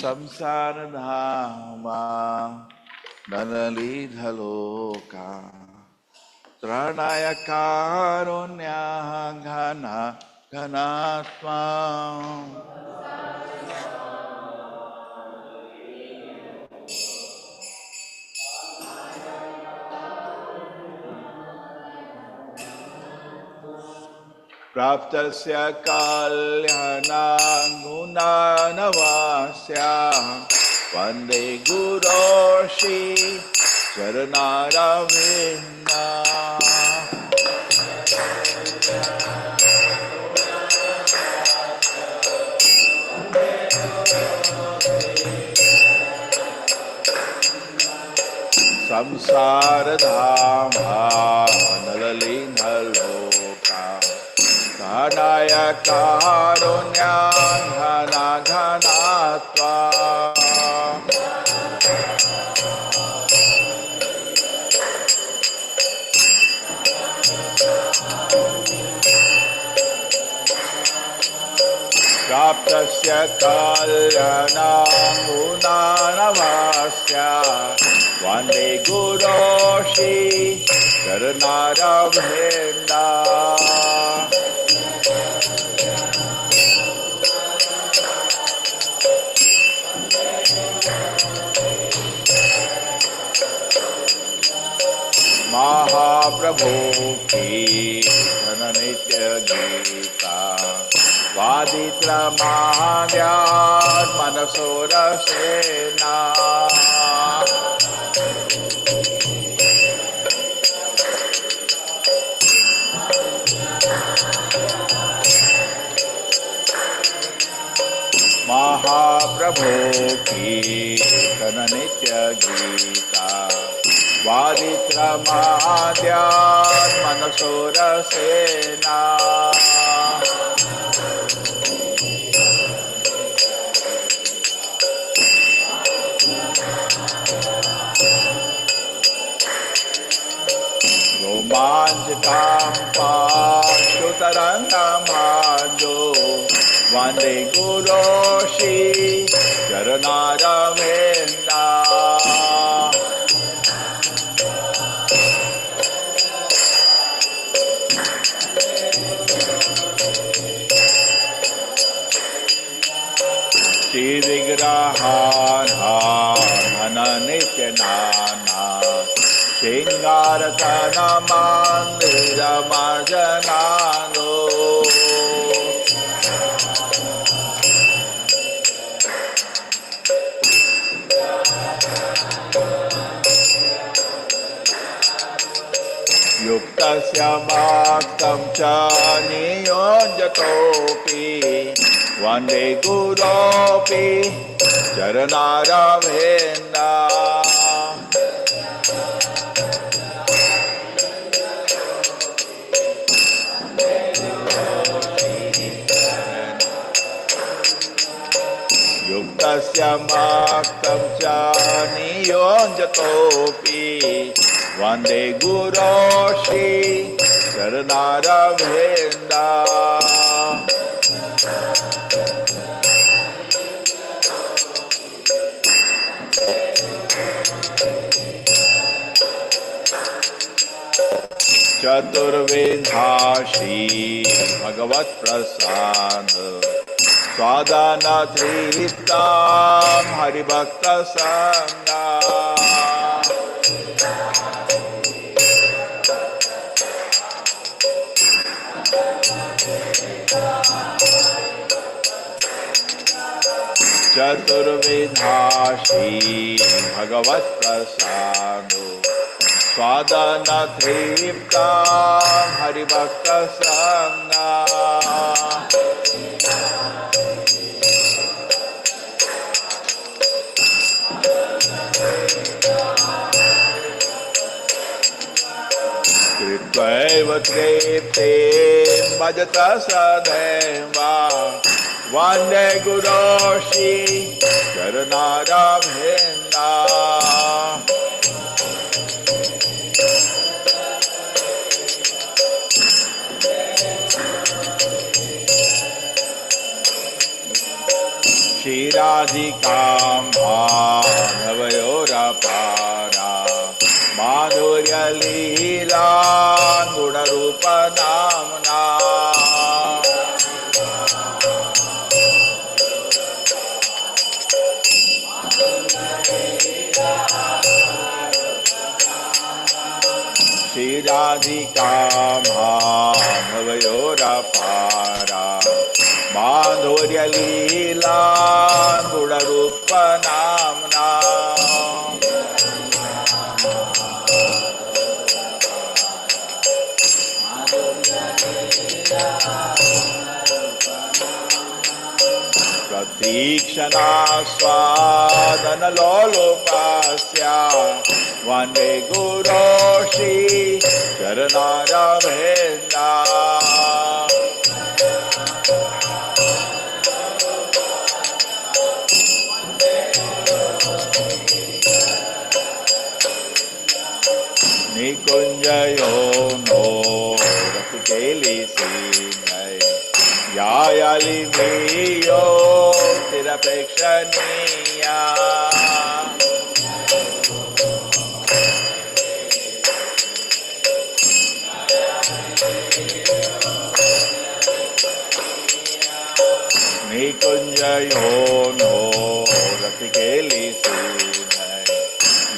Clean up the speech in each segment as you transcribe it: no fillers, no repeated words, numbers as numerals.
Samsara Dhamma Nanalidha Loka Tranaya Karunya Ghana Ghanatma Praptasya Kalyana Gunanavasya Vande Guru Shri Charanaravinda Samsara Dhamma Nalalina Loka Kanaya Karunya Ghana Ghanatva Praptasya Kalyana Gunanavasya Vande Guru Shri Charanaravinda Mahaprabhu ki Dhananitya Gita Vaditra Mahavyat Manasura Sena Mahaprabhu ki Dhananitya Gita Vaditra Mahavyat Manasura Sena Romanjakam Pashutarangam Hajo Vande Guru Shri Charanaravinda Shri Vigrahana Dhananitya Nana Shingaratana Mandira Marjanano Yuktasya Bhaktam Cha Niyojatopi Vande Guropi Charanaravinda Yuktasya Bhaktam Cha Niyojatopi Vande Guru Shri Charanaravinda Chaturvedhashi Bhagavat Prasad Swadana Tritam Haribhakta Sangha चतुर्विधा Shri भगवत प्रसादो स्वादन तृप्ता हरिभक्त संगा कृत्वैव तृप्ते भजत सदैव वन्दे गुरो श्री चरणारविन्दा श्रीराधिकां माधवयोरपारा माधुर्यलीला गुणरूपनाम्ना श्रीराधिकां माधवयोरपारा माधुर्यलीला गुणरूपनाम्ना प्रतीक्षणा स्वादनलोलुपस्य वन्दे गुरो Shri चरणारविन्दा निकुञ्जयो no रतिकेलिसीनै यायालिमेयो तिरपेक्षणीया निकुञ्जयो no रतिकेलिसीनै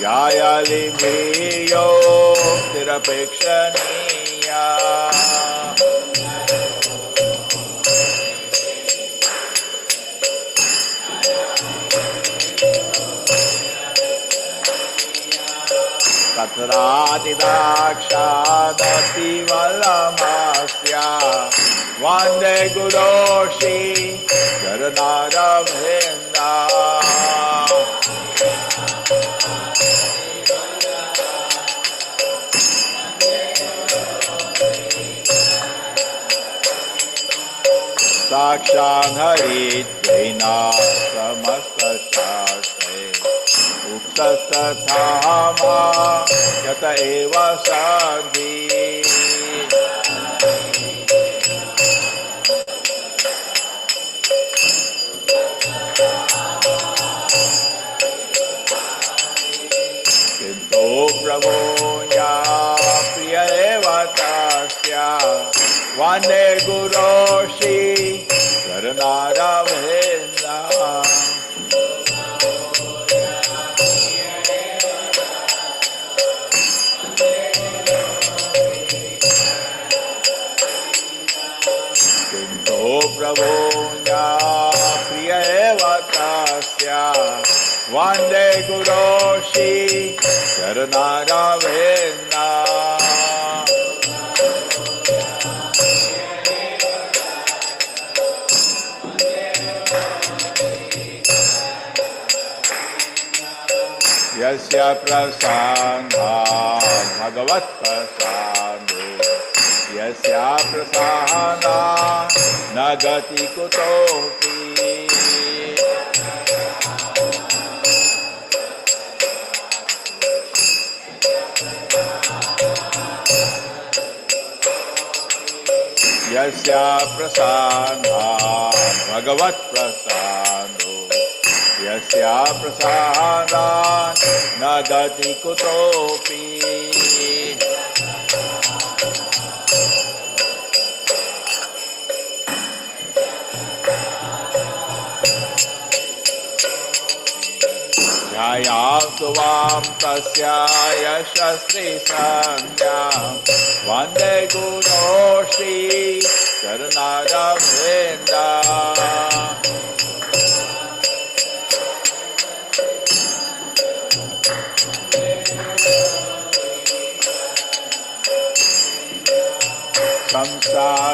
यायालिमेयो तिरपेक्षणीया तत्रादिदाक्षादतिवलमस्य वन्दे गुरो श्री चरणारविन्दा साक्षात् हरित्वेना समस्तशास्त्रे उक्तस्तथा यत एव सन्ति किन्तु प्रभो या प्रिय एव तस्य वन्दे गुरो श्री चरणारविन्दा किन्तु प्रभो या प्रिय एव तस्य वन्दे गुरो श्री चरणारविन्दा यस्य प्रसादात् भगवत्प्रसादो यस्य प्रसादात् न गति कुतोऽपि यस्य प्रसादात् भगवत्प्रसादो यस्य प्रसादात् न गति कुतोऽपि ध्यायान्तु वां तस्य यशस्वी संज्ञा वन्दे गुरो Shri चरणारविन्दा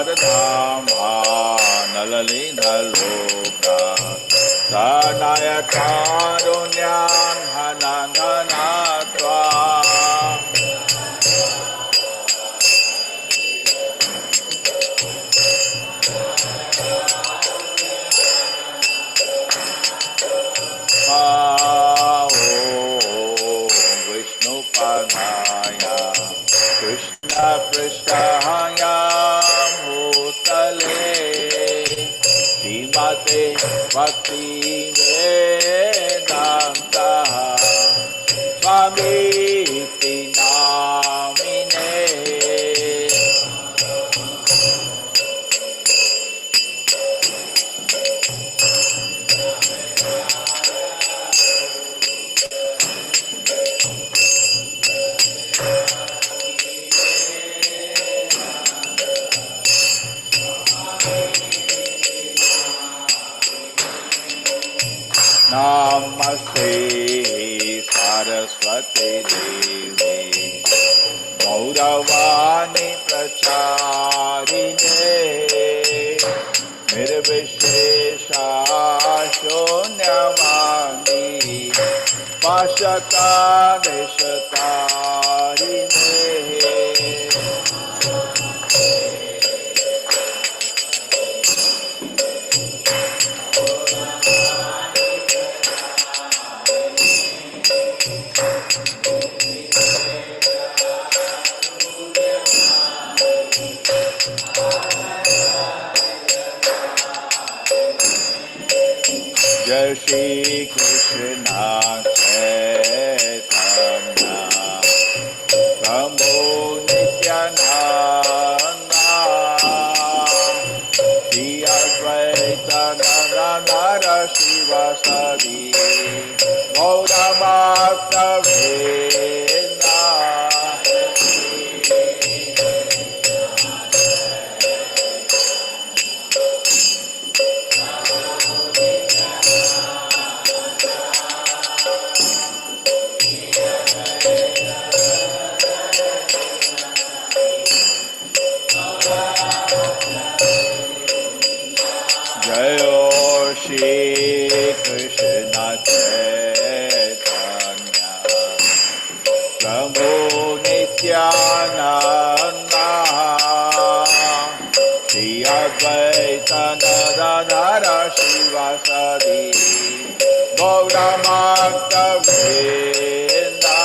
Radhadhamma Nalalina Loka Sanaya Karunyam Hananganatva Krishna Pristhaya Bhutale Srimate Bhakti Vedanta Swami Iti Namine Namaste Saraswati Devi Gauravani Pracharine Nirvishesha Shunyavani Pashata Nishatarine Jai Shri Krishna Chaitanya Prabhu Nityananda Shri Advaita Gadadhara Shivasadi Gaura Bhakta Vrinda Jayo Shri Krishna Chaitanya Prabhu Nityananda Shri Advaita Gadadhara Shivasadi Gaura Bhakta Vrinda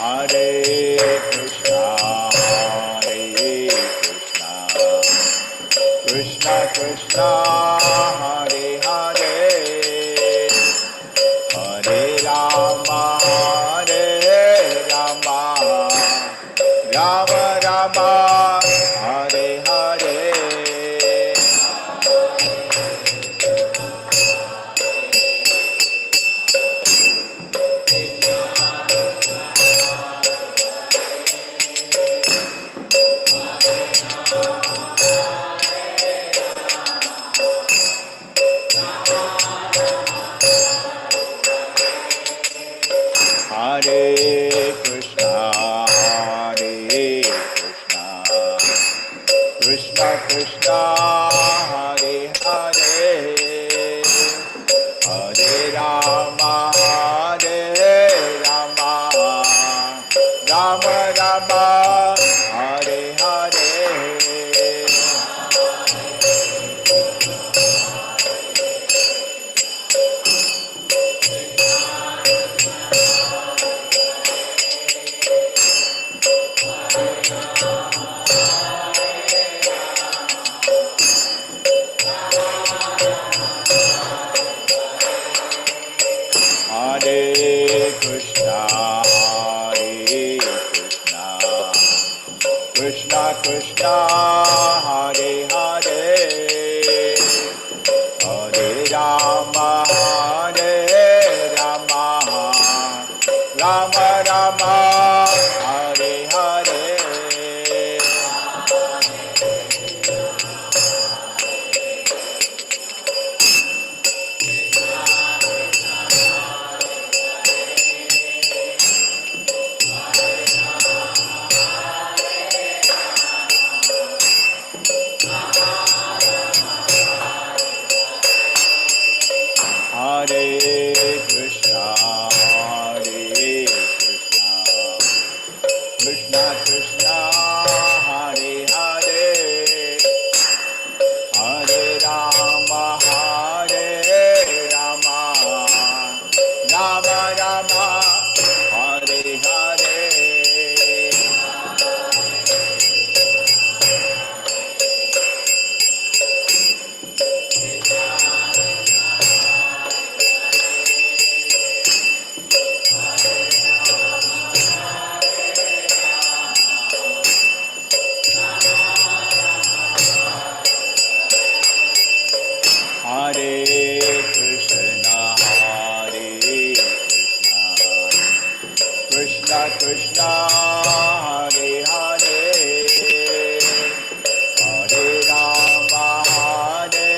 Hare Krishna, Krishna Krishna, Hare Hare, Hare Rama, Rama Rama, Hare Hare. Hare Krishna, Krishna Krishna, Hare Hare, Hare Rama, Rama Rama, Hare Hare. Hare Krishna, Krishna Krishna, Hare Hare, Hare Rama, Rama Krishna, Hare Hare, Hare Rama, Hare Rama, Rama Rama, Hare Hare. Hare Krishna, Krishna Krishna, Hare Hare, Hare Rama, Hare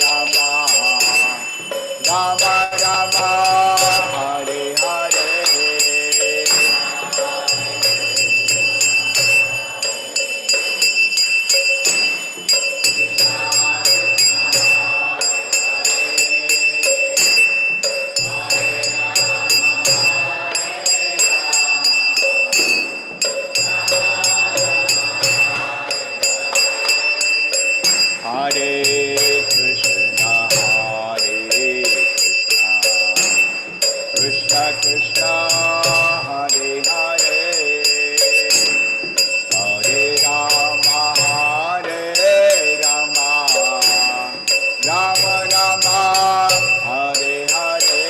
Rama, Rama Rama, Hare Hare. Hare Krishna, Krishna Krishna, Hare Hare, Hare Rama, Hare Rama, Rama Rama, Hare Hare.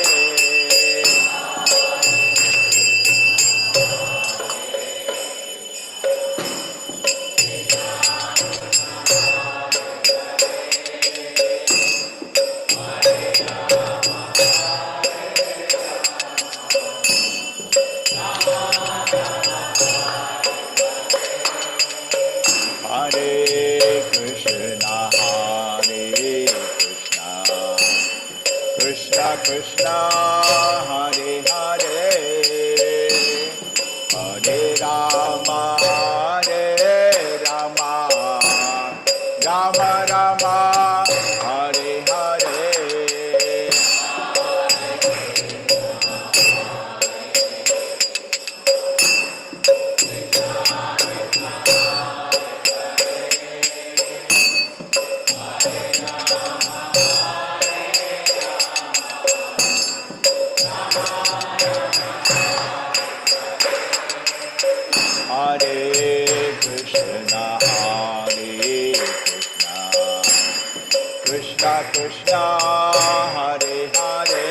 Hare Krishna, Krishna Krishna, Hare Hare, Hare Rama, Hare Rama, Rama Rama, Hare Hare. Hare Krishna, Krishna Krishna, Hare Hare,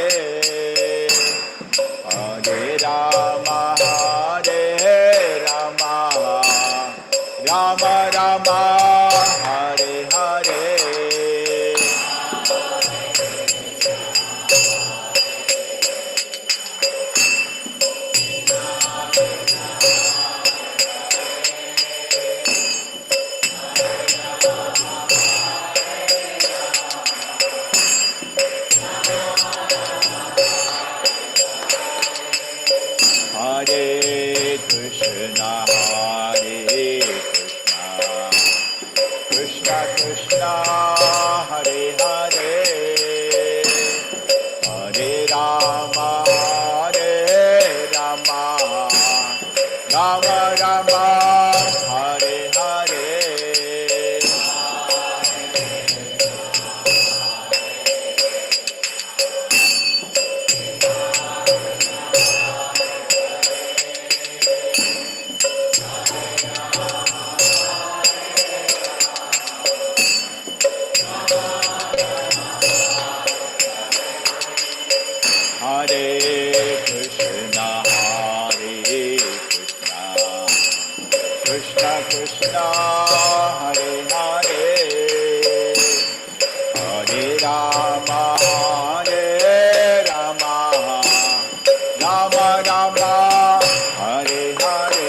Hare Rama, Hare Rama, Rama Rama, Hare Hare. Hare Krishna, Krishna Krishna, Hare Hare, Hare Rama, Hare Rama, Rama Rama, Hare Hare. Hare Krishna, Krishna Krishna, Hare Hare, Hare Rama, Hare Rama, Rama Rama, Hare Hare.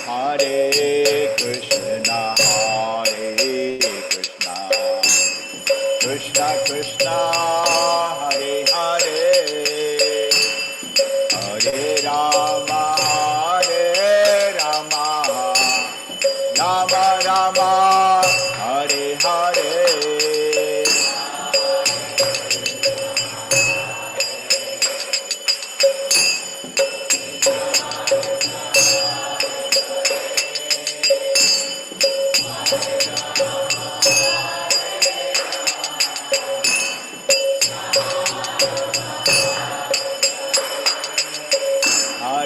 Hare Krishna, Krishna Krishna, Hare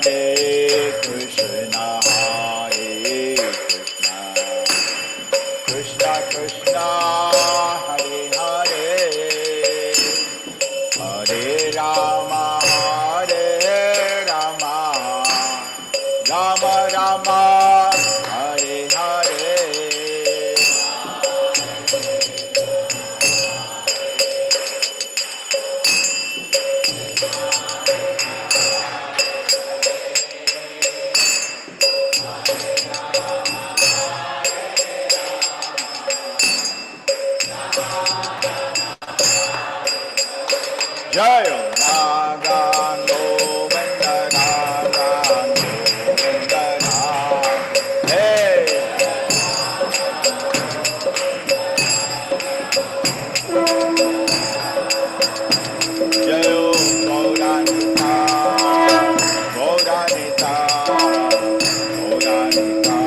Krishna, Krishna Krishna, Hare Hare, Hare Rama, Rama Rama, Hare Hare. Jai Radha Govinda Radha Govinda Hey Jai Gauranita Gauranita Gauranita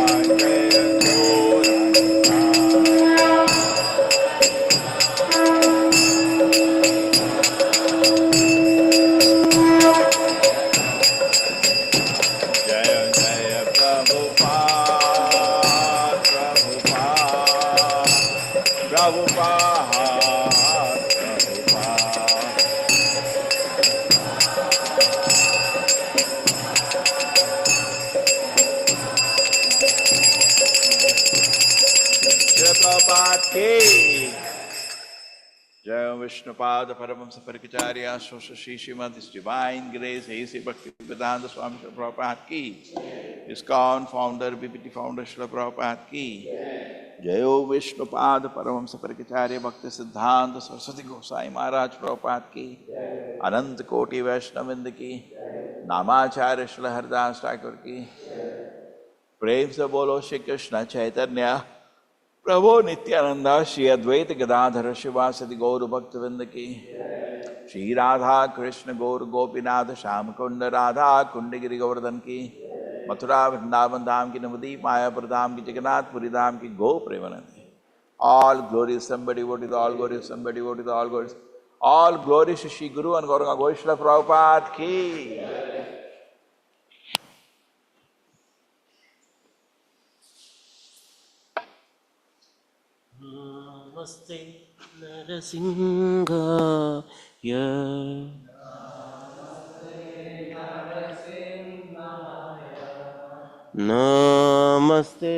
Jai Jai Vishnupada Paramahamsa Parikacharya Shri Srimad His Divine Grace A.C. Bhaktivedanta Swami Srila Prabhupada Ki ISKCON Founder BPT Founder Srila Prabhupada Ki Jai Vishnupada Paramahamsa Parikacharya Bhakti Siddhanta Saraswati Gosai Maharaj Prabhupada Ki Anant Koti Vaishnavinda Ki Namacharya Srila Haridas Thakur Ki Prem Se Bolo Shri Krishna Chaitanya Prabhu Nityananda Shri Advaita Gadadhara Shivasati Gauru Bhaktivinoda Ki Shri Radha Krishna Gauru Gopinath Shyamkunda Radha Kundagiri Govardhan Ki Mathura Vrindavan Dham Ki Navadip Mayapur Dham Ki Jagannath Puri Dham Ki Go Premanandi. All glories somebody what is all glories somebody what is all glories. All glories to Shri Guru and Gauranga Goshla Prabhupada Ki. Namaste Narasimhaya. Namaste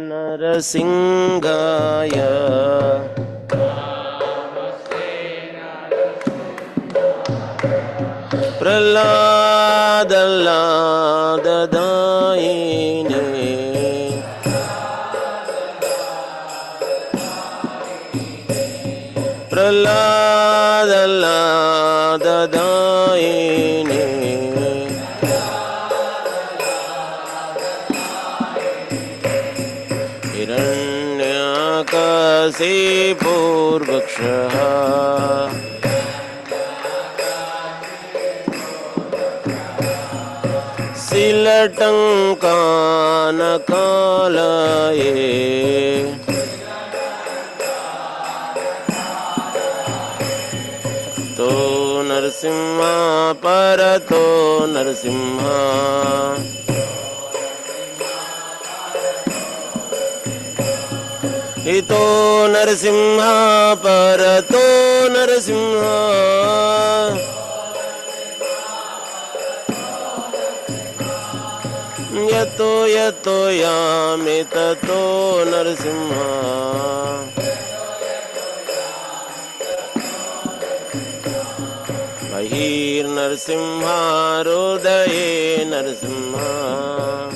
Narasimhaya. Praladadayine Praladadayine Hiranyakasipurvakshaha Silatankanakalaye To Narasimha Parato Narasimha Hito Narasimha Parato Narasimha Yato Yato Yami Tato Narasimha Bahir Narasimha Hrudaye Narasimha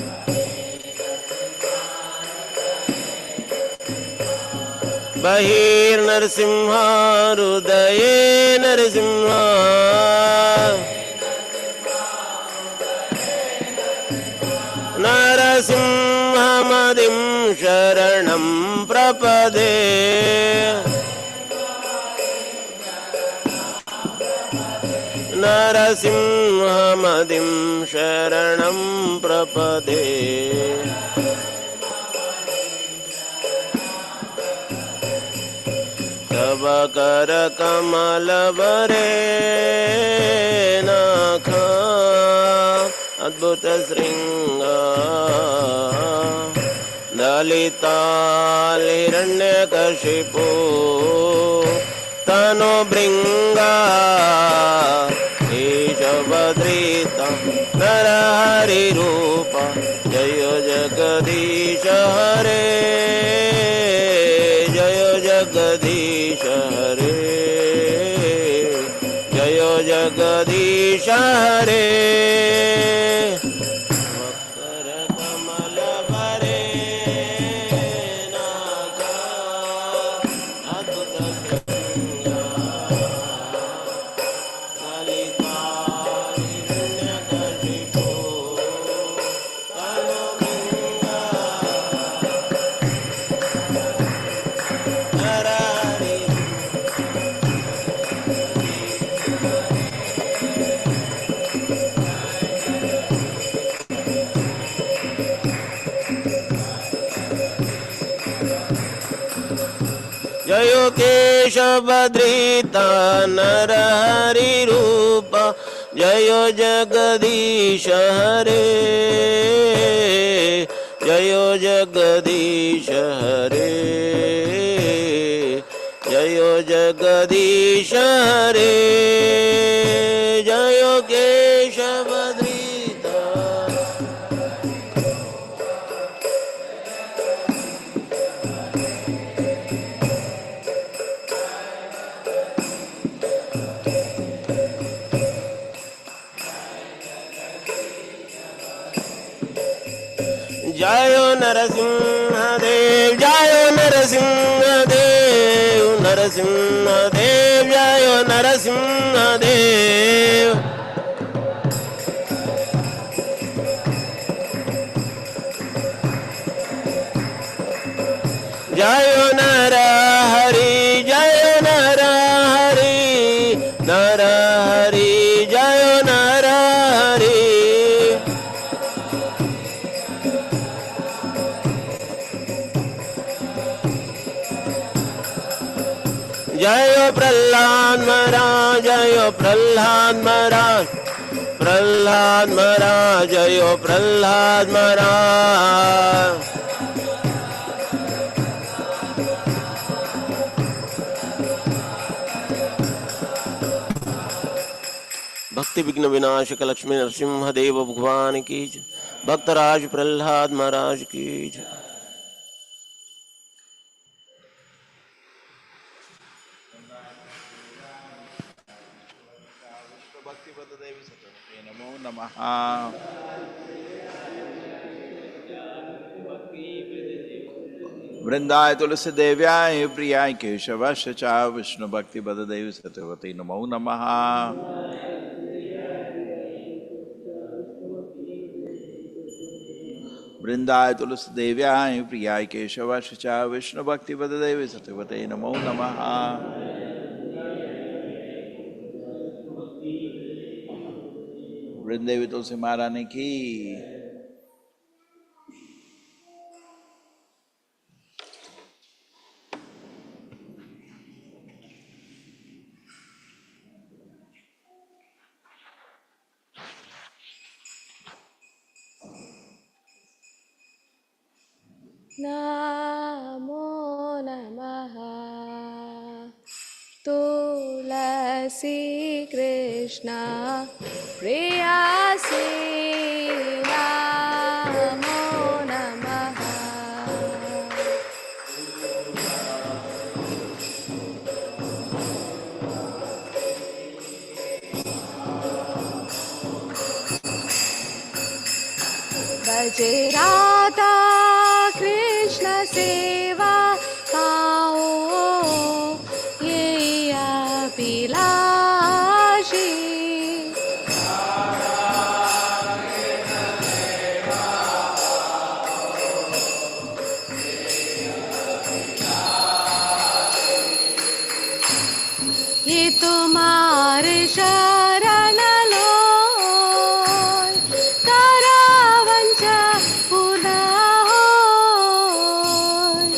Bahir Narasimha Hrudaye Narasimha Narasimhamadim Sharanam Prapade Narasimhamadim Sharanam Prapade Tava Kamalavare Nakha अद्भुत श्रृंग दलितालिरण्यकशिपो तनु भृंगा ईशवद्रीता नरहरि रूप जय जगदीश हरे जय जगदीश हरे जय जगदीश हरे मकर कमल भरे नागा अद्भुत श्रृंगा ललितालिरण्यकशिपो तनु भृंगा नरहरि जयो केशवद्रीता नरहरि रूप जयो जगदीश हरे जयो जगदीश हरे जयो जगदीश हरे जयो केशवद्रीता जयो नरसिंहदेव जयो नरसिंहदेव नरसिंहदेव जयो नरसिंहदेव जयो नरहरि जयो नरहरि नरहरि जयो नरहरि जय प्रहलाद महाराज जय प्रहलाद महाराज प्रहलाद महाराज जय प्रहलाद महाराज भक्ति विघ्न विनाशक लक्ष्मी नरसिंह देव भगवान की जय। भक्तराज प्रहलाद महाराज की जय। भक्तिपददेवी सतते नमो नमः। वृंदाय तुलसी देव्याय प्रियाय केशवस्य च विष्णु भक्तिपददेवी सतते नमो नमः। वृंदाय तुलसी देव्याय प्रियाय केशवस्य च विष्णु भक्तिपददेवी सतते नमो नमः। वृंदेवी तुलसी महारानी की। नमो नमः तुलसी कृष्ण प्रियासी नमो नमः। भजे राधा कृष्ण सेवा आओ ये अभिलाषी। ये तुम्हारे शरण लो तारा वंचा पुनः होय।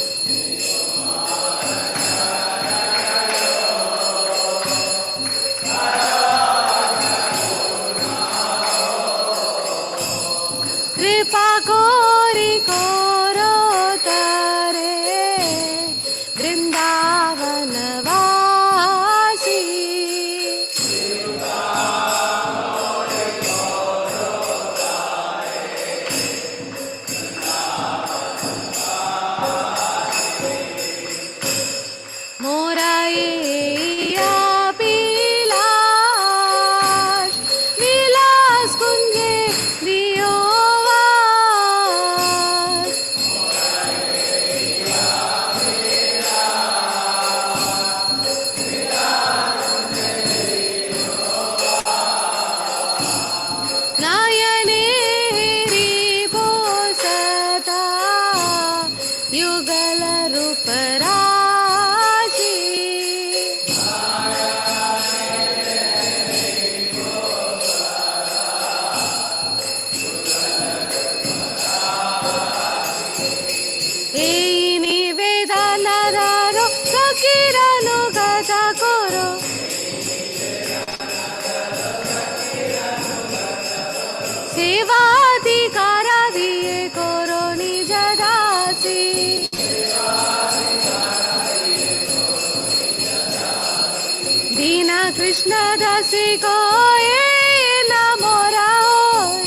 तुलसी को ये न मोरा होय।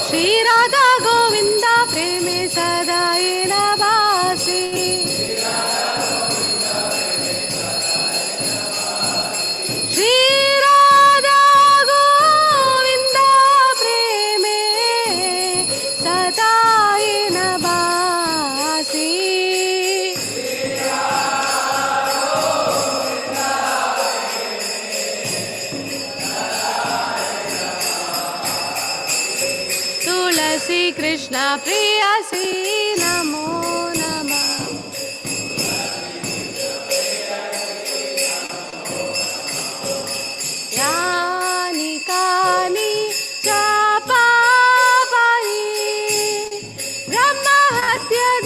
श्री राधा गोविंदा प्रेमे सदा ये न भासी। श्री राधा गोविंदा प्रेमे सदा ये न भासी। तुलसी कृष्ण प्रियसी नमो नमः। यानि कानि च पापानि ब्रह्महत्याधिकानि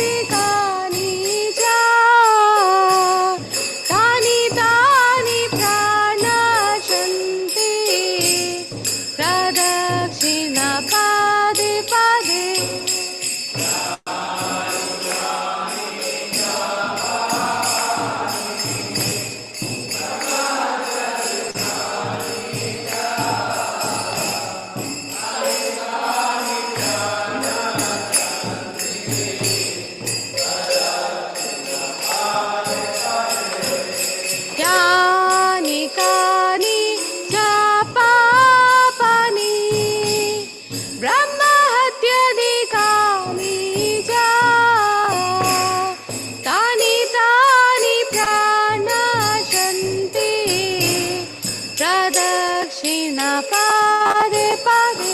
च तानि तानि प्रणश्यन्ति प्रदक्षिणा पादे पादे। यानि कानि च पापानि ब्रह्महत्याधिकानि च तानि तानि प्रणश्यन्ति प्रदक्षिणा पादे पादे।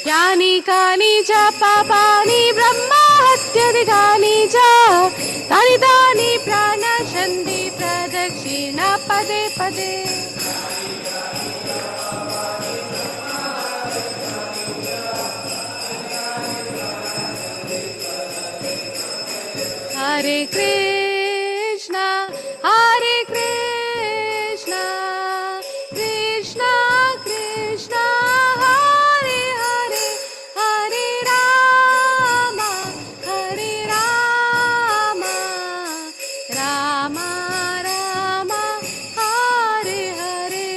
यानि कानि च पापानि ब्रह्महत्याधिकानि च तानि तानि प्रणश्यन्ति प्रदक्षिणा पदे पदे। हरे कृष्ण कृष्ण कृष्ण हरे हरे हरे राम राम राम हरे हरे।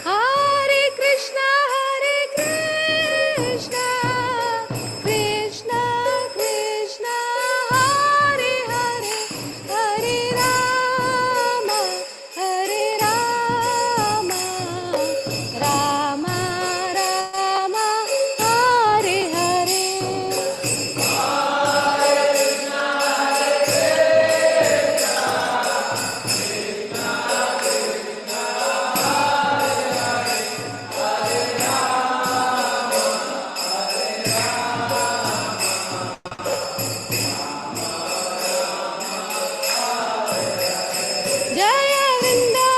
हरे कृष्ण कृष्ण कृष्ण हरे हरे हरे राम राम राम हरे हरे। जय वृंदा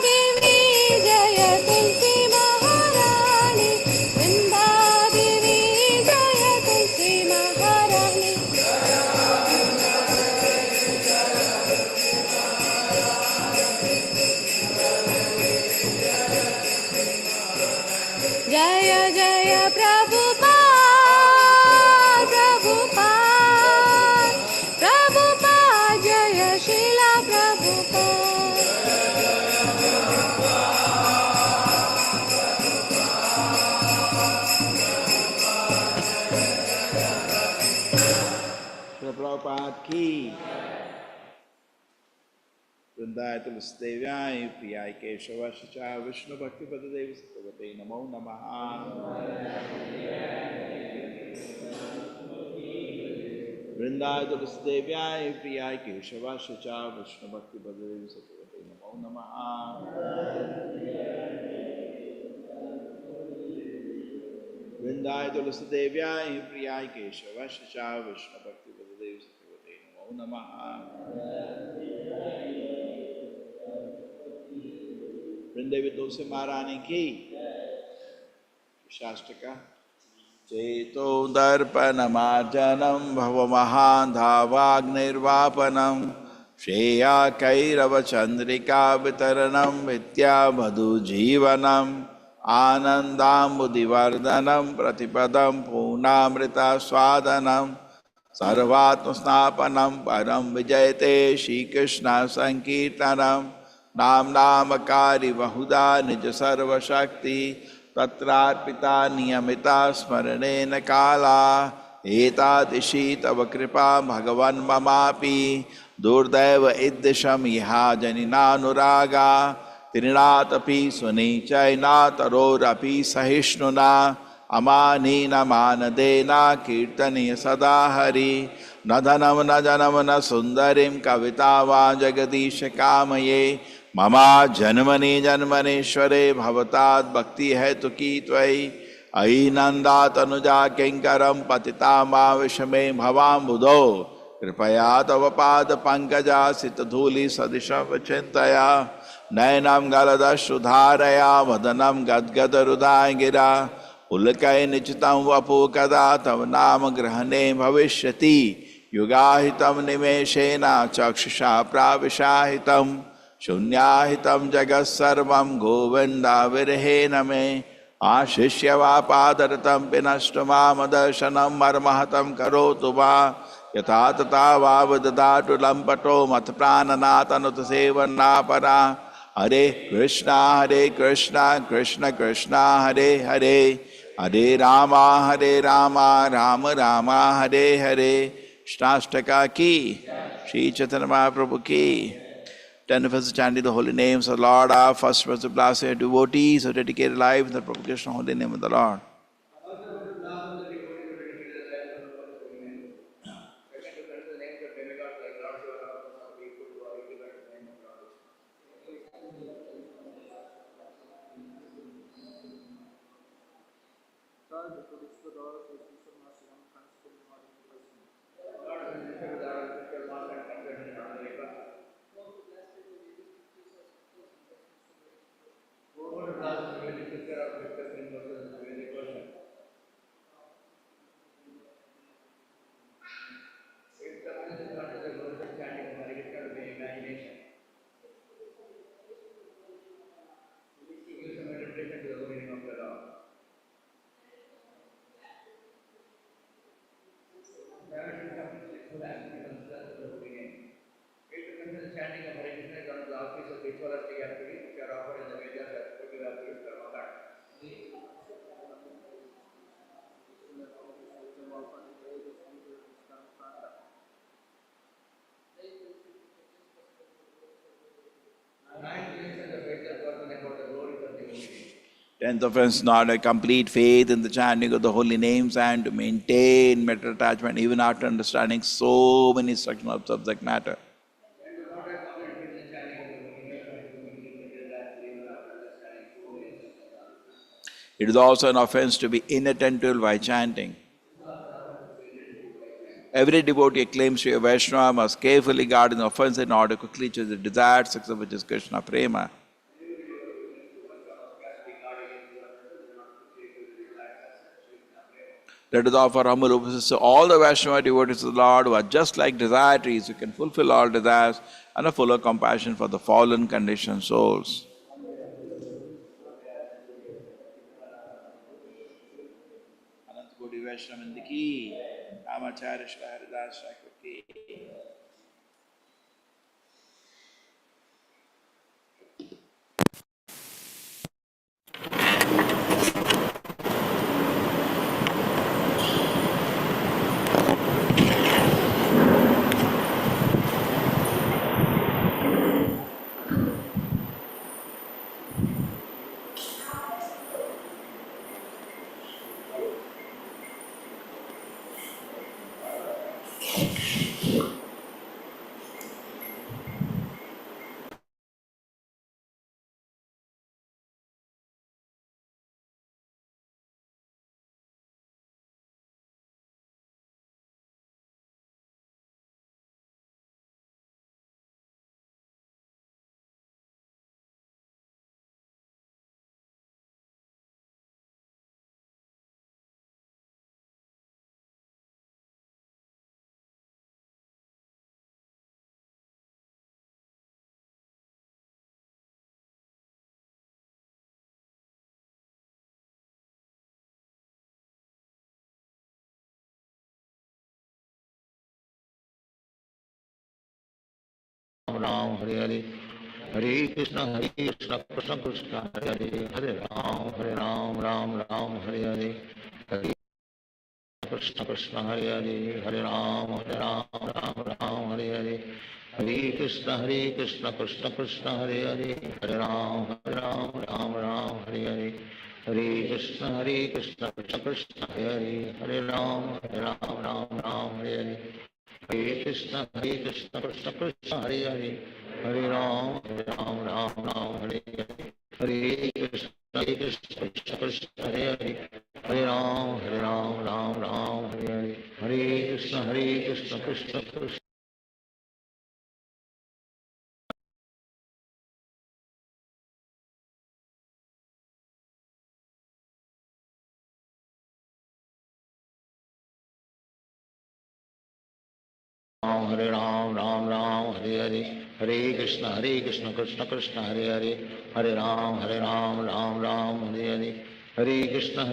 देवी जय तुलसी महारानी। वृंदा देवी जय तुलसी महारानी। जय जय प्रभुपाद प्रभुपाद जय Sheila Prabhupada. Prabhupada ki. Vrindaya Tulsidevyai Priyai Keshavasacha Vishnu Bhakti Padadevi Satavate Namo Namaha. Vrindaya Tulsidevyai Priyai Keshavasacha Vishnu Bhakti Padadevi Satavate Namo Om Namah Vrindaya Tulasi Devyai Priyai Keshava Shasha Vishnu Bhakti Vasudev Satyavate Om Namah Vrindavi Tulsi Maharani ki Shastaka Cheto Darpanamarjanam Bhavamahan Dhavagnirvapanam Shreya Kairava Chandrika Vitaranam Vitya Madhu Jivanam Anandamudivardhanam Pratipadam Punamrita Swadanam Sarvatmasnapanam Param Vijayate Shri Krishna Sankirtanam Nam Namakari Vahuda Nija Sarva Shakti Tatrarpita Niyamita Smaranena Kala Etadishi Tava Kripa Bhagavan Mamapi Durdaiva Iddisham Iha Janina Nuraga Trinatapi Sunichaina Tarorapi Sahishnuna Amanina Manadena Kirtaniya Sadahari Nadhanam Najanam Sundarim Kavitava Jagadisha Kamaye Mama Janmani Janmaneshware Bhavatad Bhakti Hetuki Tvai Ainanda Tanuja Kinkaram Patitama Vishame Bhavam Buddho Kripaya Tavapad Pankaja Sitadhuli Sadisha Vachintaya Nainam Galada Sudharaya Vadanam Gadgadarudhangira Ulakai Nichitam Vapu Kada Tav Nama Grahane Bhavishyati Yugahitam Nimeshena Chakshusha Pravishahitam Shunyahitam Jagas Sarvam Govinda Virhena Me Ashishya Padaratam Pinashtama Darshanam Marmahatam Karotu Va Yatha Tata Vavadadatu Lampato Matprananatanuta Sevana Para Hare Krishna Krishna Krishna Hare Hare Hare Rama Rama Rama Hare Hare Shnastaka ki Shri Chaitanya Mahaprabhu ki 10 of us chanting the holy names of the Lord, our first was the blessed devotees who dedicated life in the propagation of the holy name of the Lord. Tenth offense, not a complete faith in the chanting of the holy names and to maintain mental attachment even after understanding so many instructions of subject matter. It is also an offense to be inattentive while chanting. Every devotee claims to be a Vaishnava must carefully guard an offense in order to quickly choose the desired success, which is Krishna Prema. Let us offer humble obeisances to all the Vaishnava devotees of the Lord who are just like desire trees, who can fulfill all desires and are full of compassion for the fallen conditioned souls. Anantakoti Vaishnava ki, Ramacharya Shri Haridas Thakur ki. Ram Hare Hare Hare Krishna Krishna Krishna Hare Hare Hare Ram Ram Ram Hare Hare Hare Krishna Hare Hare Hare Ram Ram Hare Hare Hare Krishna Krishna Krishna Hare Hare Hare Ram Ram Hare Hare Hare Krishna Krishna Krishna Hare Hare Hare Ram Ram Hare Hare Hare Krishna Krishna Krishna Hare Hare Hare Ram Ram Hare Hare Hare Krishna Krishna Krishna Hare Hare Hare Ram Ram Hare Hare Hare Krishna Krishna Krishna Hare Ram Ram Hare Hare Hare Krishna Krishna Krishna Hare Hare Hare Ram Ram Hare Hare Hare Krishna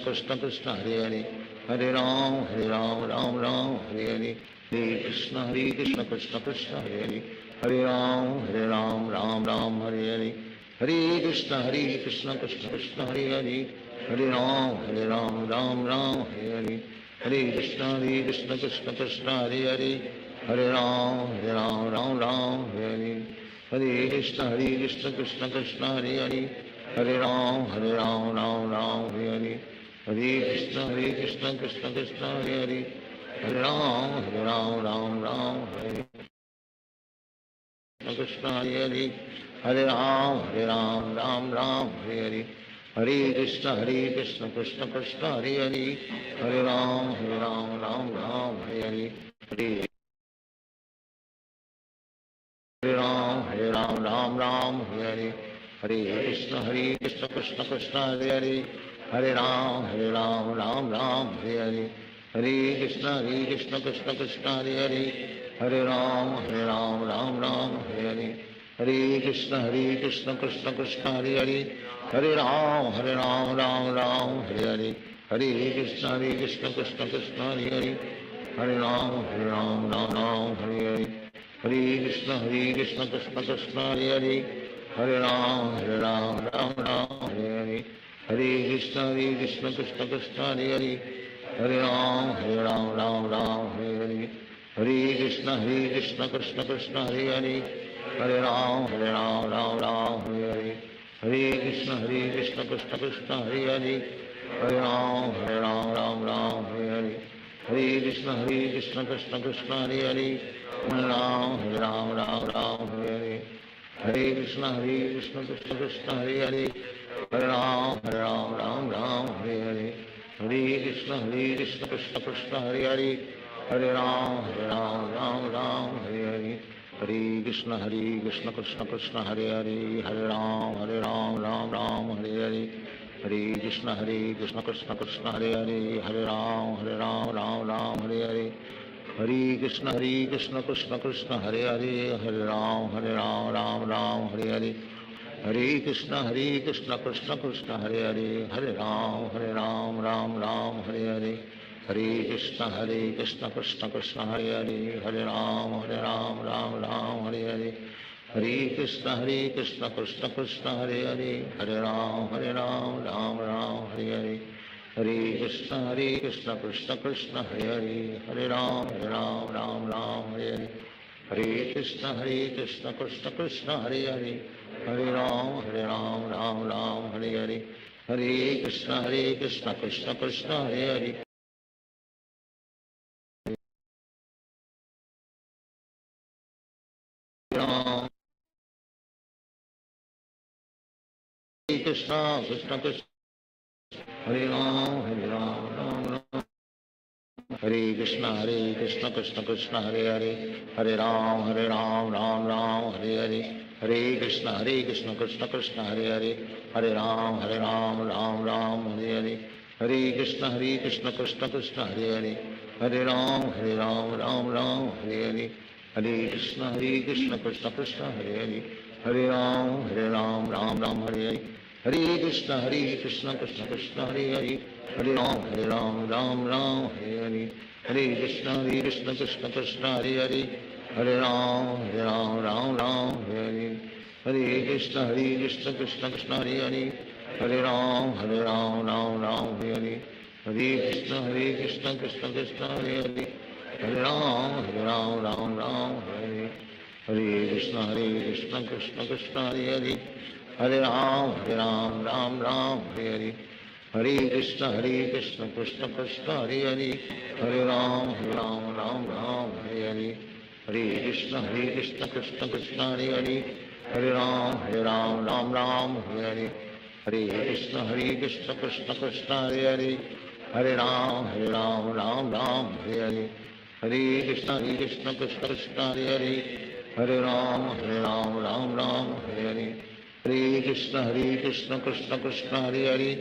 Krishna Krishna Hare Hare Hare Ram Ram Hare Hare Hare Krishna Krishna Krishna Hare Hare Hare Ram Ram Hare Hare Hare Krishna Krishna Krishna Hare Hare Hare Ram Ram Hare Hare Hare Krishna Krishna Krishna Hare Hare Hare Ram Ram Hare Hare Hare Krishna Krishna Krishna Hare Hare Hare Ram Ram Hare Hare Hare Krishna Krishna Krishna Hare Hare Hare Ram Ram Hare Krishna Hare Hare Hare Ram Ram Hare Hare Hare Krishna Krishna Krishna Hare Hare Hare Ram Ram Hare Hare Hare Ram Hare Hare Hare Krishna Krishna Krishna Hare Hare Hare Ram Ram Hare Hare Hare Krishna Krishna Krishna Hare Hare Hare Ram Ram Hare Hare Hare Krishna Krishna Krishna Hare Hare Hare Ram Ram Hare Hare Hare Krishna Krishna Krishna Hare Hare Hare Ram Ram Hare Hare Hare Krishna Krishna Krishna Hare Hare Hare Ram Ram Hare Hare Hare Krishna Krishna Krishna Hare Hare Hare Ram Ram Hare Hare Hare Krishna Krishna Krishna Hare Hare Hare Ram Ram Hare Hare Hare Krishna Krishna Krishna Hare Hare Hare Ram Ram Hare Hare Hare Krishna Krishna Krishna Hare Hare Hare Ram Ram Hare Hare Hare Krishna Krishna Krishna Hare Hare Hare Ram Ram Hare Hare Hare Krishna Krishna Krishna Hare Hare Hare Ram Ram Hare Hare Hare Krishna Krishna Krishna Hare Hare Hare Ram Ram Hare Hare Hare Krishna Krishna Krishna Hare Hare Hare Ram Hare Hare Hare Krishna Krishna Krishna Hare Hare Hare Ram Hare Hare Hare Krishna Krishna Krishna Hare Hare Hare Ram Ram Hare Hare Hare Krishna Krishna Krishna Hare Hare Hare Ram Ram Hare Hare Hare Krishna Krishna Krishna Hare Hare Hare Ram Ram Hare Hare Hare Krishna Krishna Krishna Hare Hare Hare Ram Ram Hare Hare Hare Krishna Krishna Krishna Hare Hare Hare Ram Ram Hare Hare Hare Krishna Krishna Krishna Hare Hare Ram Krishna Krishna Krishna Hare Ram Ram Hare Krishna Krishna Krishna Hare Hare Hare Ram Ram Hare Hare Hare Krishna Krishna Krishna Hare Hare Hare Ram Ram Hare Hare Hare Krishna Krishna Krishna Hare Hare Hare Ram Ram Hare Hare Hare Krishna Krishna Krishna Hare Hare Hare Ram Ram Hare Hare Hare Krishna Krishna Krishna Hare Hare Hare Ram Ram Hare Hare Hare Krishna Krishna Krishna Hare Hare Hare Ram, Ram Ram, Hare Hare. Hare Krishna, Krishna Krishna, Hare Hare. Hare Ram, Ram Ram, Hare Hare. Hare Krishna, Krishna Krishna, Hare Hare. Hare Ram, Ram Ram, Hare Hare. Hare Krishna, Krishna Krishna, Hare Hare. Hare Ram, Ram Ram, Hare Hare. Hare Krishna, Krishna Krishna, Hare Hare. Hare Ram, Ram Ram, Hare Hare. Hare Krishna, Krishna Krishna, Hare Hare. Hare Ram, Ram Ram, Hare Hare. Hare Krishna, Krishna Krishna, Hare Hare. Hare Ram, Ram Ram, Hare Hare. Hare Krishna, Krishna Krishna, Hare Hare. Hare Ram, Ram Ram, Hare Hare. Hare Krishna, Krishna Krishna, Hare Hare.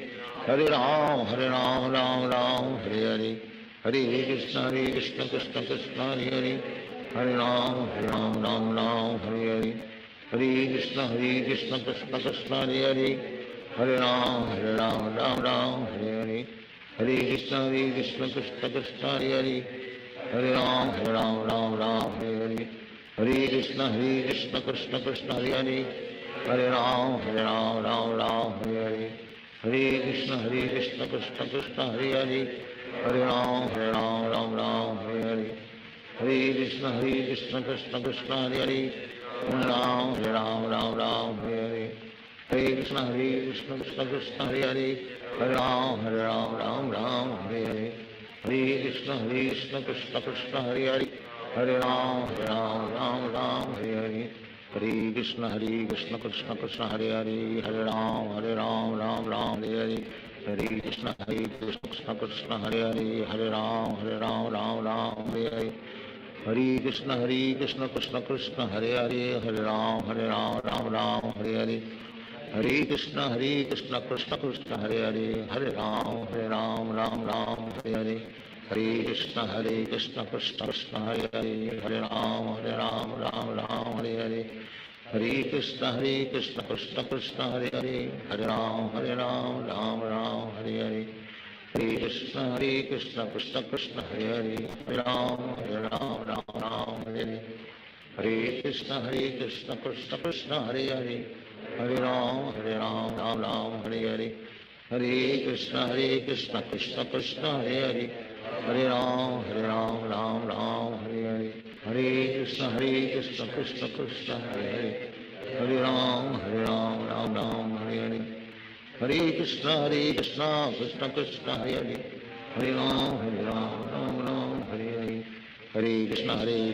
Hare Ram, Ram Ram, Hare Hare. Hare Krishna, Krishna Krishna, Hare Hare. Hare Ram, Ram Ram, Hare Hare. Hare Krishna, Krishna Krishna, Hare Hare. Hare Ram, Ram Ram, Hare Hare. Hare Krishna, Krishna Krishna, Hare Hare. Hare Ram, Ram Ram, Hare Hare. Hare Krishna, Krishna Krishna, Hare Hare. Hare Ram, Ram Ram, Hare Hare. Hare Krishna, Krishna Krishna, Hare Hare. Hare Ram, Ram Ram, Hare Hare. Hare Krishna, Krishna Krishna, Hare Hare. Hare Ram, Ram Ram, Hare Hare. Hare Krishna, Krishna Krishna, Hare Hare. Hare Ram, Ram Ram, Hare Hare. Hare Krishna, Krishna Krishna, Hare Hare. Hare Ram, Ram Ram, Hare Hare. Hare Krishna, Krishna Krishna, Hare Hare. Hare Ram, Ram Ram, Hare Hare. Hare Krishna, Krishna Krishna, Hare Hare. Hare Ram, Ram, Hare Hare. Hare Krishna, Krishna Krishna, Hare Hare. Hare Ram, Ram, Hare Hare. Hare Krishna, Krishna Krishna, Hare Hare. Hare Ram, Ram, Hare Hare. Hare Krishna, Krishna Krishna, Hare Hare. Hare Ram, Ram, Hare Hare. Hare Krishna, Krishna Krishna, Hare Hare. Hare Ram, Ram, Hare Hare. Hare Krishna, Krishna Krishna, Hare Hare. Hare Ram, Ram, Hare Hare. Hare Krishna, Krishna Krishna, Hare Hare. Hare Ram, Ram, Hare Hare. Hare Krishna, Krishna Krishna, Hare Hare. Hare Ram, Ram, Hare Hare. Hare Krishna, Krishna Krishna, Hare Hare. Hare Ram, Ram, Hare Hare. Hare Krishna, Krishna Krishna, Hare Hare. Hare Ram, Ram, Hare Hare. Hare Krishna,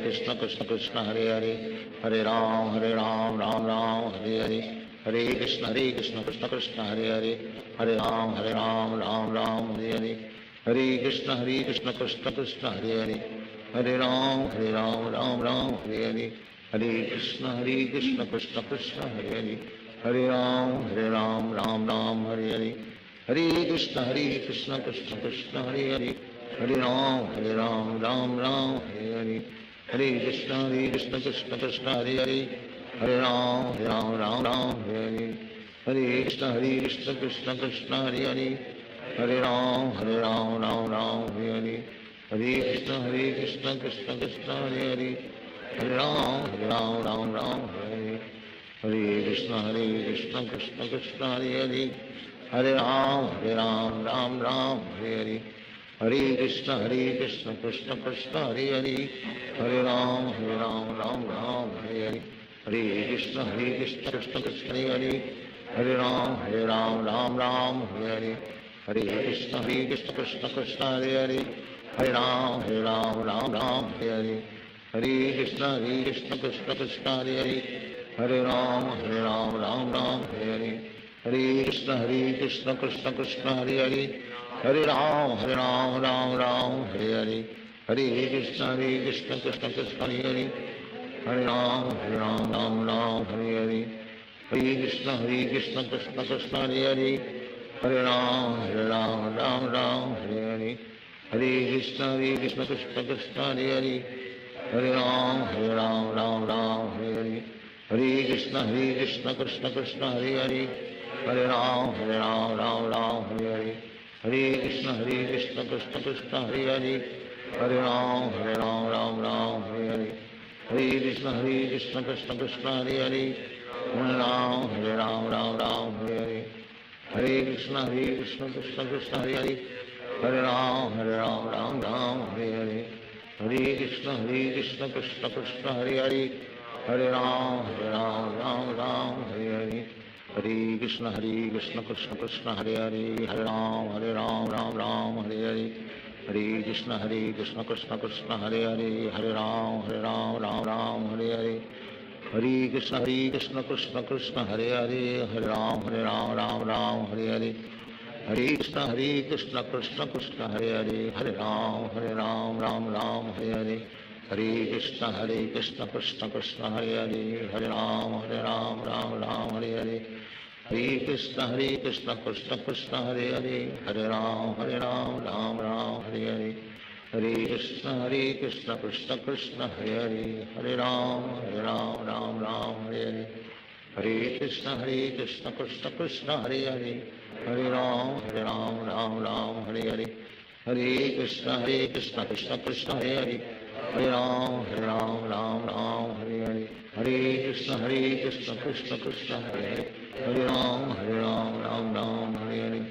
Krishna Krishna, Hare Hare. Hare Ram, Ram, Hare Hare. Hare Krishna, Krishna Krishna, Hare Hare. Hare Ram, Ram, Hare Hare. Hare Krishna, Krishna Krishna, Hare Hare. Hare Ram, Ram, Hare Hare. Hare Krishna, Krishna Krishna, Hare Hare. Hare Ram, Ram, Hare Hare. Hare Krishna, Krishna Krishna, Hare Hare. Hare Ram, Ram, Hare Hare. Hare Krishna, Krishna Krishna, Hare Hare. Hare Ram, Ram, Hare Hare. Hare Krishna, Krishna Krishna, Hare Hare. Hare Ram, Ram, Hare Hare. Hare Krishna, Krishna Krishna, Hare Hare. Hare Ram, Ram, Hare Hare. Hare Krishna, Krishna Krishna, Hare Hare. Hare Ram, Ram, Hare Hare. Hare Krishna, Krishna Krishna, Hare Hare. Hare Ram, Ram, Hare Hare. Hare Krishna, Krishna Krishna, Hare Hare. Hare Ram, Ram, Hare Hare. Hare Krishna, Krishna Krishna, Hare Hare. Hare Ram, Ram, Hare Hare. Hare Krishna, Krishna Krishna, Hare Hare. Hare Ram, Ram, Hare Hare. Hare Krishna, Krishna Krishna, Hare Hare. Hare Ram, Ram, Hare Hare. Hare Krishna, Krishna Krishna, Hare Hare. Hare Ram, Ram, Hare Hare. Hare Krishna, Krishna Krishna, Hare Hare. Hare Ram, Ram, Hare Hare. Hare Krishna, Krishna Krishna, Hare Hare. Hare Ram, Ram, Hare Hare. Hare Krishna, Krishna Krishna, Hare Hare. Hare Ram, Ram, Hare Hare. Hare Krishna, Krishna Krishna, Hare Hare. Hare Ram, Ram, Hare Hare. Hare Krishna Krishna Krishna Hare Hare Hare Ram Ram Hare Hare Hare Krishna Krishna Krishna Hare Hare Hare Ram Ram Hare Hare Hare Krishna Krishna Krishna Hare Hare Hare Ram Ram Hare Hare Hare Krishna Krishna Krishna Hare Hare Hare Ram Ram Hare Hare Hare Krishna Krishna Krishna Hare Hare Hare Ram Ram Hare Hare Hare Krishna Krishna Krishna Hare Hare Hare Ram Ram Hare Hare Hare Krishna Krishna Krishna Hare Hare Hare Ram Ram Hare Hare Hare Krishna Krishna Krishna Hare Hare Hare Ram Ram Hare Hare Hare Krishna Krishna Krishna Hare Hare Hare Ram Ram Hare Hare Hare Krishna Krishna Krishna Hare Hare Hare Ram Ram Hare Hare Hare Krishna Krishna Krishna Hare Hare Hare Ram Ram Hare Hare Hare Krishna Krishna Krishna Hare Hare Hare Ram Ram Hare Hare Hare Krishna Krishna Krishna Hare Hare Hare Ram Ram Hare Hare Hare Krishna Krishna Krishna Hare Hare Hare Ram Ram Hare Hare Hare Krishna Krishna Krishna Hare Hare Hare Ram Ram Hare Hare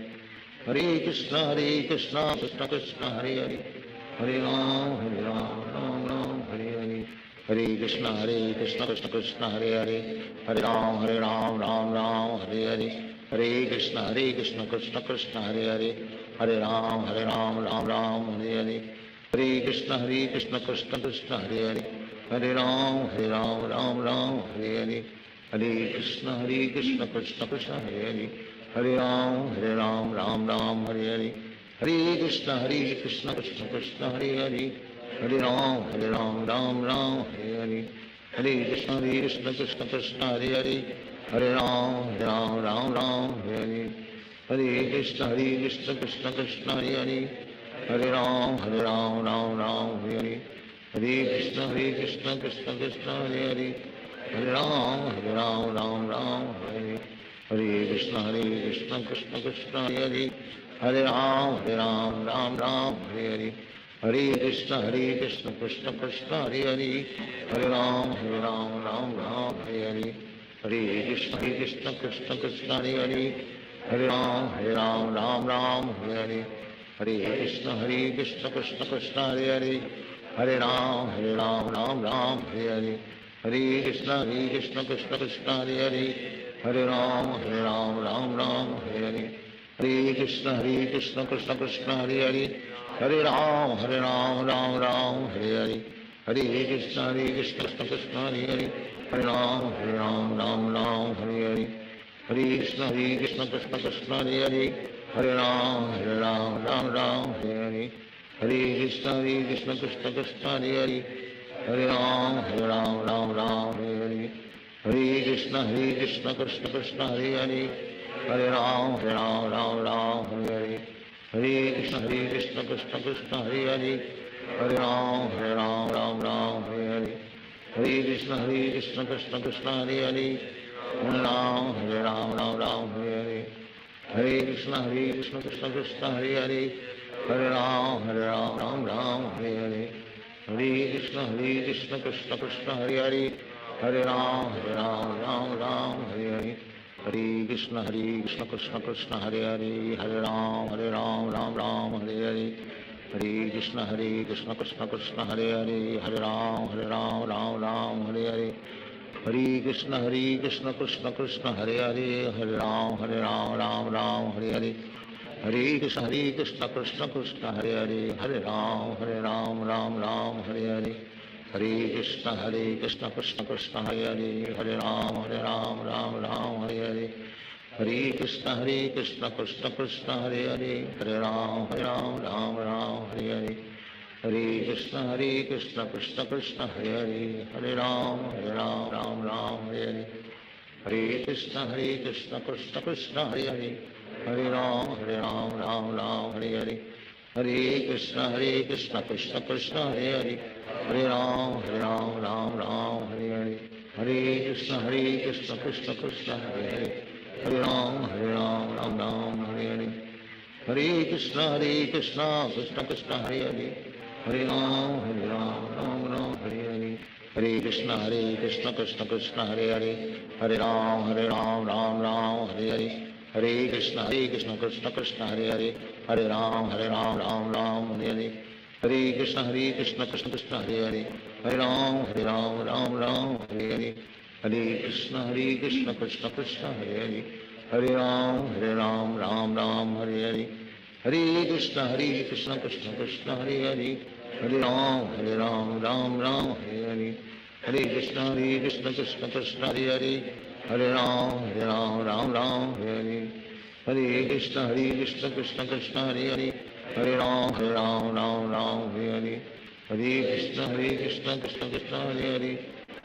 Hare Krishna Krishna Krishna Hare Hare Hare Ram Ram Hare Hare Hare Krishna Krishna Krishna Hare Hare Hare Ram Ram Hare Hare Hare Krishna Krishna Krishna Hare Hare Hare Ram Ram Hare Hare Hare Krishna Krishna Krishna Hare Hare Hare Ram Ram Hare Hare Hare Krishna Krishna Krishna Hare Hare Hare Ram Ram Hare Hare Hare Krishna Krishna Krishna Hare Hare Hare Ram Ram Hare Hare Hare Krishna Krishna Krishna Hare Hare Hare Ram Ram Hare Hare Hare Krishna Krishna Krishna Hare Hare Hare Ram Ram Hare Hare Hare Krishna Krishna Krishna Hare Hare Hare Ram Ram Hare Hare Hare Krishna Krishna Krishna Hare Hare Hare Ram Ram Hare Hare Hare Krishna Krishna Krishna Hare Hare Hare Ram Ram Hare Hare Hare Krishna Krishna Krishna Hare Hare Hare Ram Ram Hare Hare Hare Krishna Krishna Krishna Hare Hare Hare Ram Ram Hare Hare Hare Krishna Krishna Krishna Hare Hare Hare Ram Ram Hare Hare Hare Krishna Krishna Krishna Hare Hare Hare Ram Ram Hare Hare Hare Krishna Krishna Krishna Hare Hare Hare Ram Ram Hare Hare Hare Krishna Krishna Krishna Hare Hare Hare Ram Ram Hare Hare Hare Krishna Krishna Krishna Hare Hare Hare Ram Ram Hare Hare Hare Krishna Krishna Krishna Hare Hare Hare Ram Ram Hare Hare Hare Krishna Krishna Krishna Hare Hare Hare Ram Ram Hare Hare Hare Krishna Krishna Krishna Hare Hare Hare Ram Ram Hare Hare Hare Krishna Krishna Krishna Hare Hare Hare Ram Ram Hare Hare Hare Krishna Krishna Krishna Hare Hare Hare Ram Ram Hare Hare Hare Krishna Krishna Krishna Hare Hare Hare Ram Ram Hare Hare Hare Krishna Krishna Krishna Hare Hare Hare Ram Ram Hare Hare Hare Krishna Krishna Krishna Hare Hare Hare Ram Ram Hare Hare Hare Krishna Krishna Krishna Hare Hare Hare Ram Ram Hare Hare Hare Krishna Krishna Krishna Hare Hare Hare Ram Ram Hare Hare Hare Krishna Krishna Krishna Hare Hare Hare Ram Ram Hare Hare Hare Krishna Krishna Krishna Hare Hare Hare Ram Ram Hare Hare Hare Krishna Krishna Krishna Hare Hare Hare Ram Ram Hare Hare Hare Krishna Krishna Krishna Hare Hare Hare Ram Ram Hare Hare Hare Krishna Krishna Krishna Hare Hare, Hare Ram Ram Ram Hare Hare, Hare Krishna Krishna Krishna Hare Hare, Hare Ram Ram Ram Hare Hare, Hare Krishna Krishna Krishna Hare Hare, Hare Ram Ram Ram Hare Hare, Hare Krishna Krishna Krishna Hare Hare, Hare Ram Ram Hare Hare, Hare Krishna Krishna Krishna Hare Hare, Hare Ram Ram Hare Hare, Hare Krishna Krishna Krishna Hare Hare, Hare Ram Ram Hare Hare, Hare Krishna Krishna Krishna Hare Hare, Hare Ram Ram Hare Hare, Hare Krishna Krishna Krishna Hare Hare,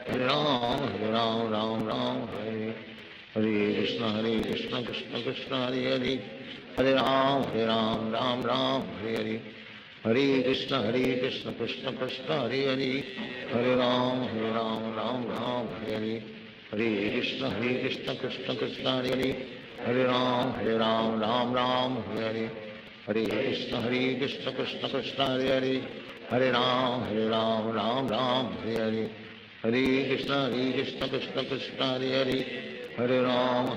Hare Ram Ram Hare Hare, Hare Krishna Krishna Krishna Hare Hare, Hare Ram Ram Hare Hare, Hare Krishna Krishna Krishna Hare Hare, Hare Ram Ram Hare Hare, Hare Krishna Krishna Krishna Hare Hare, Hare Ram Ram Hare Hare, Hare Krishna Krishna Krishna Hare Hare, Hare Ram Ram Hare Hare, Hare Krishna Krishna Krishna Hare Hare, Hare Ram Ram Hare Hare, Hare Krishna Krishna Krishna Hare Hare, Hare Ram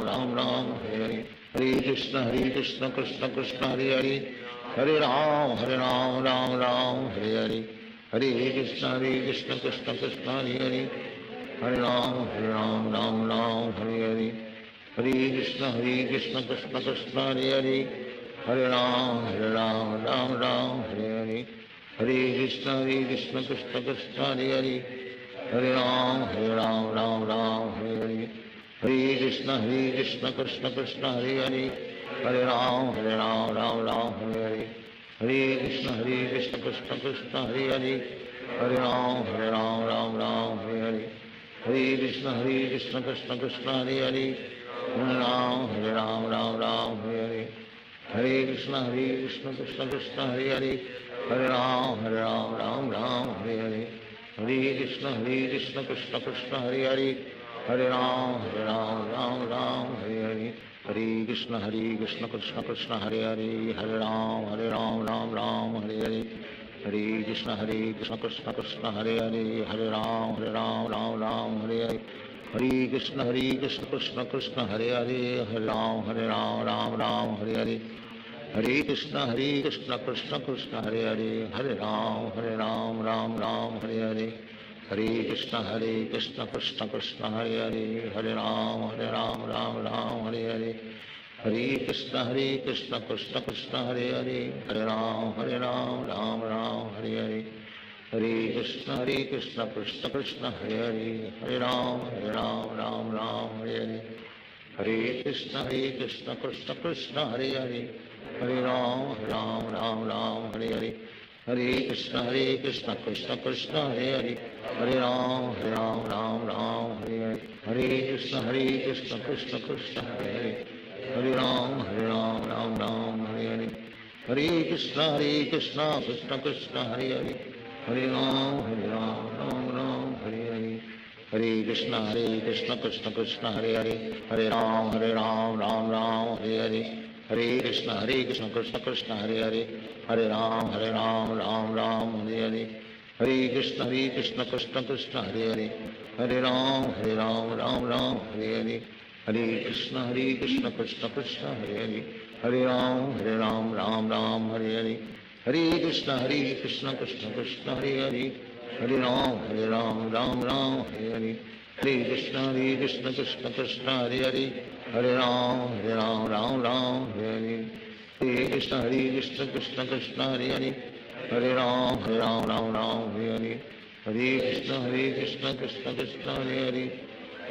Ram Hare Hare, Hare Krishna Krishna Krishna Hare Hare, Hare Ram Ram Hare Hare, Hare Krishna Krishna Krishna Hare Hare, Hare Ram Ram Hare Hare, Hare Krishna Krishna Krishna Hare Hare, Hare Ram Ram Hare Hare, Hare Krishna Krishna Krishna Hare Hare, Hare Ram Ram Hare Hare, Hare Krishna Krishna Krishna Hare Hare, Hare Ram Ram Hare Hare, Hare Krishna Krishna Krishna Hare Hare, Hare Ram Hare Hare, Hare Krishna Krishna Krishna Hare Hare, Hare Ram Ram Hare Hare, Hare Krishna Krishna Krishna Hare Hare, Hare Ram Ram Hare Hare, Hare Krishna Krishna Krishna Hare Hare, Hare Ram Ram Hare Hare, Hare Krishna Krishna Krishna Hare Hare, Hare Ram Ram Hare Hare, Hare Krishna Krishna Krishna Hare Hare, Hare Ram Ram Hare Hare, Hare Krishna Krishna Krishna Hare Hare, Hare Ram Ram Hare Hare, Hare Krishna Krishna Krishna Hare Hare, Hare Ram Ram Hare Hare, Hare Krishna Krishna Krishna Hare Hare, Hare Ram Ram Hare Hare, Hare Krishna Krishna Krishna Hare Hare, Hare Ram Ram Hare Hare, Hare Krishna Krishna Krishna Hare Hare, Hare Ram Ram Hare Hare, Hare Krishna Krishna Krishna Hare Hare, Hare Ram Ram Hare Hare, Hare Krishna Krishna Krishna Hare Hare, Hare Ram Ram Hare Hare, Hare Krishna Krishna Krishna Hare Hare, Hare Ram Hare Hare, Hare Krishna Krishna Krishna Hare Hare, Hare Ram Ram Hare Hare, Hare Krishna Krishna Krishna Hare Hare, Hare Ram Ram Hare Hare, Hare Krishna Krishna Krishna Hare Hare, Hare Ram Ram Hare Hare, Hare Krishna Krishna Krishna Hare Hare, Hare Ram Ram Hare Hare, Hare Krishna Krishna Krishna Hare Hare, Hare Ram Hare Hare, Hare Krishna Krishna Krishna Hare Hare, Hare Ram Hare Hare, Hare Krishna Krishna Krishna Hare Hare,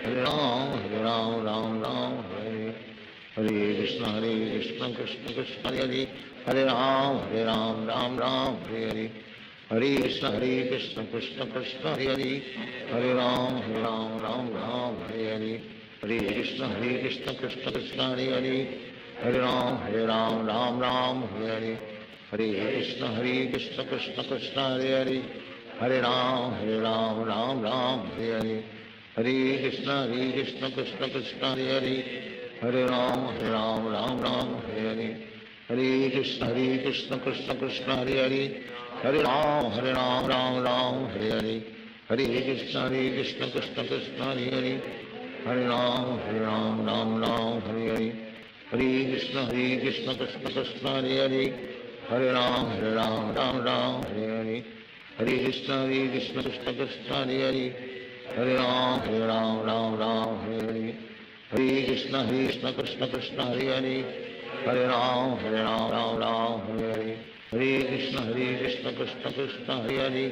Hare Ram Hare Hare, Hare Krishna Krishna Krishna Hare Hare, Hare Ram Hare Hare, Hare Krishna Krishna Krishna Hare Hare, Hare Ram Hare Hare, Hare Krishna Krishna Krishna Hare Hare, Hare Ram Hare Hare, Hare Krishna Krishna Krishna Hare Hare, Hare Ram Hare Hare, Hare Krishna Krishna Krishna Hare Hare, Hare Ram Hare Hare, Hare Krishna Krishna Krishna Hare Hare, Hare Ram Hare Hare, Hare Krishna Krishna Krishna Hare Hare, Hare Ram Hare Hare, Hare Krishna Krishna Krishna Hare Hare Hare Ram Ram Ram Hare Hare Hare Krishna Krishna Krishna Hare Hare Hare Ram Ram Ram Hare Hare Hare Krishna Krishna Krishna Hare Hare Hare Ram Ram Hare Hare Hare Krishna Krishna Krishna Hare Hare Hare Ram Ram Hare Hare Hare Krishna Krishna Krishna Hare Hare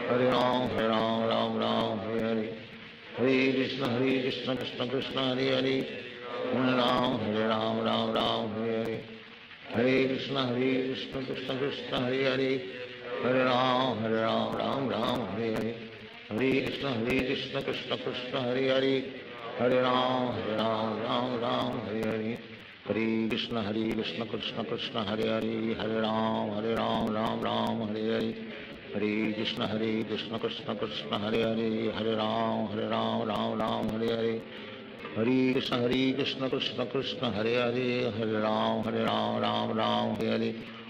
Hare Ram Ram Hare Hare Hare Krishna Krishna Krishna Hare Hare Hare Ram Ram Hare Hare Hare Krishna Krishna Krishna Hare Hare Hare Ram Ram Hare Hare Hare Krishna Krishna Krishna Hare Hare Hare Ram Ram Hare Hare Hare Krishna Krishna Krishna Hare Hare Hare Ram Ram Hare Hare Hare Krishna Krishna Krishna Hare Hare Hare Ram Ram Hare Hare Hare Krishna Krishna Krishna Hare Hare Hare Ram Ram Hare Hare Hare Krishna Krishna Krishna Hare Hare Hare Ram Ram Hare Hare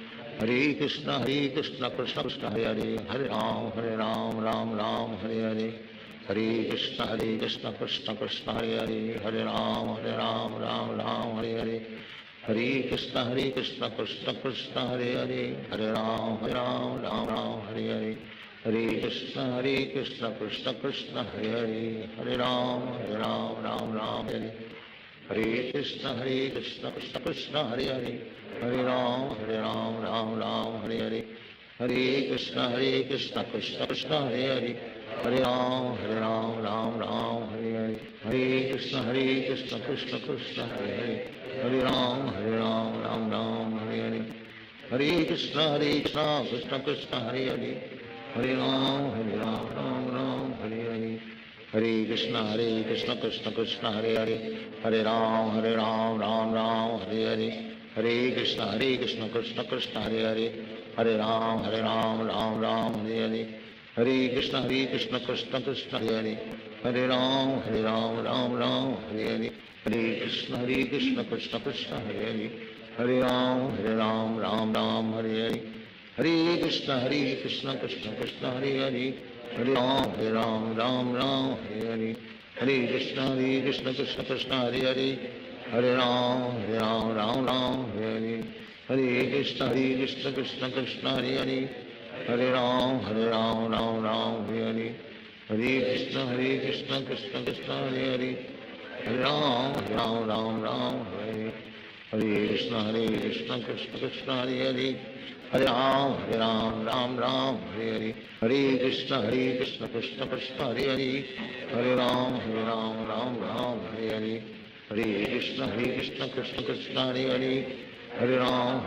Hare Krishna Krishna Krishna Hare Hare Hare Ram Ram Hare Hare Hare Krishna Krishna Krishna Hare Hare Hare Ram Hare Hare Hare Krishna Krishna Krishna Hare Hare Hare Ram Ram Hare Hare Krishna Krishna Krishna Hare Hare Hare Ram Hare Hare Hare Krishna Krishna Krishna Hare Hare Hare Ram Hare Hare Hare Krishna Krishna Krishna Hare Hare Hare Ram Hare Hare Hare Krishna Krishna Krishna Hare Hare Hare Ram Hare Hare Hare Krishna Krishna Krishna Hare Hare Hare Ram Ram Hare Hare Hare Krishna Krishna Krishna Hare Hare Hare Ram Ram Hare Hare Hare Krishna Krishna Krishna Hare Hare Hare Ram Hare Hare Hare Krishna Krishna Krishna Hare Hare Hare Ram Hare Hare Hare Krishna Krishna Krishna Hare Hare Hare Ram Hare Hare Hare Krishna Krishna Krishna Hare Hare Hare Ram Hare Hare Hare Krishna Krishna Krishna Hare Hare Hare Ram Hare Hare Hare Krishna Krishna Krishna Hare Hare Hare Ram Hare Hare Krishna Krishna Krishna Hare Hare Hare Ram Hare Hare Hare Krishna Krishna Krishna Hare Hare Hare Ram Hare Hare Hare Krishna Krishna Krishna Hare Hare Hare Ram Hare Hare Hare Krishna Krishna Krishna Hare Hare Hare Ram Hare Hare Hare Krishna Krishna Krishna Hare Hare Hare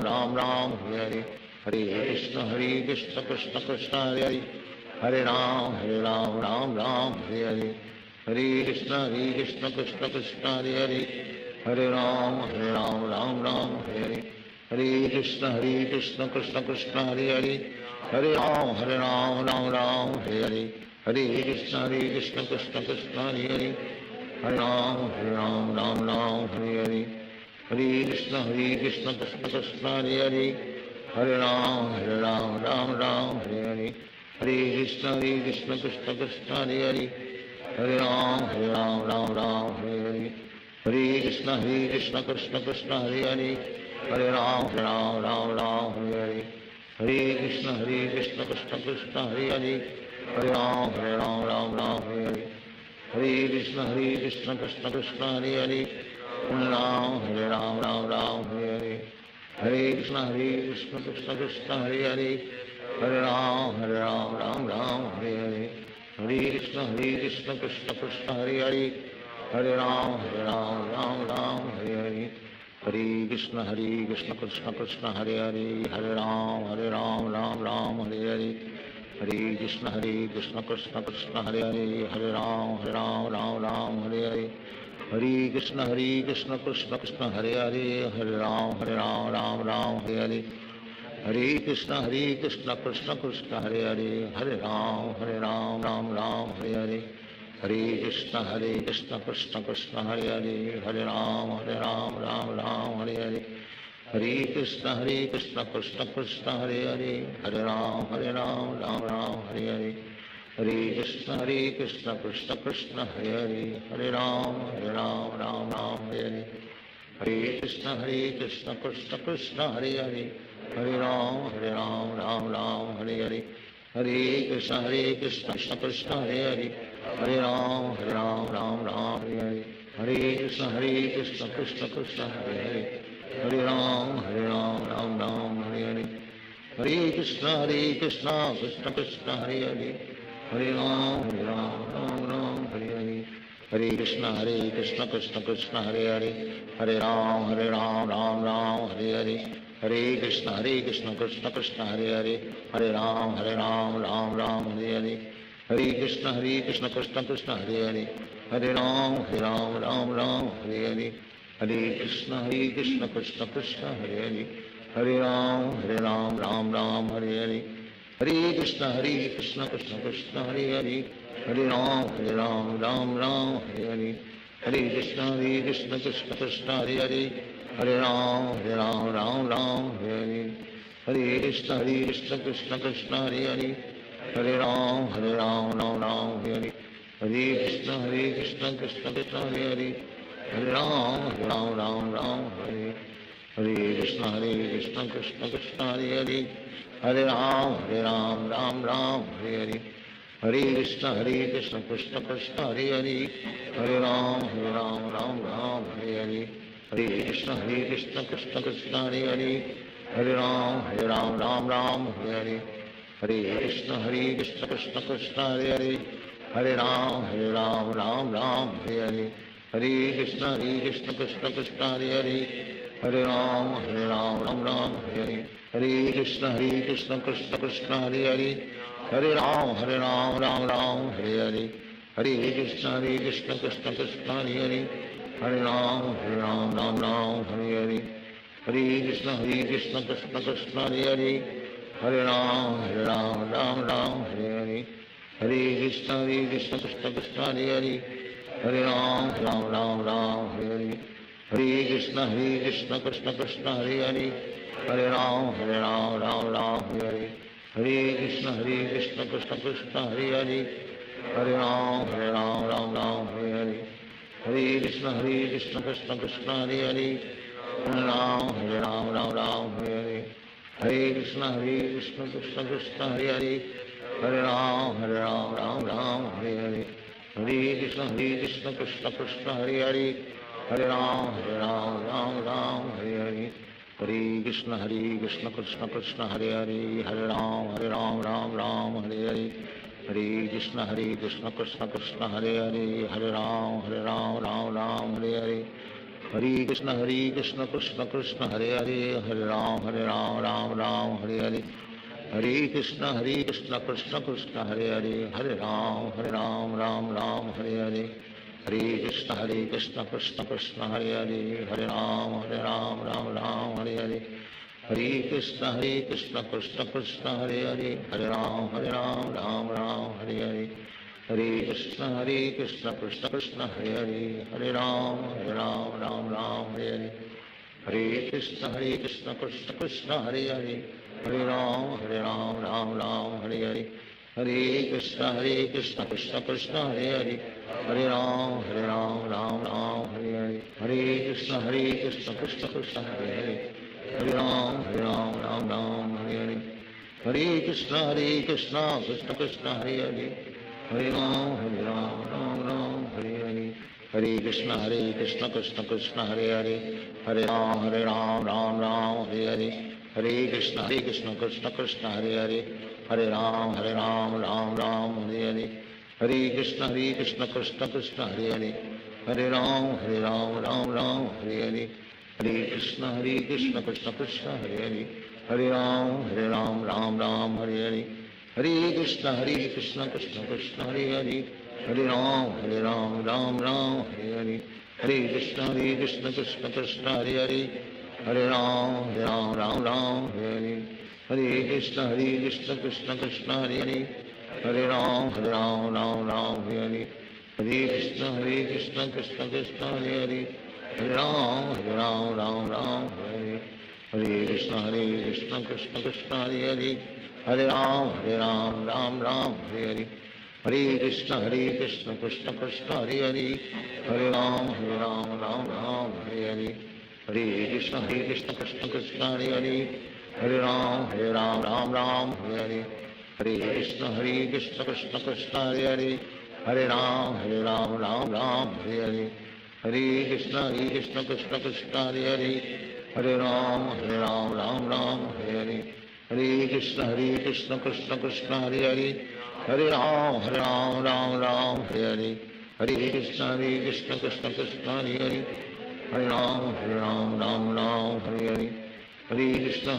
Ram Hare Hare Hare Krishna Krishna Krishna Hare Hare Hare Ram Hare Hare Hare Krishna Krishna Krishna Hare Hare Hare Ram Hare Hare Hare Krishna Krishna Krishna Hare Hare Hare Ram Hare Hare Hare Krishna Krishna Krishna Hare Hare Hare Ram Hare Hare Hare Krishna Krishna Krishna Hare Hare Hare Ram Hare Hare Hare Krishna Krishna Krishna Hare Hare Hare Ram Hare Hare Hare Krishna Krishna Krishna Hare Hare Hare Ram Hare Hare Hare Krishna Krishna Krishna Hare Hare Hare Ram Hare Hare Hare Krishna Krishna Krishna Hare Hare Hare Ram Hare Hare Hare Krishna Krishna Krishna Hare Hare Hare Ram Ram Hare Hare Hare Krishna Krishna Krishna Hare Hare Hare Ram Hare Hare Hare Krishna Krishna Krishna Hare Hare Hare Ram Hare Hare Hare Krishna Krishna Krishna Hare Hare Hare Ram Hare Hare Hare Krishna Krishna Krishna Hare Hare Hare Ram Hare Hare Hare Krishna Krishna Krishna Hare Hare Hare Ram Hare Hare Hare Krishna Krishna Krishna Hare Hare, Hare Ram Ram Ram Hare Hare. Hare Krishna Krishna Krishna Hare Hare, Hare Ram Ram Hare Hare. Hare Krishna Krishna Krishna Hare Hare, Hare Ram Ram Hare Hare. Hare Krishna Krishna Krishna Hare Hare, Hare Ram Ram Hare Hare. Hare Krishna Krishna Krishna Hare Hare, Hare Ram Ram Hare Hare. Hare Krishna Krishna Krishna Hare Hare, Hare Ram Ram Hare Hare. Hare Krishna Krishna Krishna Hare Hare, Hare Ram Ram Hare Hare. Hare Krishna Krishna Krishna Hare Hare, Hare Ram Hare Hare. Hare Krishna Krishna Krishna Hare Hare, Hare Ram Hare Hare. Hare Krishna Krishna Krishna Hare Hare, Hare Ram Hare Hare. Hare Krishna Krishna Krishna Hare Hare, Hare Ram Hare Hare. Hare Krishna Krishna Krishna Hare Hare, Hare Ram Hare Hare. Hare Krishna Krishna Krishna Hare Hare, Hare Ram Hare Hare. Hare Krishna Krishna Krishna Hare Hare, Hare Ram Hare Hare. Hare Krishna Krishna Krishna Hare Hare, Hare Ram Hare Hare. Hare Krishna Krishna Krishna Hare Hare, Hare Ram Hare Hare. Hare Krishna Krishna Krishna Hare Hare, Hare Ram Hare Hare. Hare Krishna Krishna Krishna Hare Hare, Hare Ram Hare Hare. Hare Krishna Krishna Krishna Hare Hare, Hare Ram Hare Hare. Hare Krishna Krishna Krishna Hare Hare, Hare Ram Hare Hare. Hare Krishna Krishna Krishna Hare Hare, Hare Ram Hare Hare. Hare Krishna Krishna Krishna Hare Hare, Hare Ram Hare Hare. Hare Krishna Krishna Krishna Hare Hare, Hare Ram Hare Hare. Hare Krishna Krishna Krishna Hare Hare, Hare Ram Hare Hare. Hare Krishna Krishna Krishna Hare Hare, Hare Ram Hare Hare. Hare Krishna Krishna Krishna Hare Hare, Hare Ram Hare Hare. Hare Krishna Krishna Krishna Hare Hare, Hare Ram Hare Hare. Hare Krishna Krishna Krishna Hare Hare, Hare Ram Hare Hare. Hare Krishna Krishna Krishna Hare Hare, Hare Ram Hare Hare. Hare Krishna Krishna Krishna Hare Hare, Hare Ram Hare Hare. Hare Krishna Krishna Krishna Hare Hare, Hare Ram Hare Hare. Hare Krishna Krishna Krishna Hare Hare, Hare Ram Hare Hare. Hare Krishna Krishna Krishna Hare Hare, Hare Ram Hare Hare. Hare Krishna Krishna Krishna Hare Hare, Hare Ram Hare Hare. Hare Krishna Krishna Krishna Hare Hare, Hare Ram Hare Hare. Hare Krishna Krishna Krishna Hare Hare, Hare Ram Hare Hare. Hare Krishna Krishna Krishna Hare Hare, Hare Ram Hare Hare. Hare Krishna Krishna Krishna Hare Hare, Hare Ram Hare Hare. Hare Krishna Krishna Krishna Hare Hare, Hare Ram Hare Hare. Hare Krishna Krishna Krishna Hare Hare, Hare Ram Hare Hare. Hare Krishna Krishna Krishna Hare Hare, Hare Ram Hare Hare. Hare Krishna Krishna Krishna Hare Hare, Hare Ram Hare Hare. Hare Krishna Krishna Krishna Hare Hare, Hare Ram Hare Hare. Hare Krishna Krishna Krishna Hare Hare, Hare Ram Hare Hare. Hare Krishna Krishna Krishna Hare Hare, Hare Ram Hare Hare. Hare Krishna Krishna Krishna Hare Hare, Hare Ram Hare Hare. Hare Krishna Krishna Krishna Hare Hare, Hare Ram Hare Hare. Hare Krishna Krishna Krishna Hare Hare Hare Ram Ram Ram Hare Hare Hare Krishna Krishna Krishna Hare Hare Hare Ram Ram Ram Hare Hare Hare Krishna Krishna Krishna Hare Hare Hare Ram Ram Ram Hare Hare Hare Krishna Krishna Krishna Hare Hare Hare Ram Ram Ram Hare Hare Hare Krishna Krishna Krishna Hare Hare Hare Ram Ram Hare Hare Hare Krishna Krishna Krishna Hare Hare Hare Ram Ram Hare Hare Hare Krishna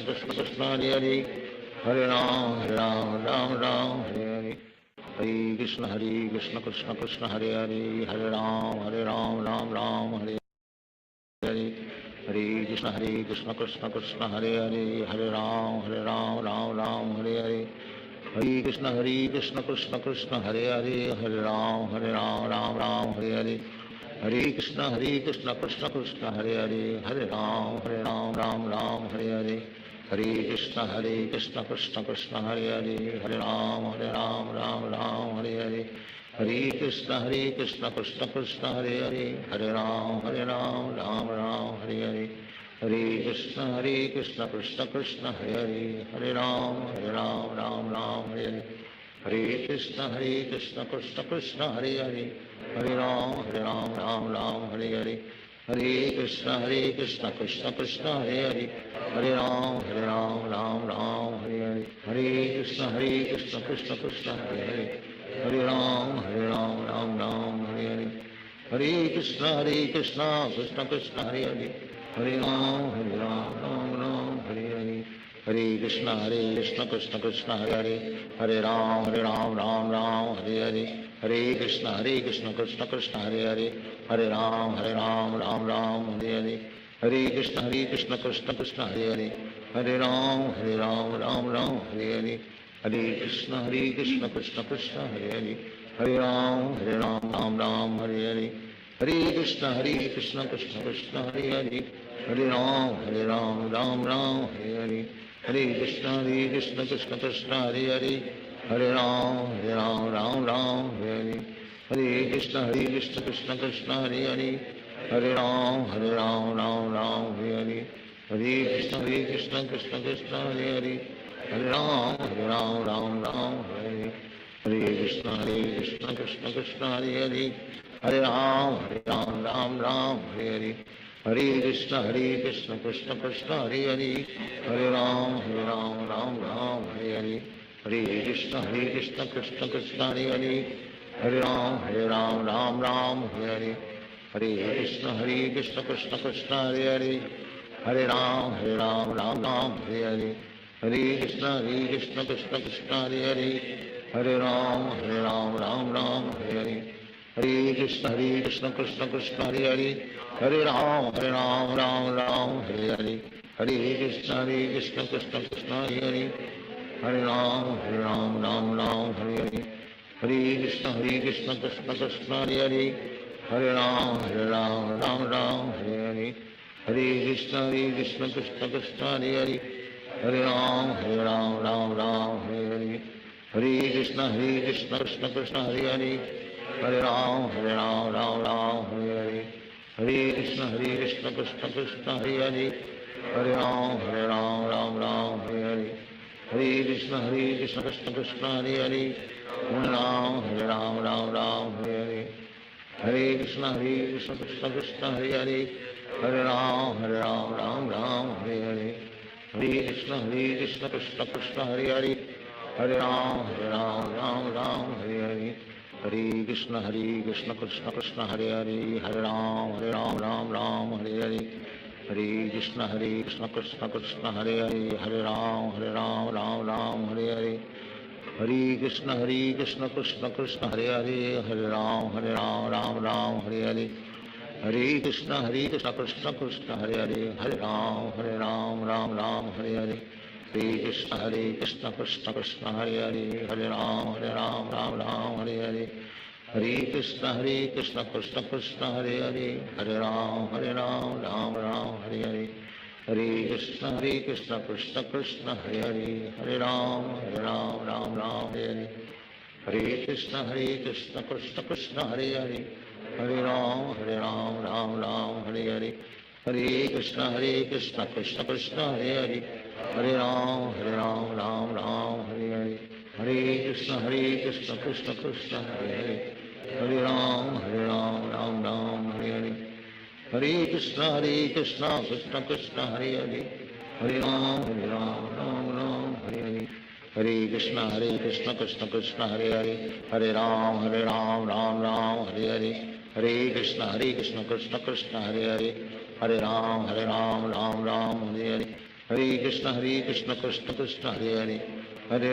Krishna Krishna Hare Hare Hare Ram Ram Hare Hare Hare Krishna Krishna Krishna Hare Hare Hare Ram Ram Hare Hare Hare Krishna Krishna Krishna Hare Hare Hare Ram Ram Hare Hare Hare Krishna Krishna Krishna Hare Hare Hare Ram Ram Hare Hare Hare Krishna Krishna Krishna Hare Hare Hare Ram Ram Hare Hare Hare Krishna Krishna Krishna Hare Hare Hare Ram Ram Hare Hare Hare Krishna Krishna Krishna Hare Hare Hare Ram Ram Hare Hare Hare Krishna Krishna Krishna Hare Hare Hare Ram Ram Hare Hare Hare Krishna Krishna Krishna Hare Hare Hare Ram Ram Hare Hare Hare Krishna Krishna Krishna Hare Hare Hare Ram Ram Hare Hare Hare Krishna Krishna Krishna Hare Hare Hare Ram Ram Hare Hare Hare Krishna Krishna Krishna Hare Hare Hare Ram Hare Hare Hare Krishna Krishna Krishna Hare Hare Hare Ram Ram Hare Hare Hare Krishna Krishna Krishna Hare Hare Hare Ram Ram Hare Hare Hare Krishna Krishna Krishna Hare Hare Hare Ram Hare Hare Hare Krishna Krishna Krishna Hare Hare Hare Ram Hare Hare Hare Krishna Krishna Krishna Hare Hare Hare Ram Hare Hare Hare Krishna Krishna Krishna Hare Hare Hare Ram Hare Hare Hare Krishna Krishna Krishna Hare Hare Hare Ram Hare Hare Hare Krishna Krishna Krishna Hare Hare Hare Ram Hare Hare Hare Krishna Krishna Krishna Hare Hare Hare Ram Hare Hare Hare Krishna Krishna Krishna Hare Hare Hare Ram Hare Hare Hare Krishna Krishna Krishna Hare Hare Hare Ram Hare Hare Hare Krishna Krishna Krishna Hare Hare Hare Ram Hare Hare Hare Krishna Krishna Krishna Hare Hare Hare Ram Hare Hare Hare Krishna Krishna Krishna Hare Hare Hare Ram Hare Hare Hare Krishna Krishna Krishna Hare Hare Hare Ram Hare Hare Hare Krishna Krishna Krishna Hare Hare Hare Ram Hare Hare Hare Krishna Krishna Krishna Hare Hare Hare Ram Hare Hare Hare Krishna Krishna Krishna Hare Hare Hare Ram Hare Hare Hare Krishna Krishna Krishna Hare Hare Hare Ram Hare Hare Hare Krishna Krishna Krishna Hare Hare Hare Ram Hare Hare Hare Krishna Krishna Krishna Hare Hare Hare Ram Hare Hare Hare Krishna Krishna Krishna Hare Hare Hare Ram Hare Hare Hare Krishna Krishna Krishna Hare Hare Hare Ram Hare Hare Hare Krishna Krishna Krishna Hare Hare Hare Ram Ram Hare Hare Hare Krishna Krishna Krishna Hare Hare Hare Ram Hare Hare Hare Krishna Krishna Krishna Hare Hare Hare Ram Hare Hare Hare Krishna Krishna Krishna Hare Hare Hare Ram Hare Hare Hare Krishna Krishna Krishna Hare Hare Hare Ram Hare Hare Hare Krishna Krishna Krishna Hare Hare Hare Ram Hare Hare Hare Krishna Krishna Krishna Hare Hare, Hare Ram Ram Ram Hare Hare, Hare Krishna Krishna Krishna Hare Hare, Hare Ram Ram Ram Hare Hare, Hare Krishna Krishna Krishna Hare Hare, Hare Ram Ram Ram Hare Hare, Hare Krishna Krishna Krishna Hare Hare, Hare Ram Ram Ram Hare Hare, Hare Krishna Krishna Krishna Hare Hare, Hare Ram Ram Ram Hare Hare, Hare Krishna Krishna Krishna Hare Hare, Hare Ram Ram Ram Hare Hare, Hare Krishna Krishna Krishna Hare Hare, Hare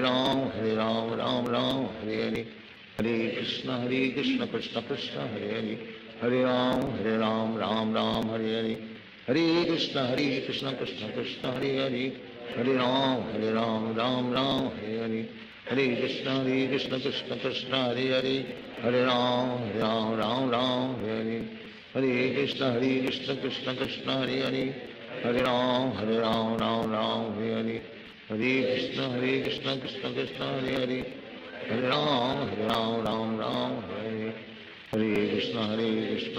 Ram Ram Ram Hare Hare, Hare Krishna Krishna Krishna Hare Hare, Hare Ram Ram Hare Hare, Hare Krishna Krishna Krishna Hare Hare, Hare Ram Ram Hare Hare, Hare Krishna Krishna Krishna Hare Hare, Hare Ram Ram Hare Hare, Hare Krishna Krishna Krishna Hare Hare, Hare Ram Ram Hare Hare, Hare Krishna Krishna Krishna Hare Hare, Hare Ram Ram Hare Hare, Hare Krishna Krishna Krishna Hare Hare, Hare Ram Ram Hare Hare, Hare Krishna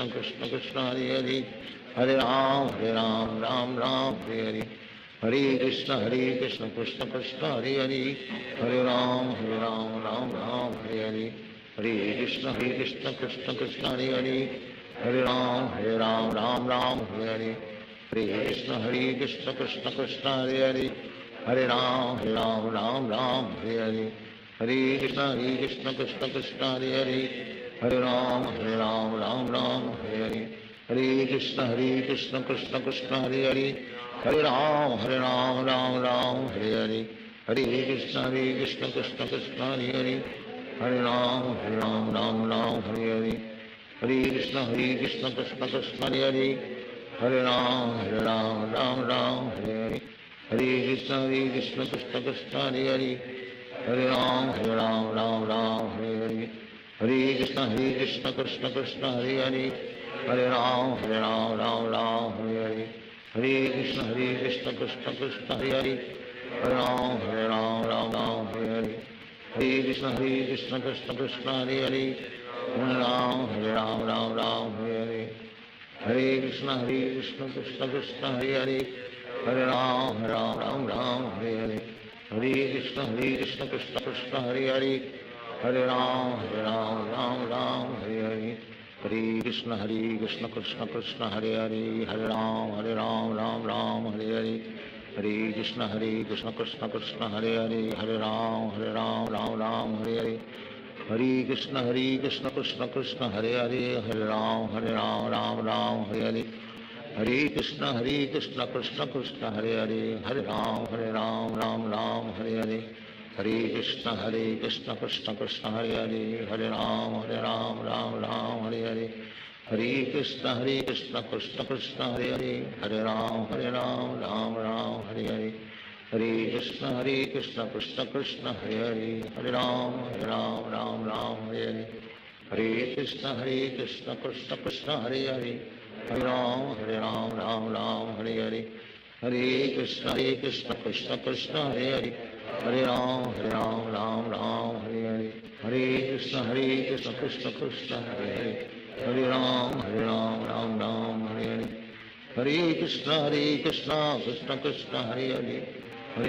Krishna Krishna Hare Hare, Hare Ram Ram Hare Hare, Hare Krishna Krishna Krishna Hare Hare, Hare Ram Ram Hare Hare, Hare Krishna Krishna Krishna Hare Hare, Hare Ram Ram Hare Hare, Hare Krishna Krishna Krishna Hare Hare, Hare Ram Ram Hare Hare, Hare Krishna Krishna Krishna Hare Hare, Hare Ram Ram Hare Hare, Hare Krishna Krishna Krishna Hare Hare, Hare Ram Ram Hare Hare, Hare Krishna Krishna Krishna Hare Hare, Hare Ram Ram Hare Hare, Hare Krishna Krishna Krishna Hare Hare, Hare Ram Ram Hare Hare, Hare Krishna Krishna Krishna Hare Hare, Hare Ram Ram Hare Hare, Hare Krishna Krishna Krishna Hare Hare, Hare Ram Ram Hare Hare, Hare Krishna Krishna Krishna Hare Hare, Hare Ram Ram Hare Hare, Hare Krishna Krishna Krishna Hare Hare, Hare Ram Ram Hare Hare, Hare Krishna Krishna Krishna Hare Hare, Hare Ram Ram Hare Hare, Hare Krishna Krishna Krishna Hare Hare, Hare Ram Ram Hare Hare, Hare Krishna Krishna Krishna Hare Hare, Hare Ram Ram Hare Hare, Hare Krishna Krishna Krishna Hare Hare, Hare Ram Ram Hare Hare, Hare Krishna Krishna Krishna Hare Hare, Hare Ram Ram Hare Hare, Hare Krishna Krishna Krishna Hare Hare, Hare Ram Ram Hare Hare, Hare Krishna Krishna Krishna Hare Hare, Hare Ram Ram Hare Hare, Hare Krishna Krishna Krishna Hare Hare, Hare Ram Ram Hare Hare, Hare Krishna Krishna Krishna Hare Hare, Hare Ram Ram Hare Hare, Hare Krishna Krishna Krishna Hare Hare, Hare Ram Ram Hare Hare, Hare Krishna Krishna Krishna Hare Hare, Hare Ram Ram Hare Hare, Hare Krishna Krishna Krishna Hare Hare,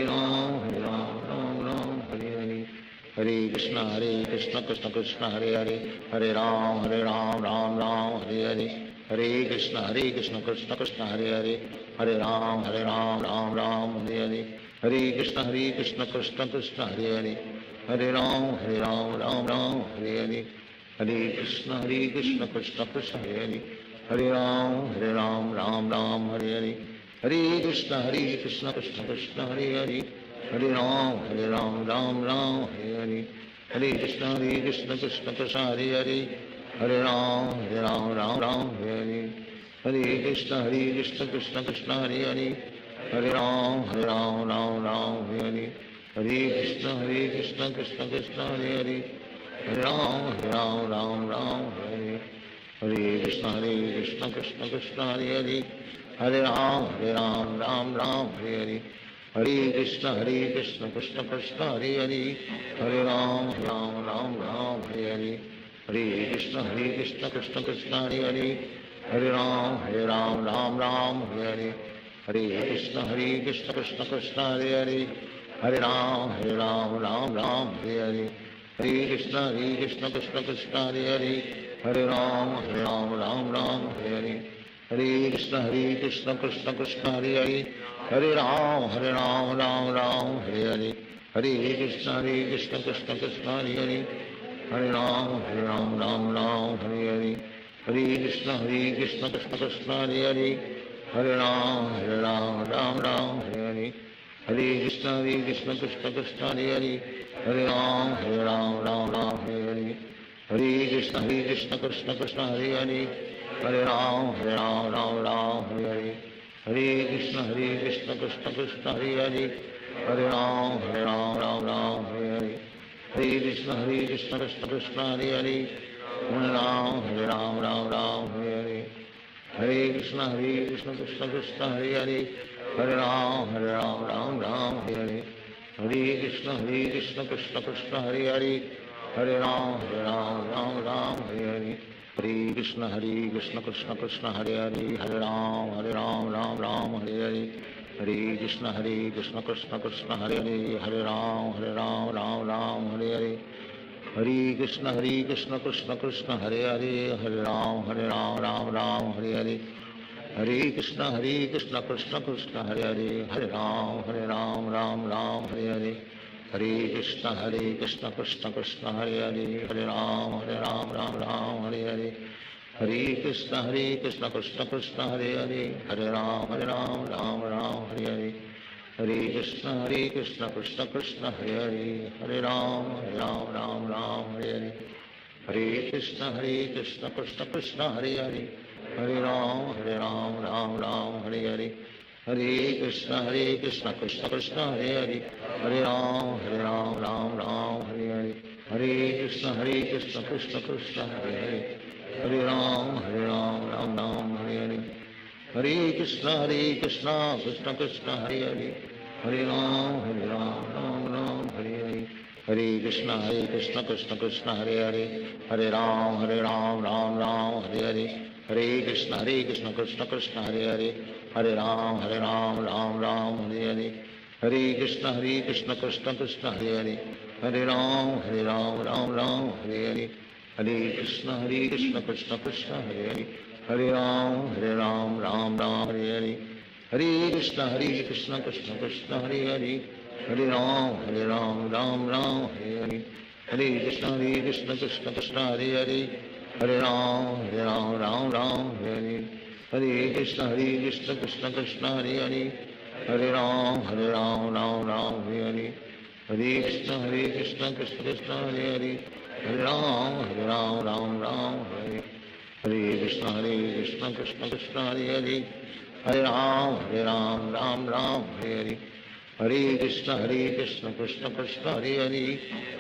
Hare Ram Hare Hare, Hare Krishna Krishna Krishna Hare Hare, Hare Ram Ram Hare Hare, Hare Krishna Krishna Krishna Hare Hare, Hare Ram Ram Hare Hare, Hare Krishna Krishna Krishna Hare Hare, Hare Ram Ram Hare Hare, Hare Krishna Krishna Krishna Hare Hare, Hare Ram Ram Hare Hare, Hare Krishna Krishna Krishna Hare Hare, Hare Ram Ram Hare Hare, Hare Krishna Krishna Krishna Hare Hare, Hare Ram Ram Hare Hare, Hare Krishna Krishna Krishna Hare Hare, Hare Ram Ram Hare Hare, Hare Krishna Krishna Krishna Hare Hare, Hare Ram Hare Hare, Hare Krishna Krishna Krishna Hare Hare, Hare Ram Ram Hare Hare, Hare Krishna Krishna Krishna Hare Hare, Hare Ram Ram Ram Hare Hare, Hare Krishna Krishna Krishna Hare Hare, Hare Ram Ram Ram Hare Hare, Hare Krishna Krishna Krishna Hare Hare, Hare Ram Ram Ram Hare Hare, Hare Krishna Krishna Krishna Hare Hare, Hare Ram Ram Ram Hare Hare, Hare Krishna Krishna Krishna Hare Hare, Hare Ram Ram Ram Hare Hare, Hare Krishna Krishna Krishna Hare Hare, Hare Ram Ram Ram Hare Hare, Hare Krishna Krishna Krishna Hare Hare, Hare Ram Ram Ram Hare Hare, Hare Krishna Krishna Krishna Hare Hare, Hare Ram Ram Ram Hare Hare, Hare Krishna Krishna Krishna Hare Hare, Hare Ram Ram Hare Hare, Hare Krishna Krishna Krishna Hare Hare, Hare Ram Ram Hare Hare, Hare Krishna Krishna Krishna Hare Hare, Hare Ram Ram Hare Hare, Hare Krishna Krishna Krishna Hare Hare, Hare Ram Ram Hare Hare, Hare Krishna Krishna Krishna Hare Hare, Hare Ram Ram Hare Hare, Hare Krishna Krishna Krishna Hare Hare, Hare Ram Ram Hare Hare, Hare Krishna Krishna Krishna Hare Hare, Hare Ram Ram Hare Hare, Hare Krishna Krishna Krishna Hare Hare, Hare Ram Ram Hare Hare, Hare Krishna Krishna Krishna Hare Hare, Hare Ram Ram Hare Hare, Hare Krishna Krishna Krishna Hare Hare, Hare Ram Ram Hare Hare, Hare Krishna Krishna Krishna Hare Hare, Hare Ram Ram Hare Hare, Hare Krishna Krishna Krishna Hare Hare, Hare Ram Ram Hare Hare, Hare Krishna Krishna Krishna Hare Hare, Hare Ram Ram Hare Hare, Hare Krishna Krishna Krishna Hare Hare, Hare Ram Ram Hare Hare, Hare Krishna Krishna Krishna Hare Hare, Hare Ram Ram Hare Hare, Hare Krishna Krishna Krishna Hare Hare, Hare Ram Ram Hare Hare, Hare Krishna Krishna Krishna Hare Hare, Hare Ram Ram Ram Hare Hare, Hare Krishna Krishna Krishna Hare Hare, Hare Ram Ram Ram Hare Hare, Hare Krishna Krishna Krishna Hare Hare, Hare Ram Ram Hare Hare, Hare Krishna Krishna Krishna Hare Hare, Hare Ram Ram Hare Hare, Hare Krishna Krishna Krishna Hare Hare, Hare Ram Ram Hare Hare, Hare Krishna Krishna Krishna Hare Hare, Hare Ram Ram Hare Hare, Hare Krishna Krishna Krishna Hare Hare, Hare Ram Ram Hare Hare, Hare Krishna Krishna Krishna Hare Hare, Hare Ram Ram Hare, Hare Krishna Krishna Krishna Hare Hare, Hare Ram Ram Hare Hare, Hare Krishna Krishna Krishna Hare Hare,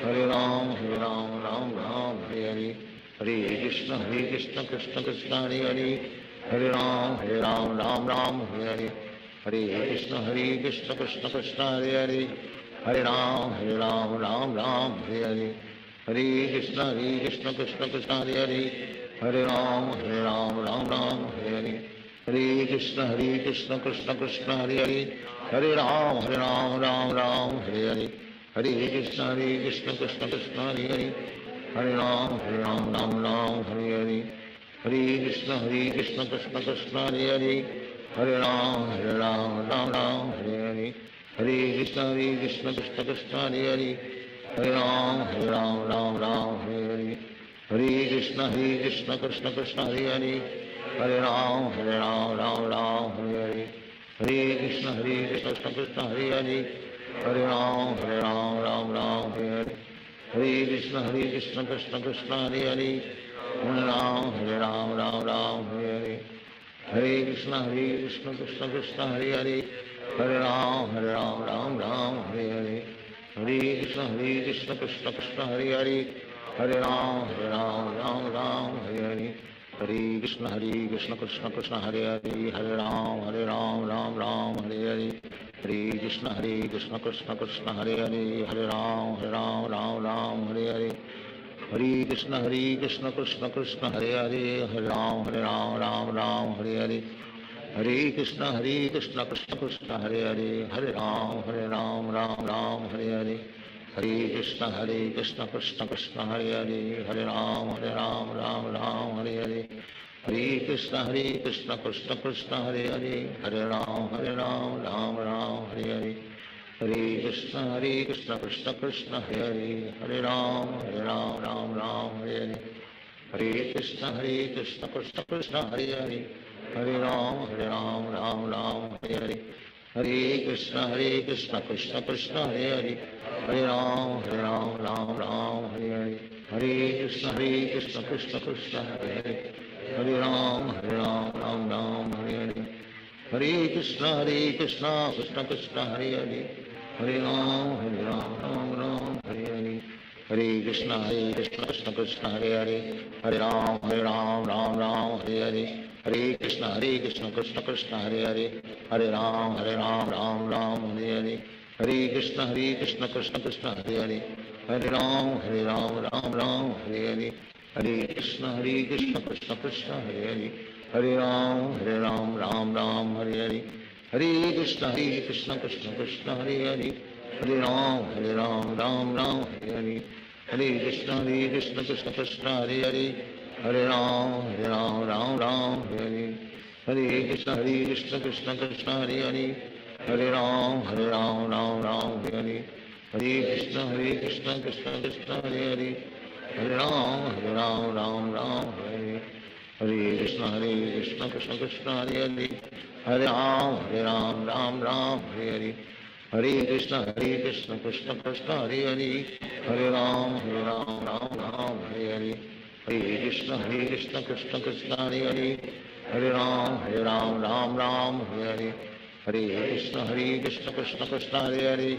Hare Ram Ram Hare Hare, Hare Krishna Krishna Krishna Hare Hare, Hare Ram Ram Hare Hare, Hare Krishna Krishna Krishna Hare Hare, Hare Ram Ram Hare Hare, Hare Krishna Krishna Krishna Hare Hare, Hare Ram Ram Hare Hare, Hare Krishna Krishna Krishna Hare Hare, Hare Ram Ram Hare Hare, Hare Krishna Krishna Krishna Hare Hare, Hare Ram Ram Hare Hare, Hare Krishna Krishna Krishna Hare Hare, Hare Ram Ram Hare Hare, Hare Krishna Krishna Krishna Hare Hare, Hare Ram Ram Hare Hare, Hare Krishna Krishna Krishna Hare Hare, Hare Ram Ram Hare Hare, Hare Krishna Krishna Krishna Hare Hare, Hare Ram Ram Hare Hare, Hare Krishna Krishna Krishna Hare Hare, Hare Ram Hare Hare, Hare Krishna Krishna Krishna Hare Hare, Hare Ram Ram Hare Hare, Hare Krishna Krishna Krishna Hare Hare, Hare Ram Ram Hare Hare, Hare Krishna Krishna Krishna Hare Hare, Hare Ram Ram Ram Hare Hare, Hare Krishna Krishna Krishna Hare Hare, Hare Ram Ram Ram Hare Hare, Hare Krishna Krishna Krishna Hare Hare, Hare Ram Ram Hare Hare, Hare Krishna Krishna Krishna Hare Hare, Hare Ram Ram Hare Hare, Hare Krishna Krishna Krishna Hare Hare, Hare Ram Ram Hare Hare, Hare Krishna Krishna Krishna Hare Hare, Hare Ram Ram Hare Hare, Hare Krishna Krishna Krishna Hare Hare, Hare Ram Ram Hare Hare, Hare Krishna Krishna Krishna Hare Hare, Hare Ram Ram Hare Hare, Hare Krishna Krishna Krishna Hare Hare, Hare Ram Ram Hare Hare, Hare Krishna Krishna Krishna Hare Hare, Hare Ram Ram Hare Hare, Hare Krishna Krishna Krishna Hare Hare, Hare Ram Hare Hare, Hare Krishna Krishna Krishna Hare Hare, Hare Ram Ram Hare Hare, Hare Krishna Krishna Krishna Hare Hare, Hare Ram Ram Hare Hare, Hare Krishna Krishna Krishna Hare Hare, Hare Ram Ram Hare Hare, Hare Krishna Krishna Krishna Hare Hare, Hare Ram Ram Hare Hare, Hare Krishna Krishna Krishna Hare Hare, Hare Ram Ram Hare Hare, Hare Krishna Krishna Krishna Hare Hare, Hare Ram Ram Hare Hare, Hare Krishna Krishna Krishna Hare Hare, Hare Ram Ram Hare Hare, Hare Krishna Krishna Krishna Hare Hare, Hare Ram Ram Hare Hare, Hare Krishna Krishna Krishna Hare Hare, Hare Ram Ram Hare Hare, Hare Krishna Krishna Krishna Hare Hare, Hare Ram Ram Hare Hare, Hare Krishna Krishna Krishna Hare Hare, Hare Ram Ram Hare Hare, Hare Krishna Krishna Krishna Hare Hare, Hare Ram Ram Hare Hare, Hare Krishna Krishna Krishna Hare Hare, Hare Ram Ram Hare Hare, Hare Krishna Krishna Krishna Hare Hare,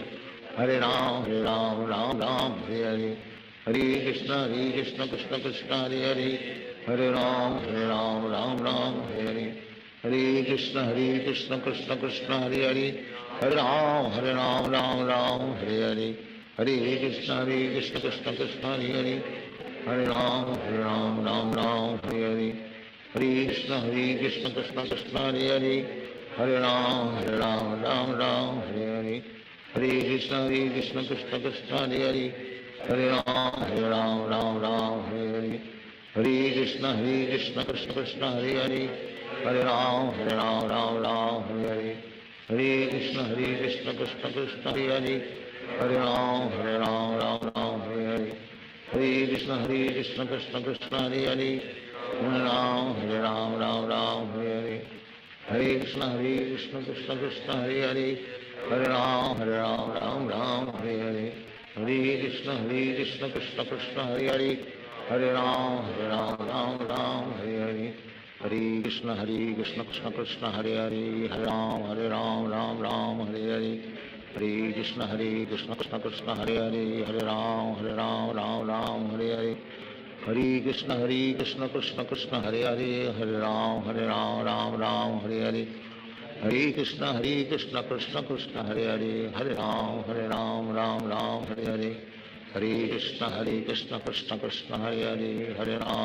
Hare Ram Ram Hare Hare, Hare Krishna Krishna Krishna Hare Hare, Hare Ram Ram Hare Hare, Hare Krishna Krishna Krishna Hare Hare, Hare Ram Ram Hare Hare, Hare Krishna Krishna Krishna Hare Hare, Hare Ram Ram Hare Hare, Hare Krishna Krishna Krishna Hare Hare, Hare Ram Ram Hare Hare, Hare Krishna Krishna Krishna Hare Hare, Hare Ram Ram Hare Hare, Hare Krishna Krishna Krishna Hare Hare, Hare Ram Hare Hare, Hare Krishna Krishna Krishna Hare Hare, Hare Ram Hare Hare, Hare Krishna Krishna Krishna Hare Hare, Hare Ram Hare Hare, Hare Krishna Krishna Krishna Hare Hare, Hare Ram Hare Hare, Hare Krishna Krishna Krishna Hare Hare, Hare Ram Hare Hare, Hare Krishna Krishna Krishna Hare Hare, Hare Ram Hare Hare, Hare Krishna Krishna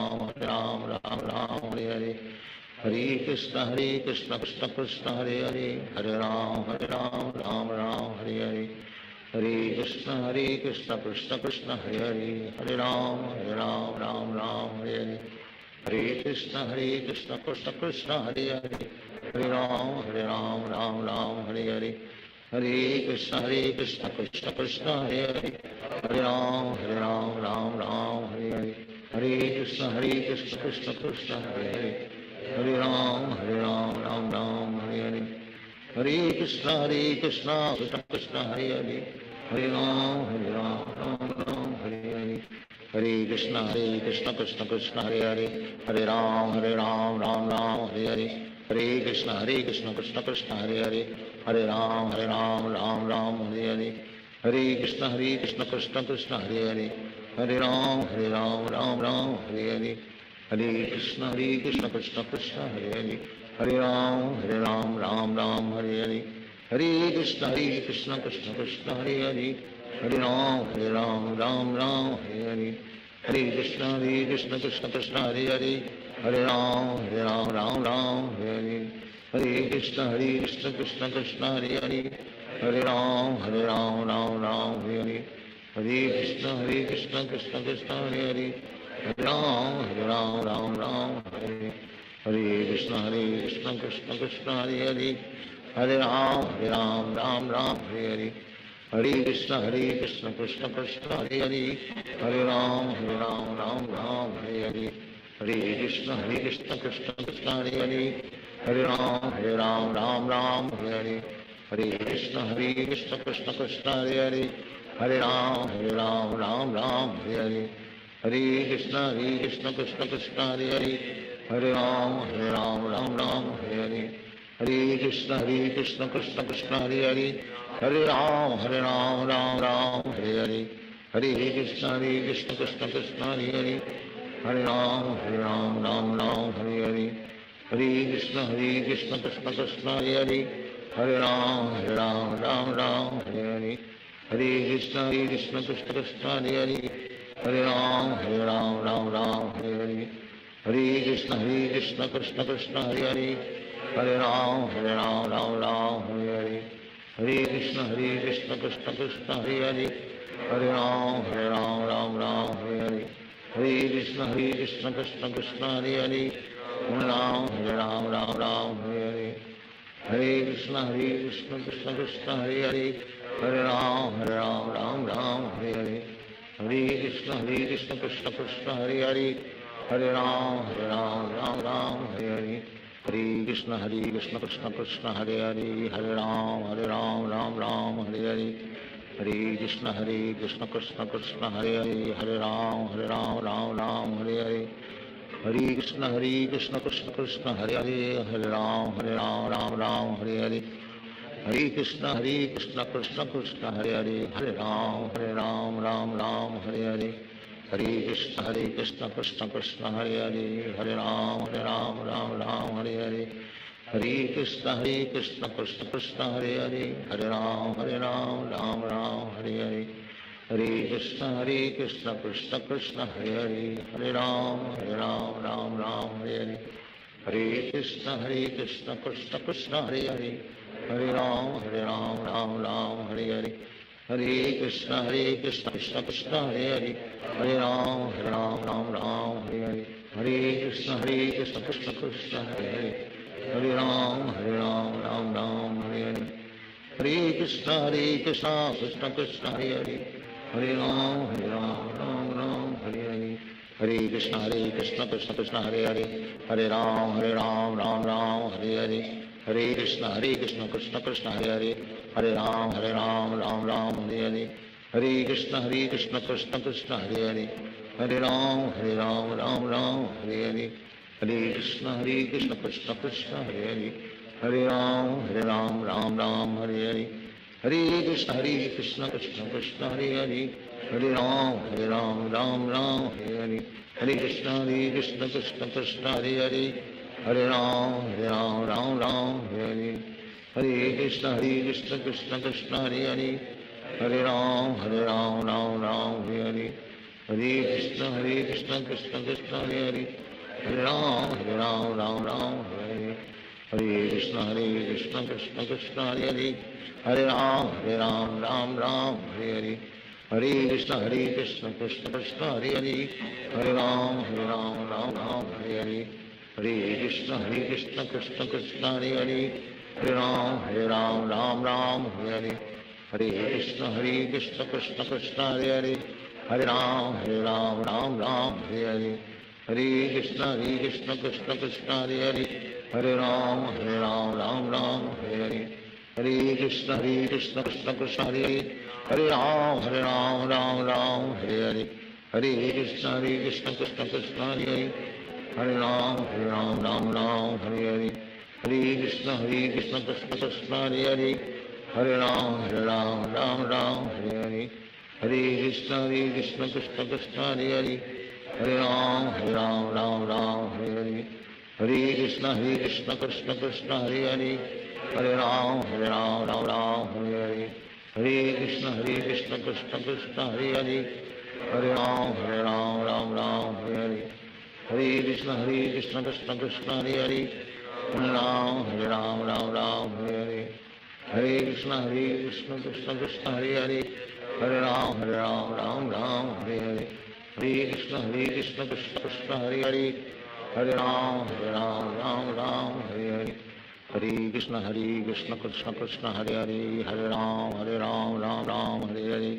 Krishna Hare Hare, Hare Ram Ram Hare Hare, Hare Krishna Krishna Krishna Hare Hare, Hare Ram Ram Hare Hare, Hare Krishna Krishna Krishna Hare Hare, Hare Ram Ram Hare Hare, Hare Krishna Krishna Krishna Hare Hare, Hare Ram Ram Hare Hare, Hare Krishna Krishna Krishna Hare Hare, Hare Ram Hare Hare, Hare Krishna Krishna Krishna Hare Hare, Hare Ram Hare Hare, Hare Krishna Krishna Krishna Hare Hare, Hare Ram Hare Hare, Hare Krishna Krishna Krishna Hare Hare, Hare Ram Hare Hare, Hare Krishna Krishna Krishna Hare Hare, Hare Ram Ram Hare Hare, Hare Krishna Krishna Krishna Hare Hare, Hare Ram Hare Hare, Hare Krishna Krishna Krishna Hare Hare, Hare Ram Ram Hare Hare, Hare Krishna Krishna Krishna Hare Hare Hare Ram Ram Ram Hare Hare Hare Krishna Krishna Krishna Hare Hare Hare Ram Ram Hare Hare Hare Krishna Krishna Krishna Hare Hare Hare Ram Ram Hare Hare Hare Krishna Krishna Krishna Hare Hare Hare Ram Ram Hare Hare Hare Krishna Krishna Krishna Hare Hare Hare Ram Ram Hare Hare Krishna Krishna Krishna Hare Hare Hare Ram Ram Hare Hare Hare Krishna Krishna Krishna Hare Hare Hare Ram Ram Hare Hare Hare Krishna Krishna Krishna Hare Hare Hare Ram Ram Hare Hare Hare Krishna Krishna Krishna Hare Hare Hare Ram Ram Hare Hare Hare Krishna Krishna Krishna Hare Hare Hare Ram Ram Hare Hare Hare Krishna Krishna Krishna Hare Hare Hare Ram Ram Hare Hare Hare Krishna Krishna Krishna Hare Hare Hare Ram Ram Hare Hare Hare Krishna Krishna Krishna Hare Hare Hare Ram Ram Hare Hare Hare Krishna Krishna Krishna Hare Hare Hare Ram Ram Hare Hare Hare Krishna Krishna Krishna Hare Hare Hare Ram Ram Hare Hare Hare Krishna Krishna Krishna Hare Hare Hare Ram Ram Hare Hare Hare Krishna Krishna Krishna Hare Hare Hare Ram Ram Hare Hare Hare Krishna Krishna Krishna Hare Hare Hare Ram Ram Hare Hare Hare Krishna Krishna Krishna Hare Hare Hare Ram Ram Hare Hare Hare Krishna Krishna Krishna Hare Hare Hare Ram Ram Hare Hare Hare Krishna Krishna Krishna Hare Hare Hare Ram Ram Hare Hare Hare Krishna Krishna Krishna Hare Hare Hare Ram Ram Hare Hare Hare Krishna Krishna Krishna Hare Hare Hare Ram Ram Hare Hare Hare Krishna Krishna Krishna Hare Hare Hare Ram Ram Hare Hare Hare Krishna Krishna Krishna Hare Hare Hare Ram Ram Hare Hare Hare Krishna Krishna Krishna Hare Hare Hare Ram Ram Hare Hare Hare Krishna Krishna Krishna Hare Hare Hare Ram Ram Hare Hare Hare Krishna Krishna Krishna Hare Hare Hare Ram Ram Hare Hare Hare Krishna Krishna Krishna Hare Hare Hare Ram Ram Hare Hare Hare Krishna Krishna Krishna Hare Hare Hare Ram Ram Hare Hare Hare Krishna Krishna Krishna Hare Hare Hare Ram Ram Hare Hare Hare Krishna Krishna Krishna Hare Hare Hare Ram Ram Hare Hare Hare Krishna Krishna Krishna Hare Hare Hare Ram Ram Hare Hare Hare Krishna Krishna Krishna Hare Hare Hare Ram Ram Hare Hare Hare Krishna Krishna Krishna Hare Hare Hare Ram Ram Hare Hare Hare Krishna Krishna Krishna Hare Hare Hare Ram Ram Hare Hare Hare Krishna Krishna Krishna Hare Hare Hare Ram Ram Hare Hare Hare Krishna Krishna Krishna Hare Hare Hare Ram Ram Hare Hare Hare Krishna Krishna Krishna Hare Hare Hare Ram Ram Hare Hare Hare Krishna Krishna Krishna Hare Hare Hare Ram Ram Hare Hare Hare Krishna Krishna Krishna Hare Hare Hare Ram Ram Hare Hare Hare Krishna Krishna Krishna Hare Hare Hare Ram Ram Hare Hare Hare Krishna Krishna Krishna Hare Hare Hare Ram Ram Hare Hare Hare Krishna Krishna Krishna Hare Hare Hare Ram Ram Hare Hare Hare Krishna Krishna Krishna Hare Hare Hare Ram Ram Hare Hare Hare Krishna Krishna Krishna Hare Hare Hare Ram Ram Hare Hare Hare Krishna Krishna Krishna Hare Hare Hare Ram Ram Ram Hare Hare, Hare Krishna Krishna Krishna Hare Hare, Hare Ram Ram Hare Hare, Hare Krishna Krishna Krishna Hare Hare, Hare Ram Ram Hare Hare, Hare Krishna Krishna Krishna Hare Hare, Hare Ram Hare Hare, Hare Krishna Krishna Krishna Hare Hare, Hare Ram Hare Hare, Hare Krishna Krishna Krishna Hare Hare, Hare Ram Hare Hare, Hare Krishna Krishna Krishna Hare Hare, Hare Ram Hare Hare,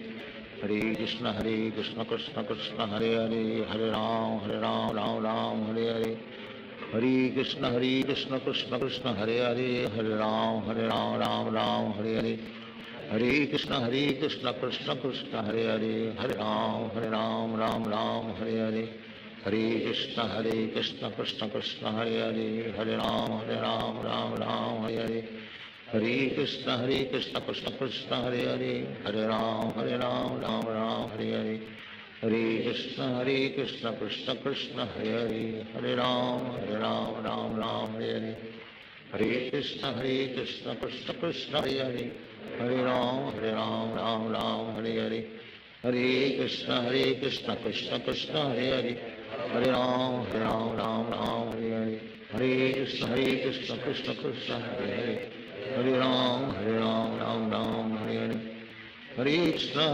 Hare Krishna Krishna Krishna Hare Hare, Hare Ram Hare Hare, Hare Krishna Krishna Krishna Hare Hare, Hare Ram Hare Hare, Hare Krishna Krishna Krishna Hare Hare, Hare Ram Hare Hare, Hare Krishna Krishna Krishna Hare Hare, Hare Ram Hare Hare, Hare Krishna Krishna Krishna Hare Hare, Hare Ram Hare Hare, Hare Krishna Krishna Krishna Hare Hare, Hare Ram Hare Hare, Hare Krishna Krishna Krishna Hare Hare, Hare Ram Hare Hare, Hare Krishna Krishna Krishna Hare Hare, Hare Ram Hare Hare, Hare Krishna Krishna Krishna Hare Hare, Hare Ram Hare Hare, Hare Krishna Krishna Krishna Hare Hare, Hare Ram Hare Hare, Hare Krishna Krishna Krishna Hare Hare, Hare Ram Hare Hare, Hare Krishna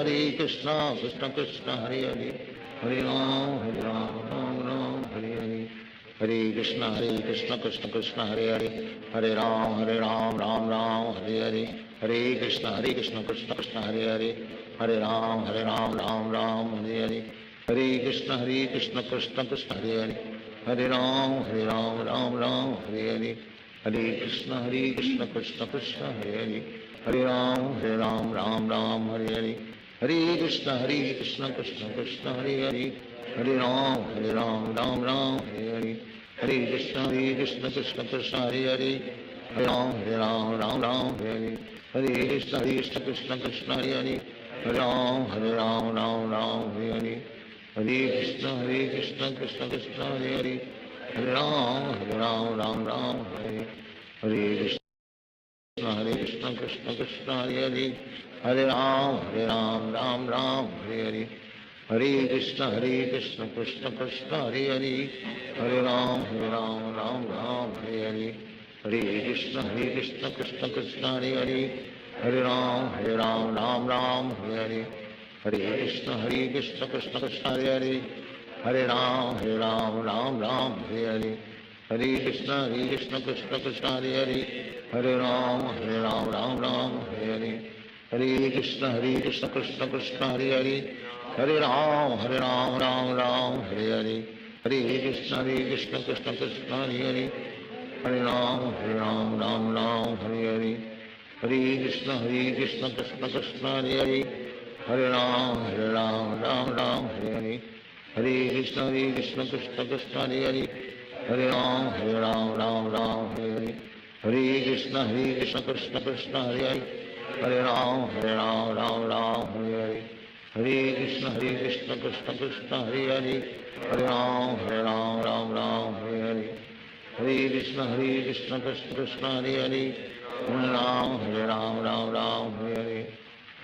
Krishna Krishna Hare Hare, Hare Ram Hare Hare, Hare Krishna Krishna Krishna Hare Hare, Hare Ram Hare Hare, Hare Krishna Krishna Krishna Hare Hare, Hare Ram Hare Hare, Hare Krishna Krishna Krishna Hare Hare, Hare Ram Hare Hare, Hare Krishna Krishna Krishna Hare Hare, Hare Ram Hare Hare, Hare Krishna Krishna Krishna Hare Hare, Hare Ram Hare Hare, Hare Krishna Krishna Krishna Hare Hare, Hare Ram Hare, Hare Krishna Krishna Krishna Hare Hare, Hare Ram Hare Hare, Hare Krishna Krishna Krishna Hare Hare, Hare Ram Hare Hare, Hare Krishna Krishna Krishna Hare Hare, Hare Ram Hare Hare, Hare Krishna Krishna Krishna Hare Hare, Hare Ram Hare Hare, Hare Krishna Krishna Krishna Hare Hare, Hare Ram Hare Hare, Hare Krishna Krishna Krishna Hare Hare, Hare Ram Hare Hare, Hare Krishna Krishna Krishna Hare Hare, Hare Ram Hare Hare, Hare Krishna Krishna Krishna Hare Hare, Hare Ram Hare Hare, Hare Krishna Krishna Krishna Hare Hare, Hare Ram Hare Hare, Hare Krishna Krishna Krishna Hare Hare, Hare Ram Hare Hare, Hare Krishna Krishna Krishna Hare Hare, Hare Ram Hare Hare, Hare Krishna Krishna Krishna Hare Hare, Hare Ram Hare Hare,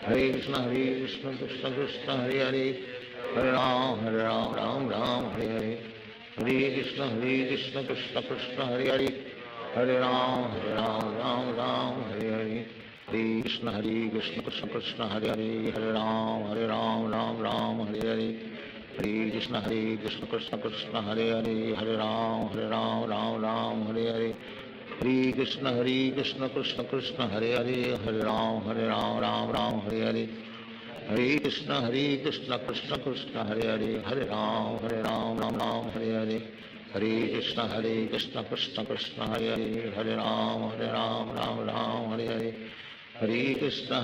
Hare Krishna Krishna Krishna Hare Hare, Hare Ram Hare Hare, Hare Krishna Krishna Krishna Hare Hare, Hare Ram Hare Hare, Hare Krishna Krishna Krishna Hare Hare, Hare Ram Hare Hare, Hare Krishna Krishna Krishna Hare Hare, Hare Ram Hare Hare, Hare Krishna Krishna Krishna Hare Hare, Hare Ram Hare Hare, Hare Krishna Krishna Krishna Hare Hare, Hare Ram Hare Hare, Hare Krishna Krishna Krishna Hare Hare, Hare Ram Hare Hare, Hare Krishna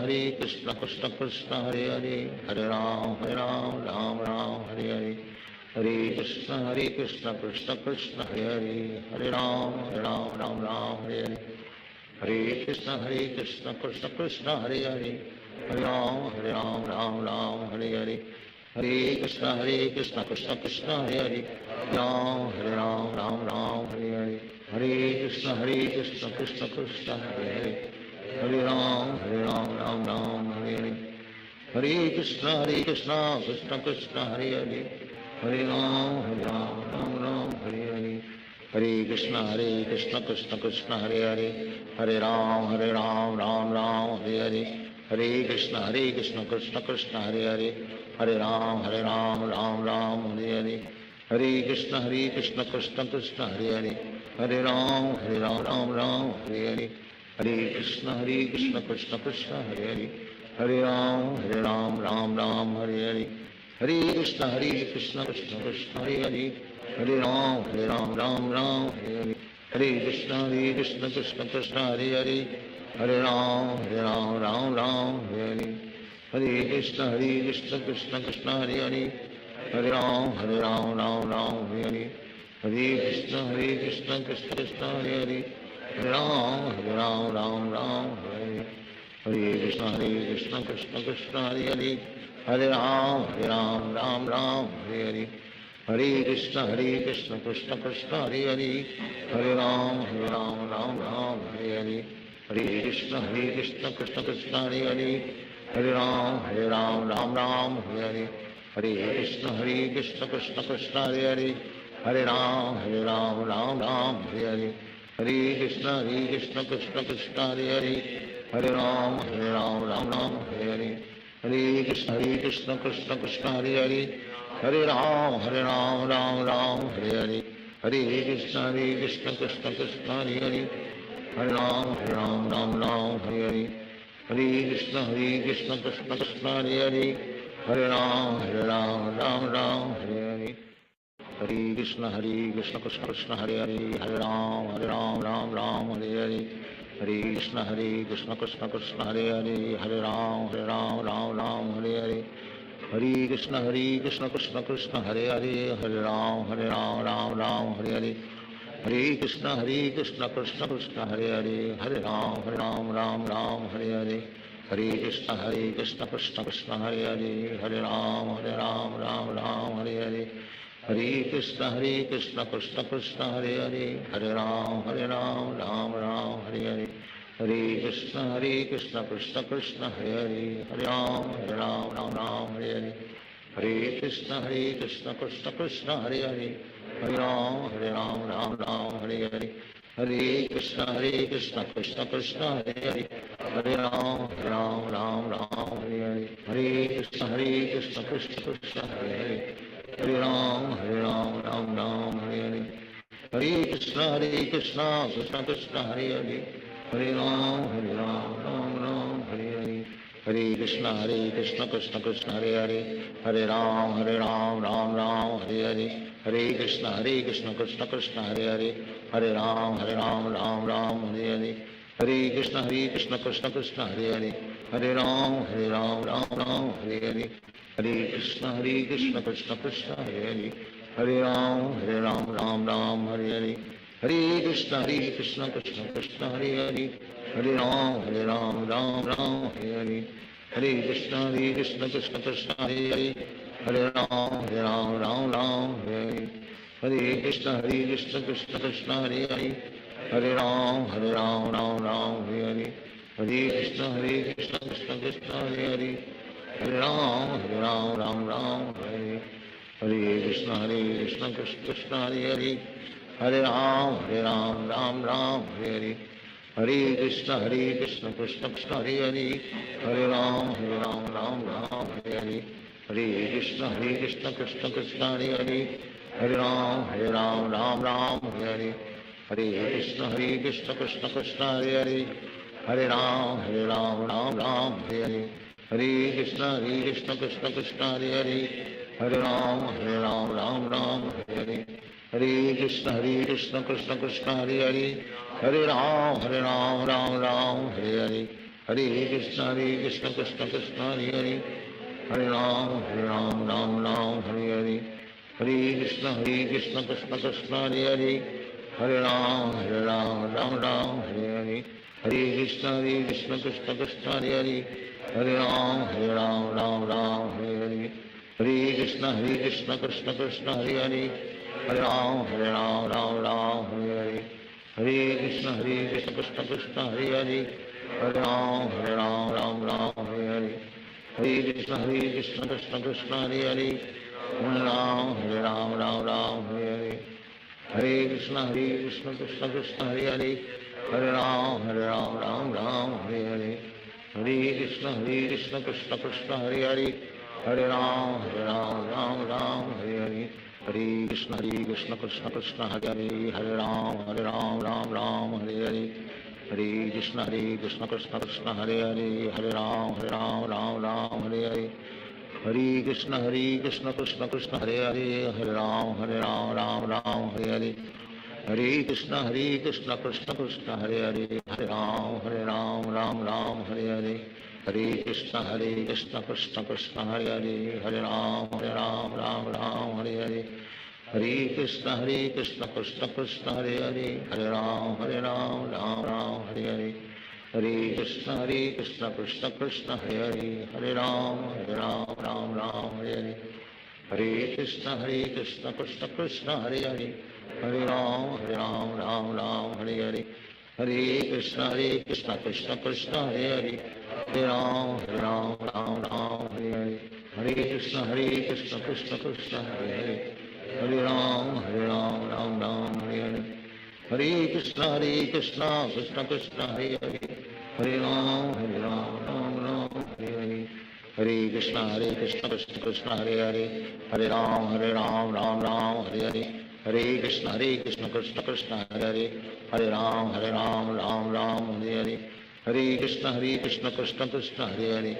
Krishna Krishna Hare Hare, Hare Ram Hare Hare, Hare Krishna Krishna Krishna Hare Hare, Hare Ram Hare Hare, Hare Krishna Krishna Krishna Hare Hare, Hare Ram Hare Hare, Hare Krishna Krishna Krishna Hare Hare, Hare Ram Ram Ram Hare Hare, Hare Krishna Krishna Krishna Hare Hare, Hare Ram Ram Ram Hare Hare, Hare Krishna Krishna Krishna Hare Hare, Hare Ram Ram Ram Hare Hare, Hare Krishna Krishna Krishna Hare Hare, Hare Ram Ram Ram Hare Hare, Hare Krishna Krishna Krishna Hare Hare, Hare Ram Ram Ram Hare Hare, Hare Krishna Krishna Krishna Hare Hare, Hare Ram Ram Hare Hare, Hare Krishna Krishna Krishna Hare Hare, Hare Ram Ram Ram Hare Hare, Hare Krishna Krishna Krishna Hare Hare, Hare Ram Ram Ram Hare Hare, Hare Krishna Krishna Krishna Hare Hare, Hare Ram Ram Ram Hare Hare, Hare Krishna Krishna Krishna Hare Hare, Hare Ram Ram Ram Hare Hare, Hare Krishna Krishna Krishna Hare Hare, Hare Ram Ram Ram Hare Hare, Hare Krishna Krishna Krishna Hare Hare, Hare Ram Ram Ram Hare Hare, Hare Krishna Krishna Krishna Hare Hare, Hare Ram Ram Ram Hare Hare, Hare Krishna Krishna Krishna Hare Hare, Hare Ram Ram Ram Hare Hare, Hare Krishna Krishna Krishna Hare Hare, Hare Ram Ram Ram Hare Hare, Hare Krishna Krishna Krishna Hare Hare, Hare Ram Ram Ram Hare Hare, Hare Krishna Krishna Krishna Hare Hare, Hare Ram Ram Ram Hare Hare, Hare Krishna Krishna Krishna Hare Hare, Hare Ram Ram Ram Hare Hare, Hare Krishna Krishna Krishna Hare Hare, Hare Ram Ram Hare Hare, Hare Krishna Krishna Krishna Hare Hare, Hare Ram Ram Hare Hare, Hare Krishna Krishna Krishna Hare Hare, Hare Ram Ram Hare Hare, Hare Krishna Krishna Krishna Hare Hare, Hare Ram Ram Hare Hare, Hare Krishna Krishna Krishna Hare Hare, Hare Ram Ram Hare Hare, Hare Krishna Krishna Krishna Hare Hare, Hare Ram Ram Hare Hare, Hare Krishna Krishna Krishna Hare Hare, Hare Ram Ram Hare Hare, Hare Krishna Krishna Krishna Hare Hare, Hare Ram Ram Hare Hare, Hare Krishna Krishna Krishna Hare Hare, Hare Ram Ram Hare Hare, Hare Krishna Krishna Krishna Hare Hare, Hare Ram Ram Hare Hare, Hare Krishna Krishna Krishna Hare Hare, Hare Ram Ram Hare Hare, Hare Krishna Krishna Krishna Hare Hare, Hare Ram Ram Hare Hare, Hare Krishna Krishna Krishna Hare Hare, Hare Ram Ram Hare Hare, Hare Krishna Krishna Krishna Hare Hare, Hare Ram Ram Hare Hare, Hare Krishna Krishna Krishna Hare Hare, Hare Ram Ram Hare Hare, Hare Krishna Krishna Krishna Hare Hare, Hare Ram Ram Hare Hare, Hare Krishna Krishna Krishna Hare Hare, Hare Ram Ram Hare Hare, Hare Krishna Krishna Krishna Hare Hare, Hare Ram Ram Hare Hare, Hare Krishna Krishna Krishna Hare Hare, Hare Ram Ram Hare Hare, Hare Krishna Krishna Krishna Hare Hare, Hare Ram Ram Hare Hare, Hare Krishna Krishna Krishna Hare Hare, Hare Ram Ram Hare Hare, Hare Krishna Krishna Krishna Hare Hare, Hare Ram Ram Hare Hare, Hare Krishna Krishna Krishna Hare Hare, Hare Ram Ram Hare Hare, Hare Krishna Krishna Krishna Hare Hare, Hare Ram Ram Hare Hare, Hare Krishna Krishna Krishna Hare Hare, Hare Ram Ram Hare Hare, Hare Krishna Krishna Krishna Hare Hare, Hare Ram Ram Hare Hare, Hare Krishna Krishna Krishna Hare Hare, Hare Ram Ram Hare Hare, Hare Krishna Krishna Krishna Hare Hare, Hare Ram Hare Hare, Hare Krishna Krishna Krishna Hare Hare, Hare Ram Ram Hare Hare, Hare Krishna Krishna Krishna Hare Hare Hare Ram Ram Ram Hare Hare Hare Krishna Krishna Krishna Hare Hare Hare Ram Ram Ram Hare Hare Hare Krishna Krishna Krishna Hare Hare Hare Ram Ram Hare Hare Hare Krishna Krishna Krishna Hare Hare Hare Ram Ram Hare Hare Hare Krishna Krishna Krishna Hare Hare Hare Ram Ram Hare Hare Hare Krishna Krishna Krishna Hare Hare Hare Ram Ram Hare Hare Hare Krishna Krishna Krishna Hare Hare Hare Ram Ram Hare Hare Hare Krishna Krishna Krishna Hare Hare Hare Ram Ram Hare Hare Hare Krishna Krishna Krishna Hare Hare Hare Ram Ram Hare Hare Hare Krishna Krishna Krishna Hare Hare Hare Ram Ram Hare Hare Hare Krishna Krishna Krishna Hare Hare Hare Ram Ram Hare Hare Hare Krishna Krishna Krishna Hare Hare Hare Ram Ram Hare Hare Hare Krishna Krishna Krishna Hare Hare Hare Ram Ram Hare Hare Hare Krishna Krishna Krishna Hare Hare Hare Ram Ram Hare Hare Hare Krishna Krishna Krishna Hare Hare Hare Ram Ram Hare Hare Hare Krishna Krishna Krishna Hare Hare Hare Ram Ram Hare Hare Hare Krishna Krishna Krishna Hare Hare Hare Ram Ram Hare Hare Hare Krishna Krishna Krishna Hare Hare Hare Ram Ram Hare Hare Hare Krishna Krishna Krishna Hare Hare Hare Ram Ram Hare Hare Hare Krishna Krishna Krishna Hare Hare Hare Ram Ram Hare Hare Hare Krishna Krishna Krishna Hare Hare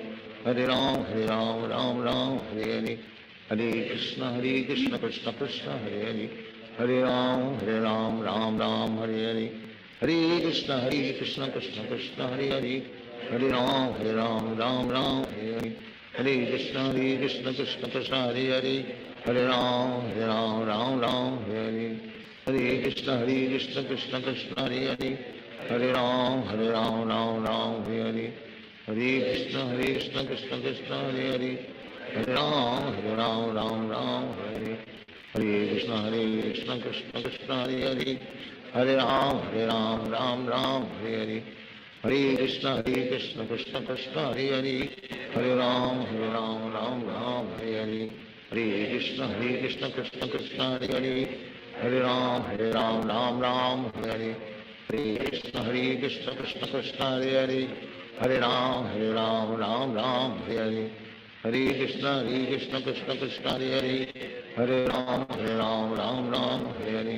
Hare Ram Ram Hare Hare Hare Krishna Krishna Krishna Hare Hare Hare Ram Ram Hare Hare Hare Krishna Krishna Krishna Hare Hare Hare Ram Ram Hare Hare Hare Krishna Krishna Krishna Hare Hare Hare Ram Ram Hare Hare Krishna Krishna Krishna Hare Hare Hare Ram Ram Hare Hare Hare Krishna Krishna Krishna Hare Hare Hare Ram Ram Hare Hare Hare Krishna Krishna Krishna Hare Hare Hare Ram Ram Hare Hare Hare Krishna Krishna Krishna Hare Hare Hare Ram Ram Hare Hare Hare Krishna Krishna Krishna Hare Hare Hare Ram Ram Hare Hare Hare Krishna Krishna Krishna Hare Hare Hare Ram Ram Hare Hare Hare Krishna Krishna Krishna Hare Hare Hare Ram Ram Hare Hare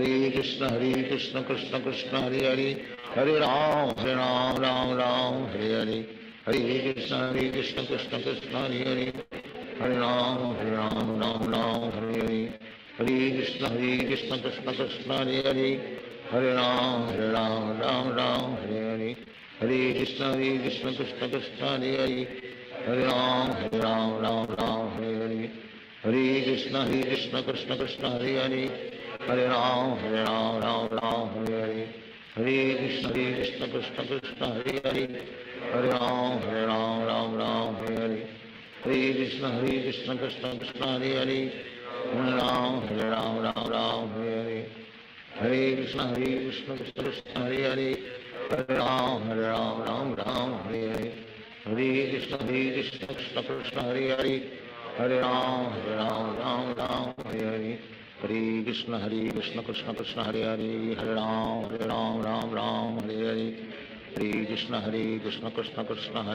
Hare Krishna Krishna Krishna Hare Hare Hare Ram Ram Hare Hare Hare Krishna Krishna Krishna Hare Hare Hare Ram Ram Hare Hare Hare Krishna Krishna Krishna Hare Hare Hare Ram Ram Hare Hare Hare Krishna Krishna Krishna Hare Hare Hare Ram Ram Hare Hare Hare Krishna Krishna Krishna Hare Hare Hare Ram Ram Hare Hare Hare Krishna Krishna Krishna Hare Hare Hare Ram Ram Hare Hare Hare Krishna Krishna Krishna Hare Hare Hare Ram Ram Hare Hare Hare Krishna Krishna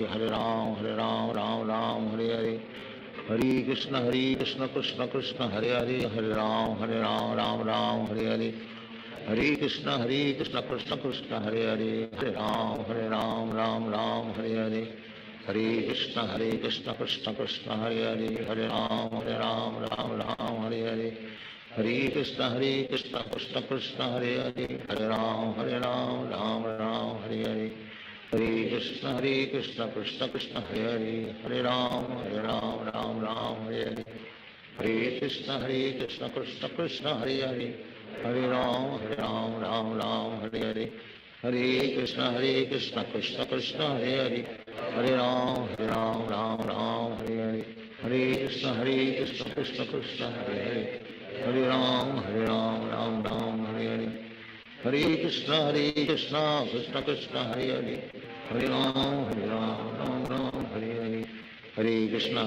Krishna Hare Hare Hare Ram Ram Hare Hare Hare Krishna Krishna Krishna Hare Hare Hare Ram Ram Hare Hare Hare Krishna Krishna Krishna Hare Hare Hare Ram Ram Hare Hare Hare Krishna Krishna Krishna Hare Hare Hare Ram Ram Hare Hare Hare Krishna Krishna Krishna Hare Hare Hare Ram Ram Hare Hare Hare Krishna Krishna Krishna Hare Hare Hare Ram Ram Hare Hare Hare Krishna Krishna Krishna Hare Hare Hare Ram Ram Hare Hare Hare Krishna Krishna Krishna Hare Hare Hare Ram Ram Hare Hare Hare Krishna Krishna Krishna Hare Hare Hare Ram Ram Hare Hare Hare Krishna Krishna Krishna Hare Hare, Hare Ram Ram Ram Hare Hare, Hare Krishna Krishna Krishna Hare Hare, Hare Ram Ram Ram Hare Hare, Hare Krishna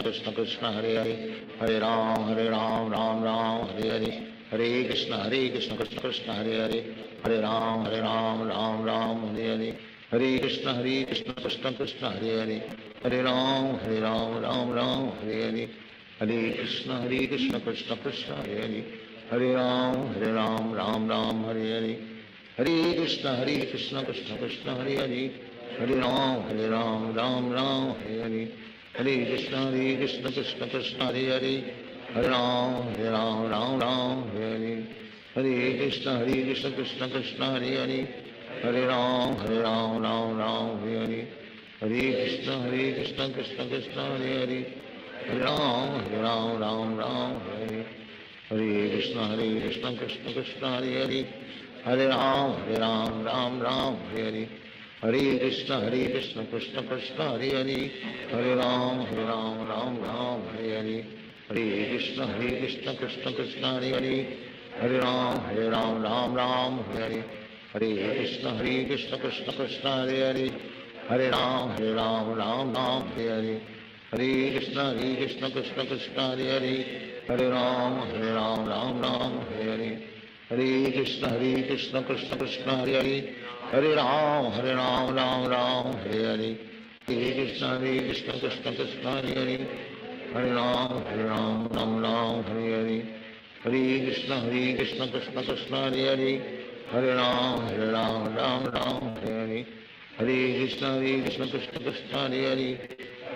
Krishna Krishna Hare Hare, Hare Ram Ram Ram Hare Hare, Hare Krishna Krishna Krishna Hare Hare, Hare Ram Ram Ram Hare Hare, Hare Krishna Krishna Krishna Hare Hare, Hare Ram Ram Ram Hare Hare, Hare Krishna Krishna Krishna Hare Hare, Hare Ram Ram Ram Hare Hare, Hare Krishna Krishna Krishna Hare Hare, Hare Ram Ram Ram Hare Hare, Hare Krishna Krishna Krishna Hare Hare, Hare Ram Ram Ram Hare Hare, Hare Krishna Krishna Krishna Hare Hare, Hare Ram Ram Ram Hare Hare, Hare Krishna Krishna Krishna Hare Hare, Hare Ram Ram Ram Hare Hare, Hare Krishna Krishna Krishna Hare Hare, Hare Ram Ram Ram Hare Hare, Hare Krishna Krishna Krishna Hare Hare, Hare Ram Ram Ram Hare Hare, Hare Krishna Krishna Krishna Hare Hare, Hare Ram Ram Ram Hare Hare, Hare Krishna Krishna Krishna Hare Hare, Hare Ram Ram Ram Hare Hare, Hare Krishna Krishna Krishna Hare Hare, Hare Ram Ram Ram Hare Hare, Hare Krishna Krishna Krishna Hare Hare, Hare Ram Ram Ram Hare Hare, Hare Krishna Krishna Krishna Hare Hare, Hare Ram Ram Ram Hare Hare, Hare Krishna Krishna Krishna Hare Hare, Hare Ram Ram Ram Hare Hare, Hare Krishna Krishna Krishna Hare Hare, Hare Ram Ram Ram Hare Hare, Hare Krishna Krishna Krishna Hare Hare, Hare Ram Ram Ram Hare Hare, Hare Krishna Krishna Krishna Hare Hare,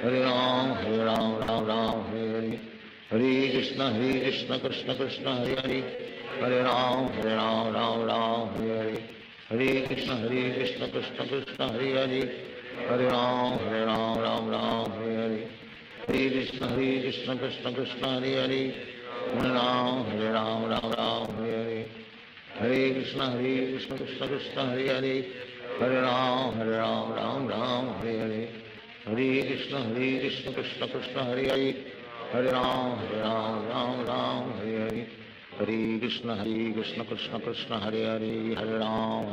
Hare Ram Ram Ram Hare Hare, Hare Krishna Krishna Krishna Hare Hare, Hare Ram Ram Ram Hare Hare, Hare Krishna Krishna Krishna Hare Hare, Hare Ram Ram Ram Hare Hare, Hare Krishna Krishna Krishna Hare Hare, Hare Ram Ram Ram Hare Hare, Hare Krishna Krishna Krishna Hare Hare, Hare Ram Ram Ram Hare Hare, Hare Krishna Krishna Krishna Hare Hare, Hare Ram Ram Hare Hare, Hare Krishna Krishna Krishna Hare Hare, Hare Ram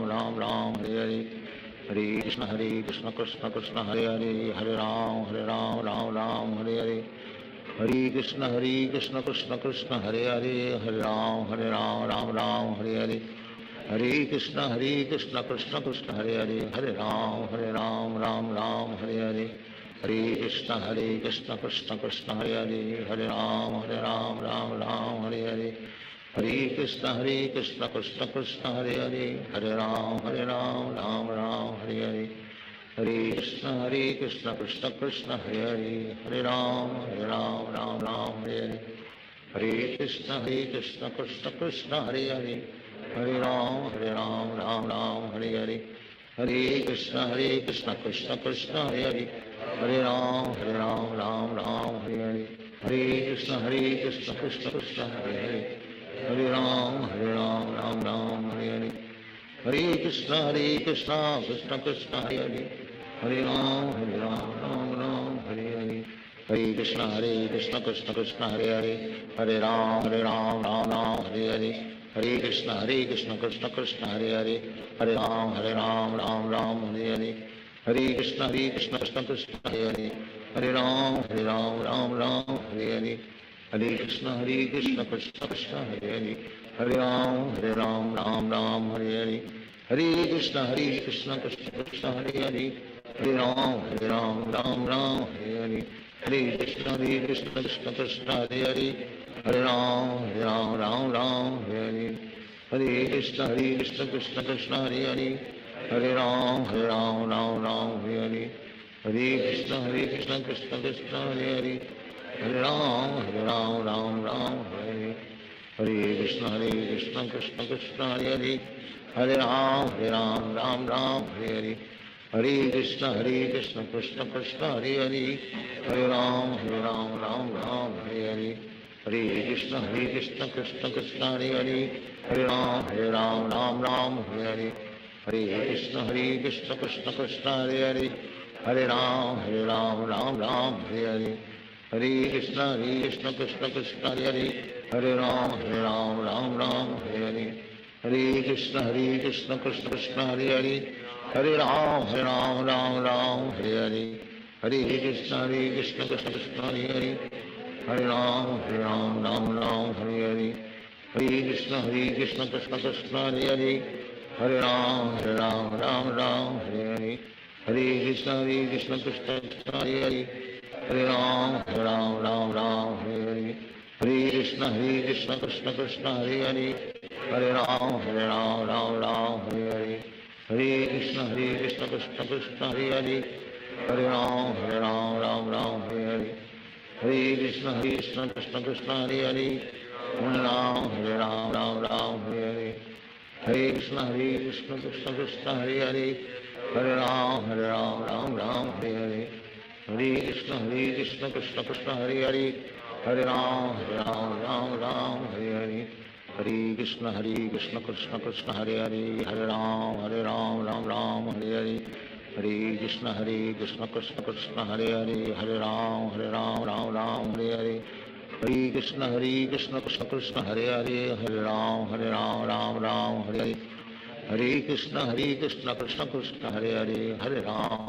Ram Ram Hare Hare, Hare Krishna Krishna Krishna Hare Hare, Hare Ram Ram Ram Hare Hare, Hare Krishna Krishna Krishna Hare Hare, Hare Ram Ram Ram Hare Hare, Hare Krishna Krishna Krishna Hare Hare, Hare Ram Ram Ram Hare Hare, Hare Krishna Krishna Krishna Hare Hare, Hare Ram Ram Ram Hare Hare, Hare Krishna Krishna Krishna Hare Hare, Hare Ram Ram Ram Hare Hare, Hare Krishna Krishna Krishna Hare Hare, Hare Ram Ram Ram Hare Hare, Hare Krishna Krishna Krishna Hare Hare, Hare Ram Ram Ram Hare Hare, Hare Krishna Krishna Krishna Hare Hare, Hare Ram Ram Ram Hare Hare, Hare Krishna Krishna Krishna Hare Hare, Hare Ram Ram Ram Hare Hare, Hare Krishna Krishna Krishna Hare Hare, Hare Ram Ram Ram Hare Hare, Hare Krishna Krishna Krishna Hare Hare, Hare Ram Ram Ram Hare Hare, Hare Krishna Krishna Krishna Hare Hare, Hare Ram Ram Ram Hare Hare, Hare Krishna Krishna Krishna Hare Hare, Hare Ram Ram Ram Hare Hare, Hare Krishna Krishna Krishna Hare Hare, Hare Ram Ram Ram Hare Hare, Hare Krishna Krishna Krishna Hare Hare, Hare Ram Ram Ram Hare Hare, Hare Krishna Krishna Krishna Hare Hare, Hare Ram Ram Ram Hare Hare, Hare Krishna Krishna Krishna Hare Hare, Hare Ram Ram Ram Hare Hare, Hare Krishna Krishna Krishna Hare Hare, Hare Ram Ram Ram Hare Hare, Hare Krishna Krishna Krishna Hare Hare, Hare Ram Ram Ram Hare Hare, Hare Krishna Krishna Krishna Hare Hare, Hare Ram Ram Ram Hare Hare, Hare Krishna Krishna Krishna Hare Hare, Hare Ram Ram Ram Hare Hare, Hare Krishna Krishna Krishna Hare Hare, Hare Ram Ram Ram Hare Hare, Hare Krishna Krishna Krishna Hare Hare, Hare Ram Ram Ram Hare Hare, Hare Krishna Krishna Krishna Hare Hare, Hare Ram Ram Hare Hare, Hare Krishna Krishna Krishna Hare Hare, Hare Ram Ram Hare Hare, Hare Krishna Krishna Krishna Hare Hare, Hare Ram Ram Hare Hare, Hare Krishna Krishna Krishna Hare Hare, Hare Ram Ram Hare Hare, Hare Krishna Krishna Krishna Hare Hare, Hare Ram Ram Hare Hare, Hare Krishna Krishna Krishna Hare Hare, Hare Ram Ram Hare Hare, Hare Krishna Krishna Krishna Hare Hare, Hare Ram Ram Hare Hare, Hare Krishna Krishna Krishna Hare Hare, Hare Ram Ram Hare Hare, Hare Krishna Krishna Krishna Hare Hare, Hare Ram Ram Hare Hare, Hare Krishna Krishna Krishna Hare Hare, Hare Ram Ram Hare Hare, Hare Krishna Krishna Krishna Hare Hare, Hare Ram Ram Hare Hare, Hare Krishna Krishna Krishna Hare Hare, Hare Ram Ram Hare Hare, Hare Krishna Krishna Krishna Hare Hare, Hare Ram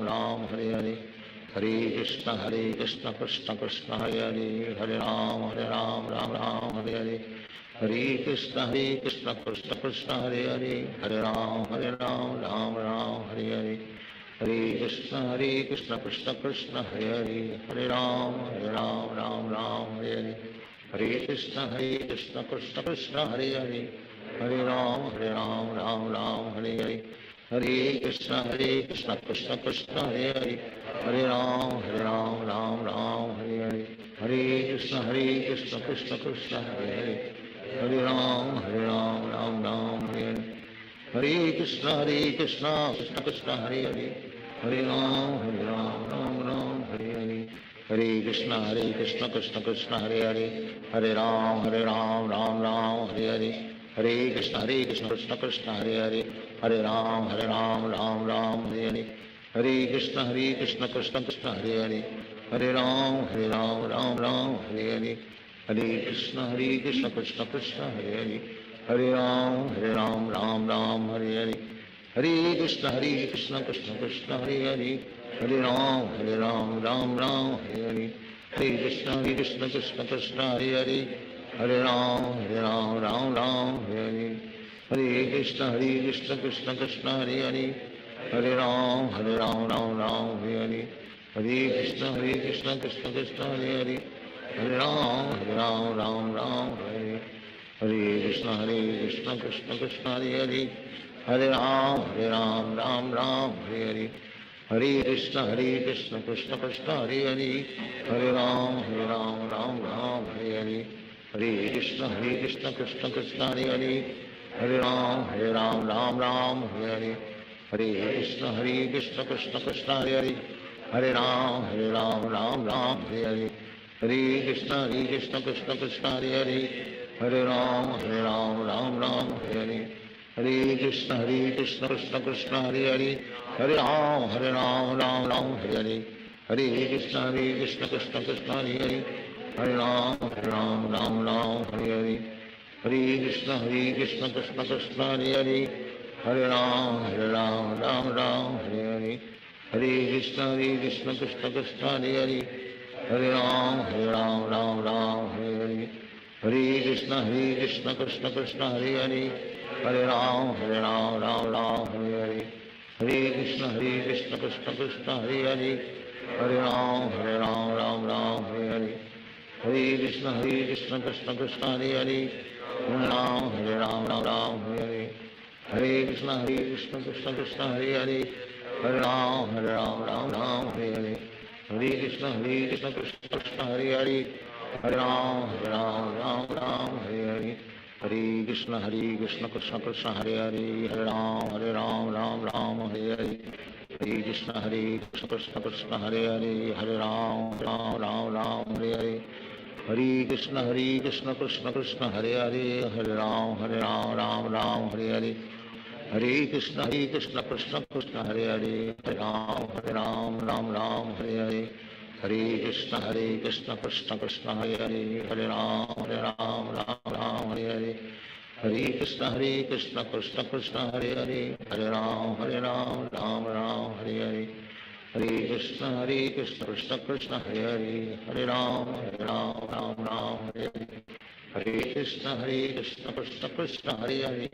Ram Hare Hare, Hare Krishna Krishna Krishna Hare Hare, Hare Ram Ram Hare Hare, Hare Krishna Krishna Krishna Hare Hare, Hare Ram Hare Hare, Hare Krishna Krishna Krishna Hare Hare, Hare Ram Ram Hare Hare, Hare Krishna Krishna Krishna Hare Hare, Hare Ram Ram Hare Hare, Hare Krishna Krishna Krishna Hare Hare, Hare Ram Ram Hare Hare, Hare Krishna Krishna Krishna Hare Hare, Hare Ram Ram Hare Hare, Hare Krishna Krishna Krishna Hare Hare, Hare Ram Ram Hare Hare, Hare Krishna Krishna Krishna Hare Hare, Hare Ram Ram Hare Hare, Hare Krishna Krishna Krishna Hare Hare, Hare Ram Ram Hare Hare, Hare Krishna Krishna Krishna Hare Hare, Hare Ram Ram Hare Hare, Hare Krishna Krishna Krishna Hare Hare, Hare Ram Ram Hare Hare, Hare Krishna Krishna Krishna Hare Hare, Hare Ram Ram Hare Hare, Hare Krishna Krishna Krishna Hare Hare, Hare Ram Ram Hare, Hare Krishna Krishna Krishna Hare Hare, Hare Ram Ram Hare Hare, Hare Krishna Krishna Krishna Hare Hare, Hare Ram Ram Hare Hare, Hare Krishna Krishna Krishna Hare Hare, Hare Ram Ram Hare Hare, Hare Krishna Krishna Krishna Hare Hare, Hare Ram Ram Hare Hare, Hare Krishna Krishna Krishna Hare Hare, Hare Ram Ram Hare Hare, Hare Krishna Krishna Krishna Hare Hare, Hare Ram Ram Hare Hare, Hare Krishna Krishna Krishna Hare Hare, Hare Ram Ram Hare Hare, Hare Krishna Krishna Krishna Hare Hare, Hare Ram Ram Hare Hare, Hare Krishna Krishna Krishna Hare Hare, Hare Ram Ram Hare Hare, Hare Krishna Krishna Krishna Hare Hare, Hare Ram Ram Hare Hare, Hare Krishna Krishna Krishna Hare Hare, Hare Ram Ram Hare Hare, Hare Krishna Krishna Krishna Hare Hare, Hare Ram Hare Hare, Hare Krishna Krishna Krishna Hare Hare, Hare Ram Hare Hare, Hare Krishna Krishna Krishna Hare Hare, Hare Ram Hare Hare, Hare Krishna Krishna Krishna Hare Hare, Hare Ram Hare Hare, Hare Krishna Krishna Krishna Hare Hare, Hare Ram Hare Hare, Hare Krishna Krishna Krishna Hare Hare, Hare Ram Hare Hare, Hare Krishna Krishna Krishna Hare Hare, Hare Ram Ram Hare Hare, Hare Krishna Krishna Krishna Hare Hare Hare Ram Ram Ram Hare Hare Hare Krishna Krishna Krishna Hare Hare Hare Ram Ram Ram Hare Hare Hare Krishna Krishna Krishna Hare Hare Hare Ram Ram Ram Hare Hare Hare Krishna Krishna Krishna Hare Hare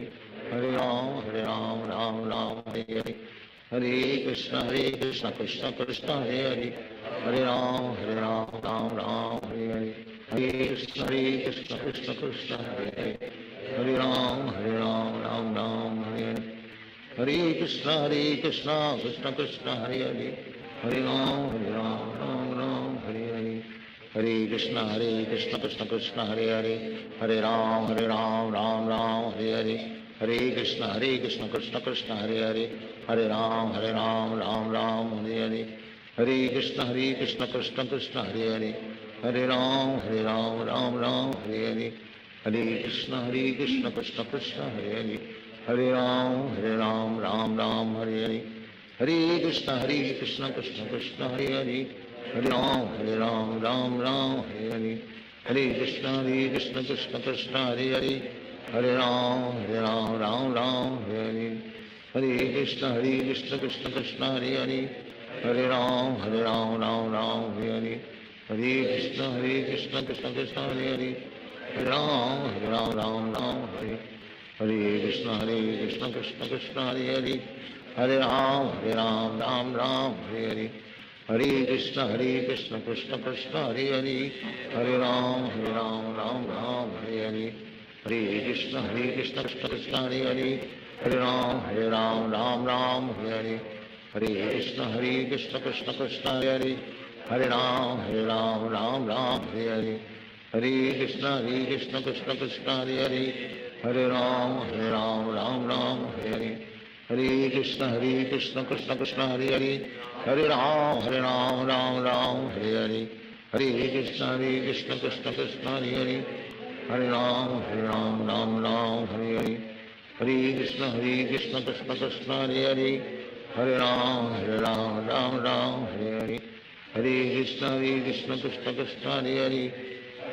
Hare Ram Ram Ram Hare Hare Hare Krishna Krishna Krishna Hare Hare Hare Ram Ram Ram Hare Hare Hare Krishna Krishna Krishna Hare Hare Hare Ram Ram Ram Hare Hare Hare Krishna Krishna Krishna Hare Hare Hare Ram Ram Ram Hare Hare Hare Krishna Krishna Krishna Hare Hare Hare Ram Ram Ram Hare Hare Hare Krishna Krishna Krishna Hare Hare Hare Ram Ram Ram Hare Hare Hare Krishna Krishna Krishna Hare Hare Hare Ram Ram Ram Hare Hare Hare Krishna Krishna Krishna Hare Hare Hare Ram Ram Ram Hare Hare Hare Krishna Krishna Krishna Hare Hare Hare Ram Ram Ram Hare Hare Hare Krishna Krishna Krishna Hare Hare Hare Ram Ram Ram Hare Hare Hare Krishna Krishna Krishna Hare Hare Hare Ram Ram Ram Hare Hare Hare Krishna Krishna Krishna Hare Hare Hare Ram Ram Ram Hare Hare Krishna Krishna Krishna Hare Hare Hare Ram Ram Ram Hare Hare Hare Krishna Krishna Krishna Hare Hare Hare Ram Ram Ram Hare Hare Hare Krishna Krishna Krishna Hare Hare Hare Ram Ram Ram Hare Hare Hare Krishna Krishna Krishna Hare Hare Hare Ram Ram Ram Hare Hare Hare Krishna Krishna Krishna Hare Hare Hare Ram Ram Ram Hare Hare Hare Krishna Krishna Krishna Hare Hare Hare Ram Ram Ram Hare Hare Hare Krishna Krishna Krishna Hare Hare Hare Ram Ram Ram Hare Hare Hare Krishna Krishna Krishna Hare Hare Hare Ram Ram Ram Hare Hare Hare Krishna Krishna Krishna Hare Hare Hare Ram Ram Ram Hare Hare Hare Krishna Krishna Krishna Hare Hare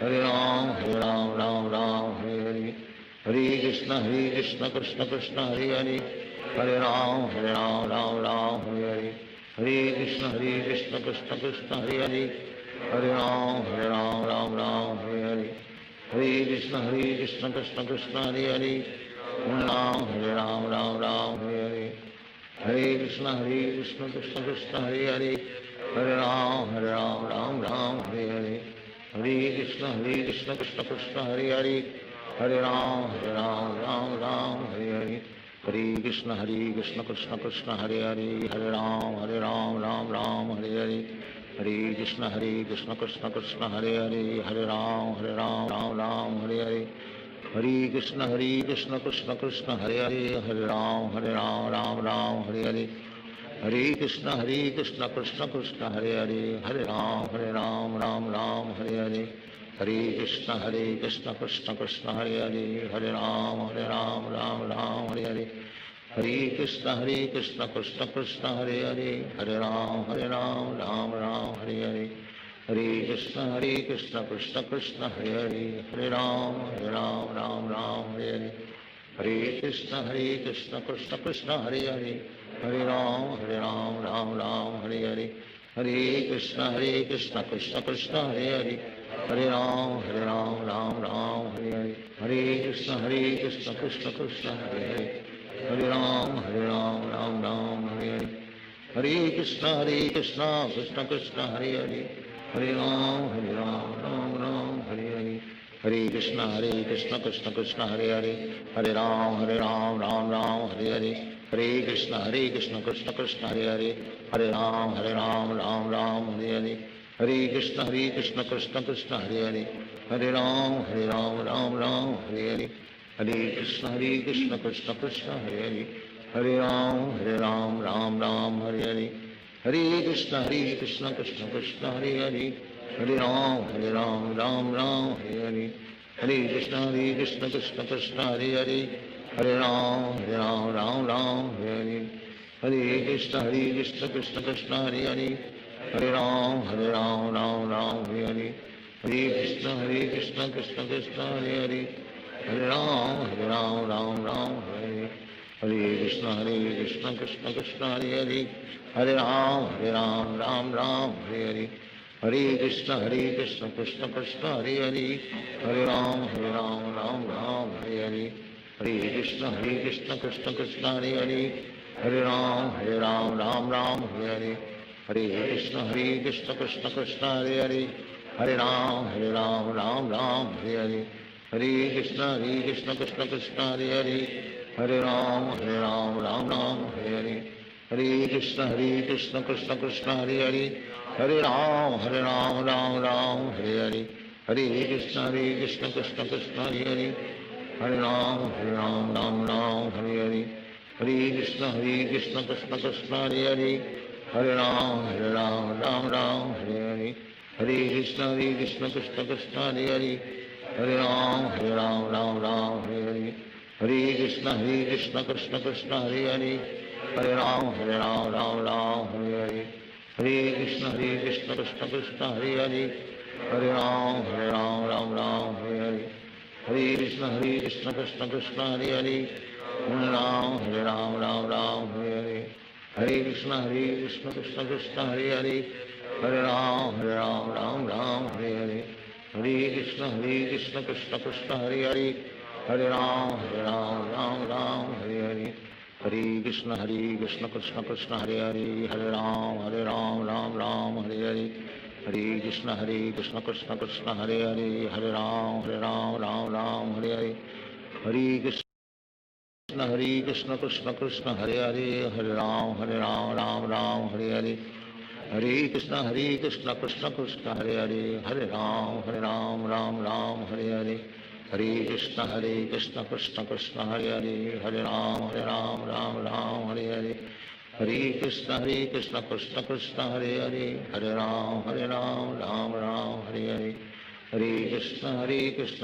Hare Ram Ram Ram Hare Hare Hare Krishna Krishna Krishna Hare Hare Hare Ram Ram Ram Hare Hare Hare Krishna Krishna Krishna Hare Hare Hare Ram Ram Hare Hare Hare Krishna Krishna Krishna Hare Hare Hare Ram Ram Ram Hare Hare Hare Krishna Krishna Krishna Hare Hare Hare Ram Ram Ram Hare Hare Hare Krishna Krishna Krishna Hare Hare Hare Ram Ram Ram Hare Hare Hare Krishna Krishna Krishna Hare Hare Hare Ram Ram Ram Hare Hare Hare Krishna Krishna Krishna Hare Hare Hare Ram Ram Ram Hare Hare Hare Krishna Krishna Krishna Hare Hare Hare Ram Ram Ram Hare Hare Hare Krishna Krishna Krishna Hare Hare Hare Ram Ram Ram Hare Hare Hare Krishna Krishna Krishna Hare Hare Hare Ram Ram Ram Hare Hare Hare Krishna Krishna Krishna Hare Hare Hare Ram Ram Ram Hare Hare Hare Krishna Krishna Krishna Hare Hare Hare Ram Ram Ram Hare Hare Hare Krishna Krishna Krishna Hare Hare Hare Ram Ram Ram Hare Hare Hare Krishna Krishna Krishna Hare Hare Hare Ram Ram Ram Hare Hare Hare Krishna Krishna Krishna Hare Hare Hare Ram Ram Ram Hare Hare Hare Krishna Krishna Krishna Hare Hare Hare Ram Ram Ram Hare Hare Hare Krishna Krishna Krishna Hare Hare Hare Ram Ram Ram Hare Hare Hare Krishna Krishna Krishna Hare Hare Hare Ram Ram Ram Hare Hare Hare Krishna Krishna Krishna Hare Hare Hare Ram Ram Ram Hare Hare Hare Krishna Krishna Krishna Hare Hare Hare Ram Ram Ram Hare Hare Hare Krishna Krishna Krishna Hare Hare Hare Ram Ram Ram Hare Hare Hare Krishna Krishna Krishna Hare Hare Hare Ram Ram Ram Hare Hare Hare Krishna Krishna Krishna Hare Hare Hare Ram Ram Ram Hare Hare Hare Krishna Krishna Krishna Hare Hare Hare Ram Ram Ram Hare Hare Hare Krishna Krishna Krishna Hare Hare Hare Ram Ram Ram Hare Hare Hare Krishna Krishna Krishna Hare Hare Hare Ram Ram Hare Hare Hare Krishna Krishna Krishna Hare Hare Hare Ram Ram Hare Hare Hare Krishna Krishna Krishna Hare Hare Hare Ram Ram Hare Hare Hare Krishna Krishna Krishna Hare Hare Hare Ram Ram Hare Hare Hare Krishna Krishna Krishna Hare Hare Hare Ram Ram Hare Hare Hare Krishna Krishna Krishna Hare Hare Hare Ram Ram Hare Hare Hare Krishna Krishna Krishna Hare Hare Hare Ram Ram Hare Hare Hare Krishna Krishna Krishna Hare Hare Hare Ram Ram Hare Hare Hare Krishna Krishna Krishna Hare Hare Hare Ram Ram Hare Hare Hare Krishna Krishna Krishna Hare Hare Hare Ram Ram Hare Hare Hare Krishna Krishna Krishna Hare Hare Hare Ram Ram Hare Hare Hare Krishna Krishna Krishna Hare Hare Hare Ram Ram Hare Hare Hare Krishna Krishna Krishna Hare Hare Hare Ram Ram Hare Hare Hare Krishna Krishna Krishna Hare Hare Hare Ram Ram Hare Hare Hare Krishna Krishna Krishna Hare Hare Hare Ram Hare Hare Hare Krishna Krishna Krishna Hare Hare Hare Ram Hare Hare Hare Krishna Krishna Krishna Hare Hare Hare Ram Hare Hare Hare Krishna Krishna Krishna Hare Hare Hare Ram Hare Hare Hare Krishna Krishna Krishna Hare Hare Hare Ram Hare Hare Hare Krishna Krishna Krishna Hare Hare Hare Ram Hare Hare Hare Krishna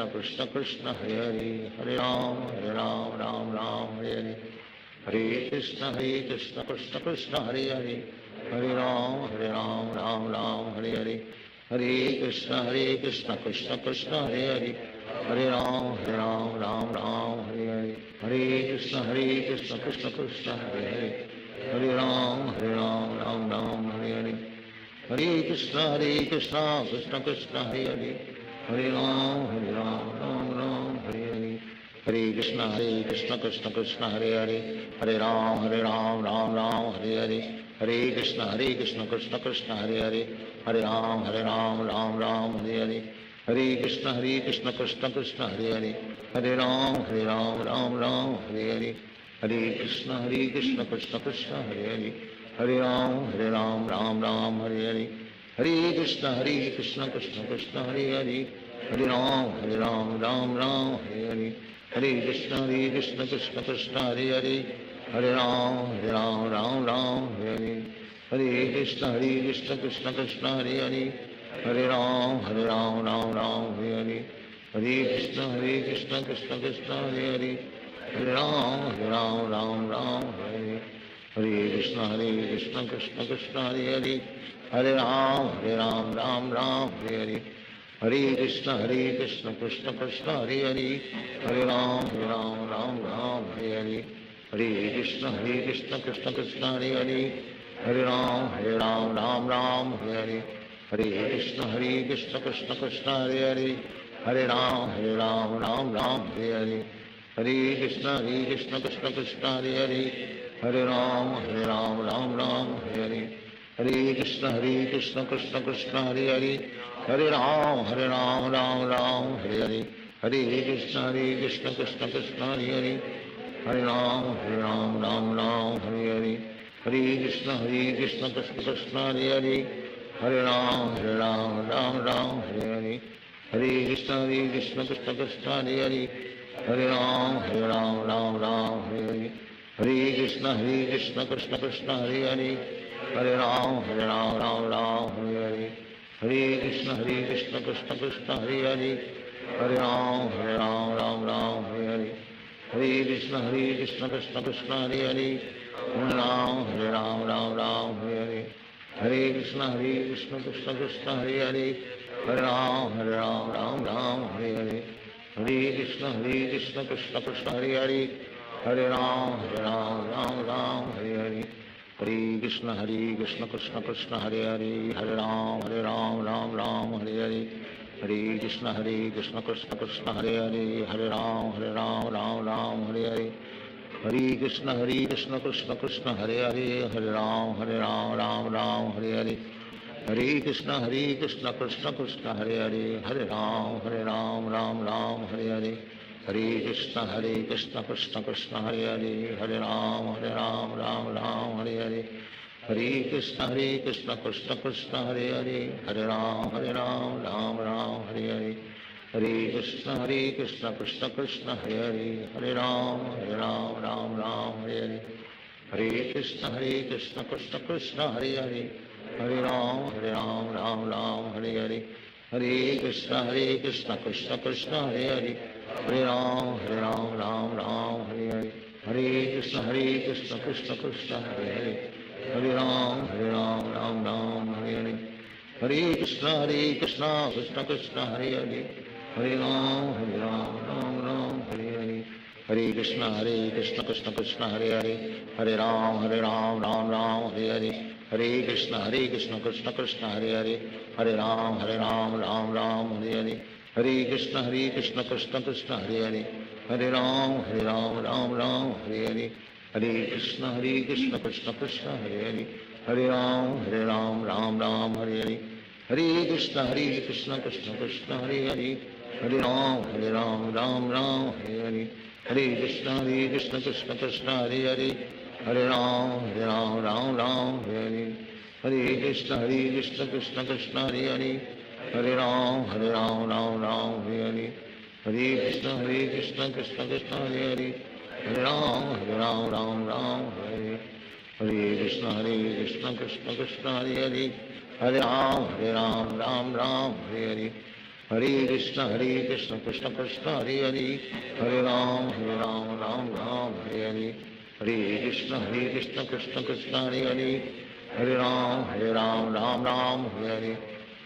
Krishna Krishna Hare Hare Hare Ram Hare Hare Hare Krishna Krishna Krishna Hare Hare Hare Ram Hare Hare Hare Krishna Krishna Krishna Hare Hare Hare Ram Hare Hare Hare Krishna Krishna Krishna Hare Hare Hare Ram Hare Hare Hare Hare Krishna Krishna Krishna Hare Hare Hare Ram Hare Hare Hare Krishna Krishna Krishna Hare Hare Hare Ram Hare Hare Hare Krishna Krishna Krishna Hare Hare Hare Ram Hare Hare Hare Krishna Krishna Krishna Hare Hare Hare Ram Hare Hare Hare Krishna Krishna Krishna Hare Hare Hare Ram Hare Hare Hare Krishna Krishna Krishna Hare Hare Hare Ram Hare Hare Hare Krishna Krishna Krishna Hare Hare Hare Ram Hare Hare Krishna Krishna Krishna Hare Hare Hare Ram Hare Hare Hare Krishna Krishna Krishna Hare Hare Hare Ram Hare Hare Hare Krishna Krishna Krishna Hare Hare Hare Ram Hare Hare Hare Krishna Krishna Krishna Hare Hare Hare Ram Hare Hare Hare Krishna Krishna Krishna Hare Hare Hare Ram Hare Hare Hare Krishna Krishna Krishna Hare Hare Hare Ram Hare Hare Hare Krishna Krishna Krishna Hare Hare Hare Ram Hare Hare Hare Krishna Krishna Krishna Hare Hare Hare Ram Hare Hare Hare Krishna Krishna Krishna Hare Hare Hare Ram Hare Hare Hare Krishna Krishna Krishna Hare Hare Hare Ram Hare Hare Hare Krishna Krishna Krishna Hare Hare Hare Ram Hare Hare Hare Krishna Krishna Krishna Hare Hare Hare Ram Hare Hare Hare Krishna Krishna Krishna Hare Hare, Hare Ram Ram Ram Hare Hare, Hare Krishna Krishna Krishna Hare Hare, Hare Ram Ram Hare Hare, Hare Krishna Krishna Krishna Hare Hare, Hare Ram Ram Hare Hare, Hare Krishna Krishna Krishna Hare Hare, Hare Ram Ram Hare Hare, Hare Krishna Krishna Krishna Hare Hare, Hare Ram Ram Hare Hare, Hare Krishna Krishna Krishna Hare Hare, Hare Ram Ram Hare Hare, Hare Krishna Krishna Krishna Hare Hare, Hare Ram Ram Hare Hare, Hare Krishna Krishna Krishna Hare Hare, Hare Ram Ram Hare Hare, Hare Krishna Krishna Krishna Hare Hare, Hare Ram Ram Hare Hare, Hare Krishna Krishna Krishna Hare Hare, Hare Ram Ram Hare Hare, Hare Krishna Krishna Krishna Hare Hare, Hare Ram Ram Hare Hare, Hare Krishna Krishna Krishna Hare Hare, Hare Ram Ram Hare Hare, Hare Krishna Krishna Krishna Hare Hare, Hare Ram Ram Hare Hare, Hare Krishna Krishna Krishna Hare Hare, Hare Ram Ram Hare Hare, Hare Krishna Krishna Krishna Hare Hare, Hare Ram Ram Hare Hare, Hare Krishna Krishna Krishna Hare Hare, Hare Ram Ram Hare Hare, Hare Krishna Krishna Krishna Hare Hare, Hare Ram Ram Hare Hare, Hare Krishna Krishna Krishna Hare Hare, Hare Ram Ram Hare Hare, Hare Krishna Krishna Krishna Hare Hare, Hare Ram Ram Hare Hare, Hare Krishna Krishna Krishna Hare Hare, Hare Ram Ram Hare Hare, Hare Krishna Krishna Krishna Hare Hare, Hare Ram Ram Hare Hare, Hare Krishna Krishna Krishna Hare Hare, Hare Ram Ram Hare Hare, Hare Krishna Krishna Krishna Hare Hare, Hare Ram Ram Hare Hare, Hare Krishna Krishna Krishna Hare Hare, Hare Ram Ram Hare Hare, Hare Krishna Krishna Krishna Hare Hare, Hare Ram Ram Hare Hare,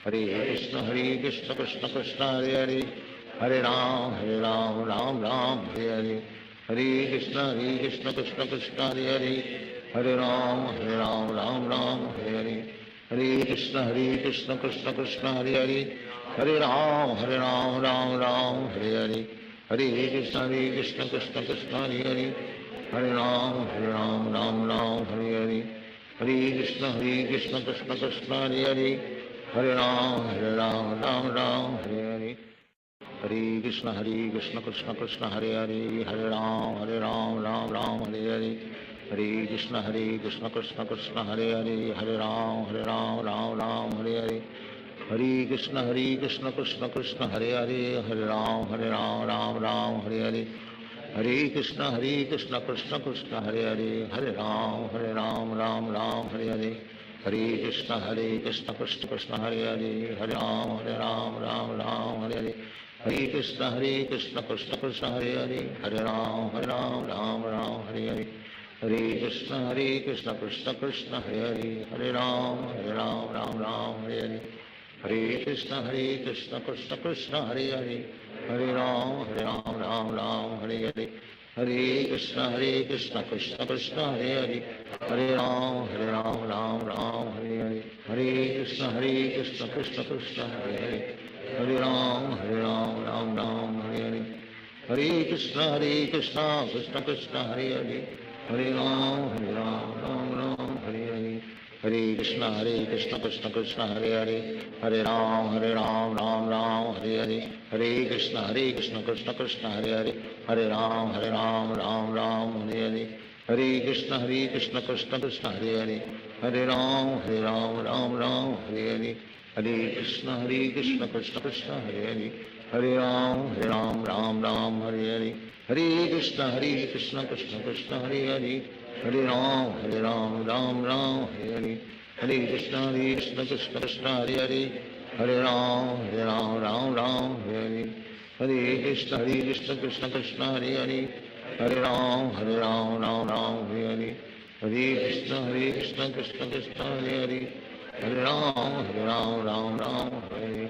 Hare Krishna Krishna Krishna Hare Hare, Hare Ram Ram Hare Hare, Hare Krishna Krishna Krishna Hare Hare, Hare Ram Ram Hare Hare, Hare Krishna Krishna Krishna Hare Hare, Hare Ram Ram Hare Hare, Hare Krishna Krishna Krishna Hare Hare, Hare Ram Ram Hare Hare, Hare Krishna Krishna Krishna Hare Hare, Hare Ram Ram Hare Hare, Hare Krishna Krishna Krishna Hare Hare, Hare Ram Ram Hare Hare, Hare Krishna Krishna Krishna Hare Hare, Hare Ram Ram Hare Hare, Hare Krishna Krishna Krishna Hare Hare, Hare Ram Ram Hare Hare, Hare Krishna Krishna Krishna Hare Hare, Hare Ram Ram Hare Hare, Hare Krishna Krishna Krishna Hare Hare, Hare Ram Ram Hare Hare, Hare Krishna Krishna Krishna Hare Hare, Hare Ram Hare Hare, Hare Krishna Krishna Krishna Hare Hare, Hare Ram Hare Hare, Hare Krishna Krishna Krishna Hare Hare, Hare Ram Hare Hare, Hare Krishna Krishna Krishna Hare Hare, Hare Ram Hare Hare, Hare Krishna Krishna Krishna Hare Hare, Hare Ram Hare Hare, Hare Krishna Krishna Krishna Hare Hare, Hare Ram Hare Hare, Hare Krishna Krishna Krishna Hare Hare, Hare Ram Hare Hare, Hare Krishna Krishna Krishna Hare Hare, Hare Ram Hare Hare, Hare Krishna Krishna Krishna Hare Hare, Hare Ram Hare Hare, Hare Krishna Krishna Krishna Hare Hare, Hare Ram Hare Hare, Hare Krishna Krishna Krishna Hare Hare, Hare Ram Hare Hare, Hare Krishna Krishna Krishna Hare Hare, Hare Ram Hare Hare, Hare Krishna Krishna Krishna Hare Hare, Hare Ram Ram Ram Hare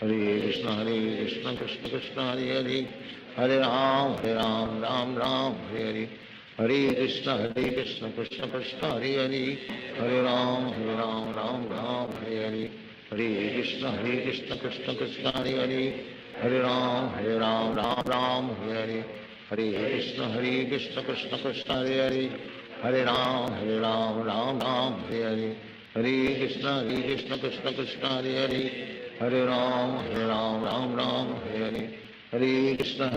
Hare Hare Krishna Krishna Krishna Hare Hare Hare Ram Ram Ram Hare Hare Hare Krishna Krishna Krishna Hare Hare Hare Ram Ram Ram Hare Hare Hare Krishna Krishna Krishna Hare Hare Hare Ram Ram Hare Hare Hare Krishna Krishna Krishna Hare Hare Hare Ram Ram Hare Hare Hare Krishna Krishna Krishna Hare Hare Hare Ram Ram Hare Hare Hare Krishna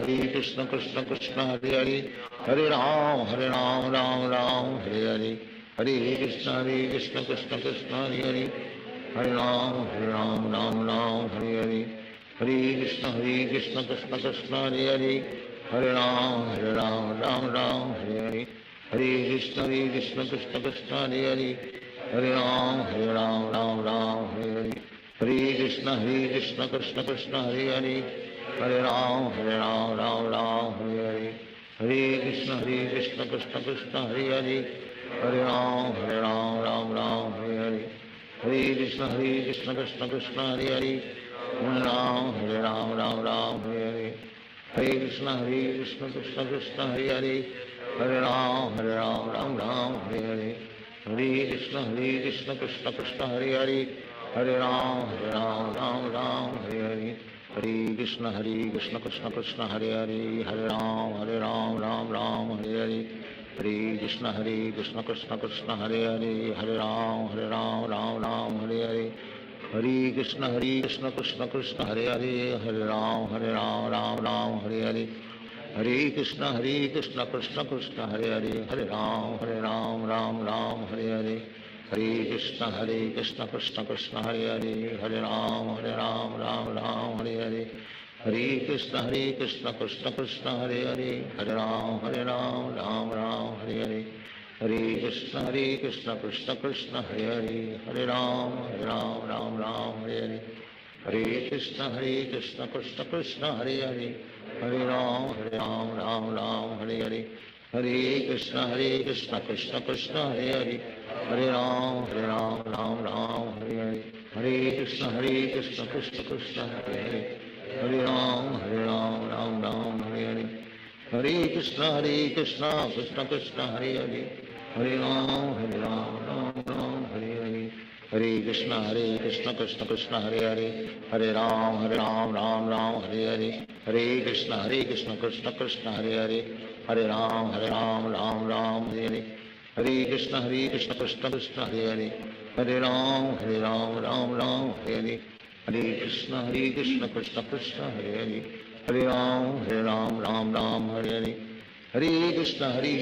Krishna Krishna Hare Hare Hare Ram Ram Hare Hare Hare Krishna Krishna Krishna Hare Hare Hare Ram Ram Hare Hare Hare Krishna Krishna Krishna Hare Hare Hare Ram Ram Hare Hare Hare Krishna Krishna Krishna Hare Hare Hare Ram Ram Hare Hare Hare Krishna Krishna Krishna Hare Hare Hare Ram Ram Hare Hare Hare Krishna Krishna Krishna Hare Hare Hare Ram Ram Hare Hare Hare Krishna Krishna Krishna Hare Hare Hare Ram Ram Hare Hare Hare Krishna Krishna Krishna Hare Hare Hare Ram Ram Hare Hare Hare Krishna Krishna Krishna Hare Hare Hare Ram Ram Hare Hare Hare Krishna Krishna Krishna Hare Hare Hare Ram Ram Hare Hare Hare Krishna Krishna Krishna Hare Hare Hare Ram Ram Hare Hare Hare Krishna Krishna Krishna Hare Hare Hare Ram Ram Hare Hare Hare Krishna Krishna Krishna Hare Hare Hare Ram Ram Hare Hare Hare Krishna Krishna Krishna Hare Hare Hare Ram Ram Hare Hare Hare Krishna Krishna Krishna Hare Hare Hare Ram Ram Hare Hare Hare Krishna Krishna Krishna Hare Hare Hare Ram Ram Hare Hare Hare Krishna Krishna Krishna Hare Hare Hare Ram Ram Hare Hare Hare Krishna Krishna Krishna Hare Hare Hare Ram Ram Hare Hare Hare Krishna Krishna Krishna Hare Hare Hare Ram Ram Hare Hare Hare Krishna Krishna Krishna Hare Hare Hare Ram Ram Hare Hare Hare Krishna Krishna Krishna Hare Hare Hare Ram Ram Hare Hare Hare Krishna Krishna Krishna Hare Hare Hare Ram Ram Hare Hare Hare Krishna Krishna Krishna Hare Hare Hare Ram Ram Hare Hare Hare Krishna Krishna Krishna Hare Hare Hare Ram Ram Hare Hare Hare Krishna Krishna Krishna Hare Hare Hare Ram Ram Hare Hare Hare Krishna Krishna Krishna Hare Hare Hare Ram Ram Hare Hare Hare Krishna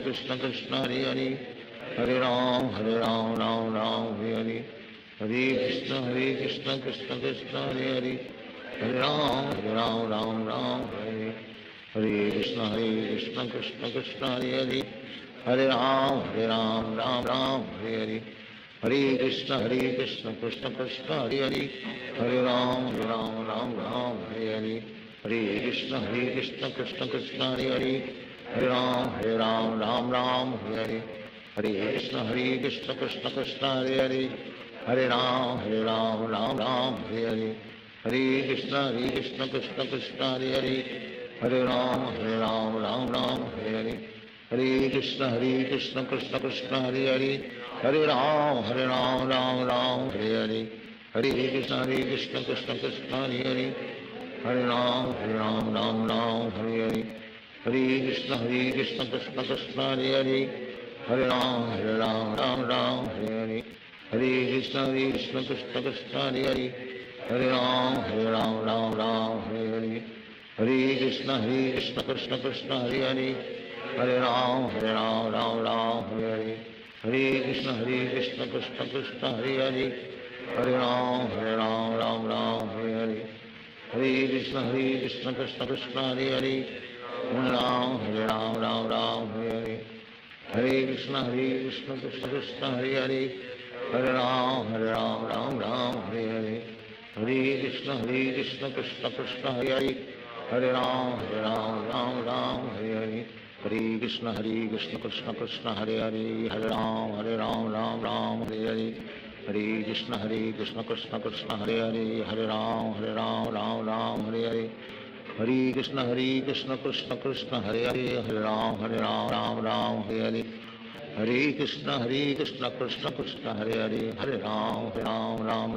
Krishna Krishna Hare Hare Hare Ram Ram Hare Hare Hare Krishna Krishna Krishna Hare Hare Hare Ram Ram Hare Hare Krishna Krishna Krishna Hare Hare Hare Ram Ram Hare Hare Hare Krishna Krishna Krishna Hare Hare Hare Ram Ram Hare Hare Hare Krishna Krishna Krishna Hare Hare Hare Ram Ram Hare Hare Hare Krishna Krishna Krishna Hare Hare Hare Ram Ram Hare Hare Hare Krishna Krishna Krishna Hare Hare Hare Ram Ram Hare Hare Hare Krishna Krishna Krishna Hare Hare Hare Ram Ram Hare Hare Hare Krishna Krishna Krishna Hare Hare Hare Ram Ram Hare Hare Hare Krishna Krishna Krishna Hare Hare Hare Ram Ram Hare Hare Hare Krishna Krishna Krishna Hare Hare Hare Ram Ram Hare Hare Hare Krishna Krishna Krishna Hare Hare Hare Ram Ram Hare Hare Hare Krishna Krishna Krishna Hare Hare Hare Ram Ram Hare Hare Hare Krishna Krishna Krishna Hare Hare Hare Ram Ram Hare Hare Hare Krishna Krishna Krishna Hare Hare Hare Ram Ram Hare Hare Hare Krishna Krishna Krishna Hare Hare Hare Ram Ram Ram Hare Hare Hare Krishna Krishna Krishna Hare Hare Hare Ram Ram Ram Hare Hare Hare Krishna Krishna Krishna Hare Hare Hare Ram Ram Ram Hare Hare Hare Krishna Krishna Krishna Hare Hare Hare Ram Ram Ram Hare Hare Hare Krishna Krishna Krishna Hare Hare Hare Ram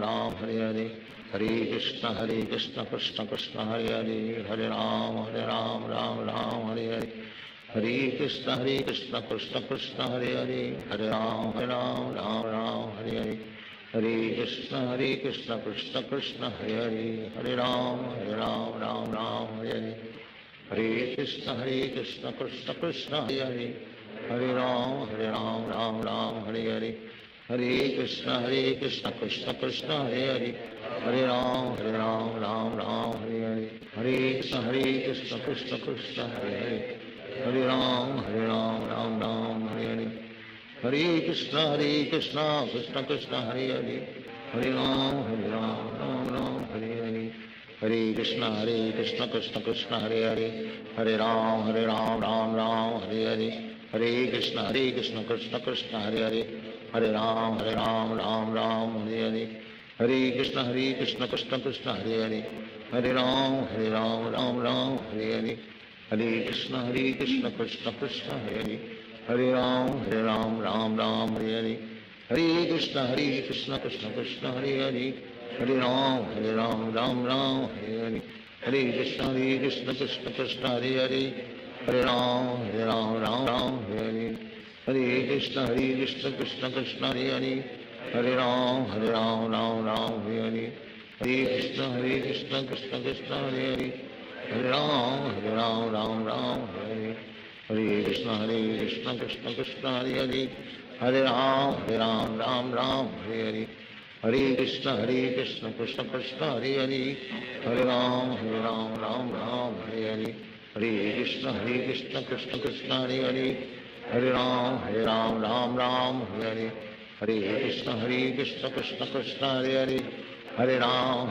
Ram Hare Hare Hare Krishna Krishna Krishna Hare Hare Hare Ram Ram Hare Hare Hare Krishna Krishna Krishna Hare Hare Hare Ram Ram Hare Hare Hare Krishna Krishna Krishna Hare Hare Hare Ram Ram Hare Hare Hare Krishna Krishna Krishna Hare Hare Hare Ram Ram Hare Hare Hare Krishna Krishna Krishna Hare Hare Hare Ram Ram Hare Hare Hare Krishna Krishna Krishna Hare Hare Hare Ram Ram Hare Hare Hare Krishna Krishna Krishna Hare Hare Hare Ram Ram Hare Hare Hare Krishna Krishna Krishna Hare Hare Hare Ram Ram Hare Hare Hare Krishna Krishna Krishna Hare Hare Hare Ram Ram Hare Hare Hare Krishna Krishna Krishna Hare Hare Hare Ram Ram Hare Hare Hare Krishna Krishna Krishna Hare Hare Hare Ram Ram Hare Hare Hare Krishna Krishna Krishna Hare Hare Hare Ram Ram Hare Hare Hare Krishna Krishna Krishna Hare Hare Hare Ram Ram Hare Hare Hare Krishna Krishna Krishna Hare Hare Hare Ram Ram Hare Hare Hare Krishna Krishna Krishna Hare Hare Hare Ram Ram Hare Hare Hare Krishna Krishna Krishna Hare Hare Hare Ram Ram Hare Hare Hare Krishna Krishna Krishna Hare Hare Hare Ram Ram Hare Hare Hare Krishna Krishna Krishna Hare Hare Hare Ram Ram Hare Hare Hare Krishna Krishna Krishna Hare Hare Hare Ram Ram Hare Hare Hare Krishna Krishna Krishna Hare Hare Hare Ram Ram Hare Hare Krishna Krishna Krishna Hare Hare Hare Ram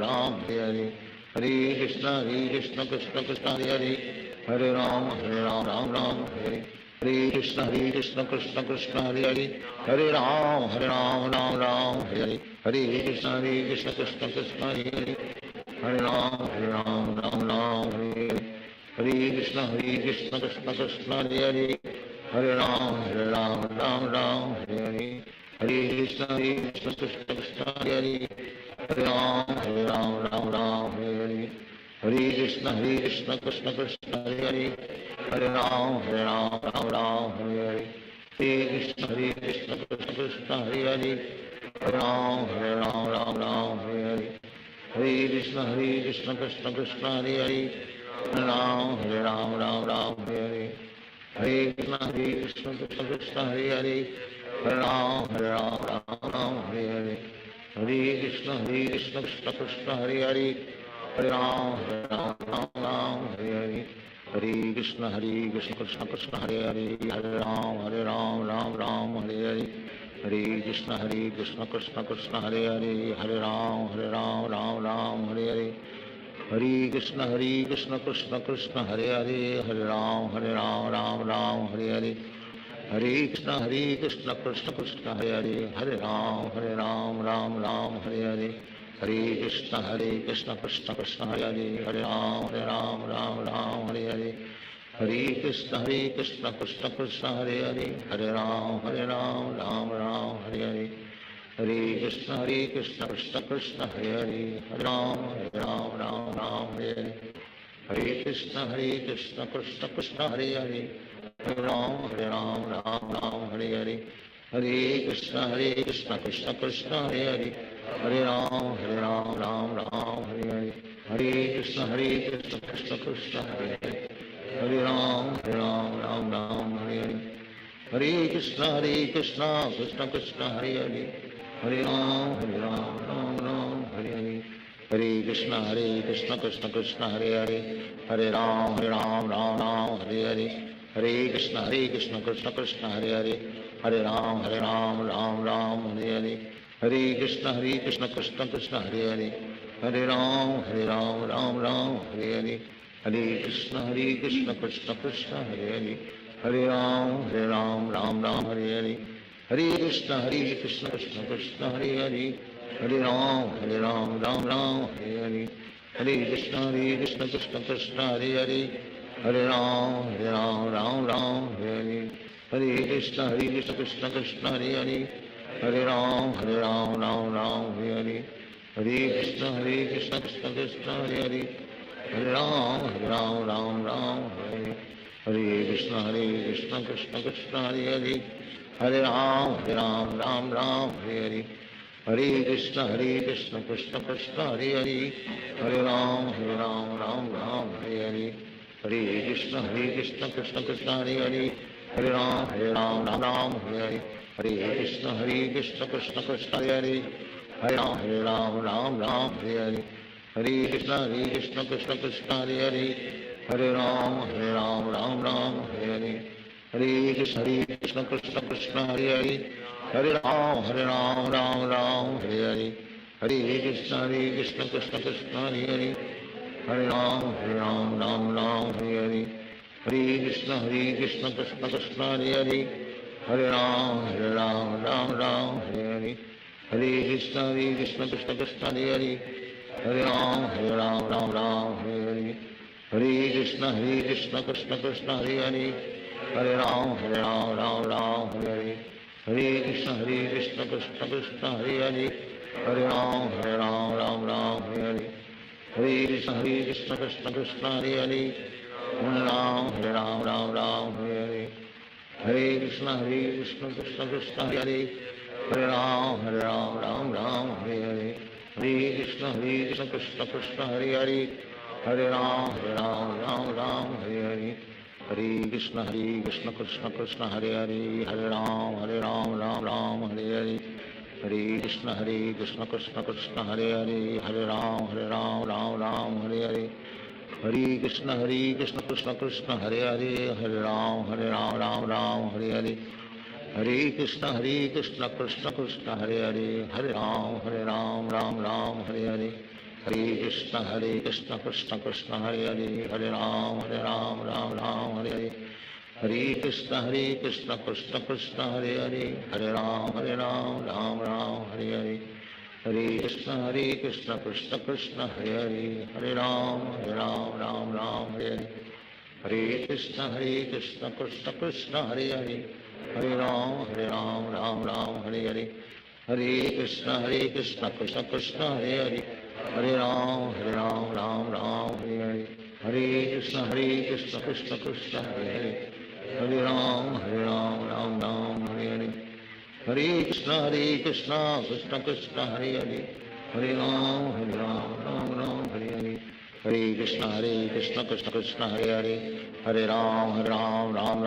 Ram Hare Hare Hare Krishna Krishna Krishna Hare Hare Hare Ram Ram Hare Hare Krishna Krishna Krishna Hare Hare Hare Ram Ram Hare Hare Hare Krishna Krishna Krishna Hare Hare Hare Ram Ram Hare Hare Hare Krishna Krishna Krishna Hare Hare Hare Ram Ram Hare Hare Hare Krishna Krishna Krishna Hare Hare Hare Ram Ram Hare Hare Hare Krishna Krishna Krishna Hare Hare Hare Ram Ram Hare Hare Hare Krishna Krishna Krishna Hare Hare Hare Ram Ram Hare Hare Hare Krishna Krishna Krishna Hare Hare Hare Ram Ram Hare Hare Hare Krishna Krishna Krishna Hare Hare Hare Ram Ram Hare Hare Hare Krishna Krishna Krishna Hare Hare Hare Ram Ram Hare Hare Hare Krishna Krishna Krishna Hare Hare Hare Ram Ram Hare Hare Hare Krishna Krishna Krishna Hare Hare Hare Ram Ram Hare Hare Hare Krishna Krishna Krishna Hare Hare Hare Ram Ram Hare Hare Hare Krishna Krishna Krishna Hare Hare Hare Ram Ram Hare Hare Hare Krishna Krishna Krishna Hare Hare Hare Ram Ram Hare Hare Hare Krishna Krishna Krishna Hare Hare Hare Ram Ram Hare Hare Hare Krishna Krishna Krishna Hare Hare Hare Ram Ram Hare Hare Hare Krishna Krishna Krishna Hare Hare Hare Ram Ram Hare Hare Hare Krishna Krishna Krishna Hare Hare Hare Ram Ram Hare Hare Hare Krishna Krishna Krishna Hare Hare Hare Ram Ram Hare Hare Hare Krishna Krishna Krishna Hare Hare Hare Ram Ram Hare Hare Hare Krishna Krishna Krishna Hare Hare, Hare Ram Ram Ram Hare Hare, Hare Krishna Krishna Krishna Hare Hare, Hare Ram Ram Ram Hare Hare, Hare Krishna Krishna Krishna Hare Hare, Hare Ram Ram Ram Hare Hare, Hare Krishna Krishna Krishna Hare Hare, Hare Ram Ram Ram Hare Hare, Hare Krishna Krishna Krishna Hare Hare, Hare Ram Ram Ram Hare Hare, Hare Krishna Krishna Krishna Hare Hare, Hare Ram Ram Hare Hare, Hare Krishna Krishna Krishna Hare Hare, Hare Ram Ram Hare Hare, Hare Krishna Krishna Krishna Hare Hare, Hare Ram Ram Hare Hare, Hare Krishna Krishna Krishna Hare Hare, Hare Ram Ram Hare Hare, Hare Krishna Krishna Krishna Hare Hare, Hare Ram Ram Hare Hare, Hare Krishna Krishna Krishna Hare Hare, Hare Ram Ram Hare Hare, Hare Krishna Krishna Krishna Hare Hare, Hare Ram Ram Hare Hare, Hare Krishna Krishna Krishna Hare Hare, Hare Ram Ram Hare Hare, Hare Krishna Krishna Krishna Hare Hare, Hare Ram Ram Hare Hare, Hare Krishna Krishna Krishna Hare Hare, Hare Ram Ram Hare Hare, Hare Krishna Krishna Krishna Hare Hare, Hare Ram Ram Hare Hare, Hare Krishna Krishna Krishna Hare Hare, Hare Ram Ram Hare Hare, Hare Krishna Krishna Krishna Hare Hare, Hare Ram Ram Hare Hare, Hare Krishna Krishna Krishna Hare Hare, Hare Ram Ram Hare Hare, Hare Krishna Krishna Krishna Hare Hare, Hare Ram Ram Hare Hare, Hare Krishna Krishna Krishna Hare Hare, Hare Ram Ram Hare Hare, Hare Krishna Krishna Krishna Hare Hare, Hare Ram Ram Hare Hare, Hare Krishna Krishna Krishna Hare Hare, Hare Ram Ram Hare Hare, Hare Krishna Krishna Krishna Hare Hare, Hare Ram Ram Hare Hare, Hare Krishna Krishna Krishna Hare Hare, Hare Ram Ram Hare Hare, Hare Krishna Krishna Krishna Hare Hare, Hare Ram Ram Hare Hare, Hare Krishna Krishna Krishna Hare Hare, Hare Ram Ram Hare Hare, Hare Krishna Krishna Krishna Hare Hare, Hare Ram Ram Hare Hare, Hare Krishna Krishna Krishna Hare Hare, Hare Ram Ram Hare Hare, Hare Krishna Krishna Krishna Hare Hare, Hare Ram Ram Hare Hare, Hare Krishna Krishna Krishna Hare Hare, Hare Ram Ram Hare Hare, Hare Krishna Krishna Krishna Hare Hare, Hare Ram Ram Hare Hare, Hare Krishna Krishna Krishna Hare Hare, Hare Ram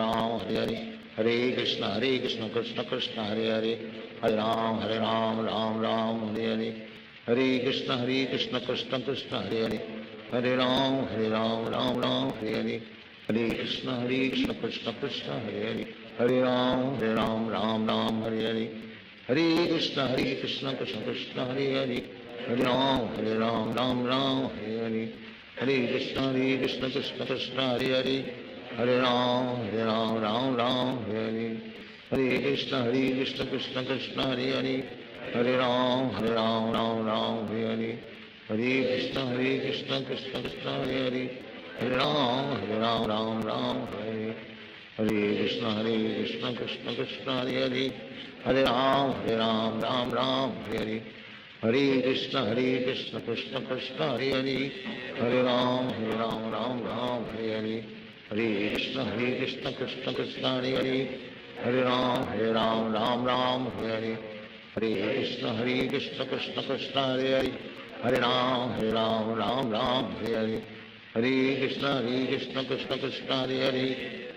Ram Hare Hare, Hare Krishna Krishna Krishna Hare Hare, Hare Ram Ram Hare Hare, Hare Krishna Krishna Krishna Hare Hare, Hare Ram Ram Hare Hare, Hare Krishna Krishna Krishna Hare Hare, Hare Ram Ram Hare Hare, Hare Krishna Krishna Krishna Hare Hare, Hare Ram Ram Hare Hare, Hare Krishna Krishna Krishna Hare Hare, Hare Ram Ram Hare Hare, Hare Krishna Krishna Krishna Hare Hare, Hare Ram Ram Hare Hare, Hare Krishna Krishna Krishna Hare Hare, Hare Ram Ram Hare Hare, Hare Krishna Krishna Krishna Hare Hare, Hare Ram Ram Hare Hare, Hare Krishna Krishna Krishna Hare Hare, Hare Ram Ram Hare Hare, Hare Krishna Krishna Krishna Hare Hare,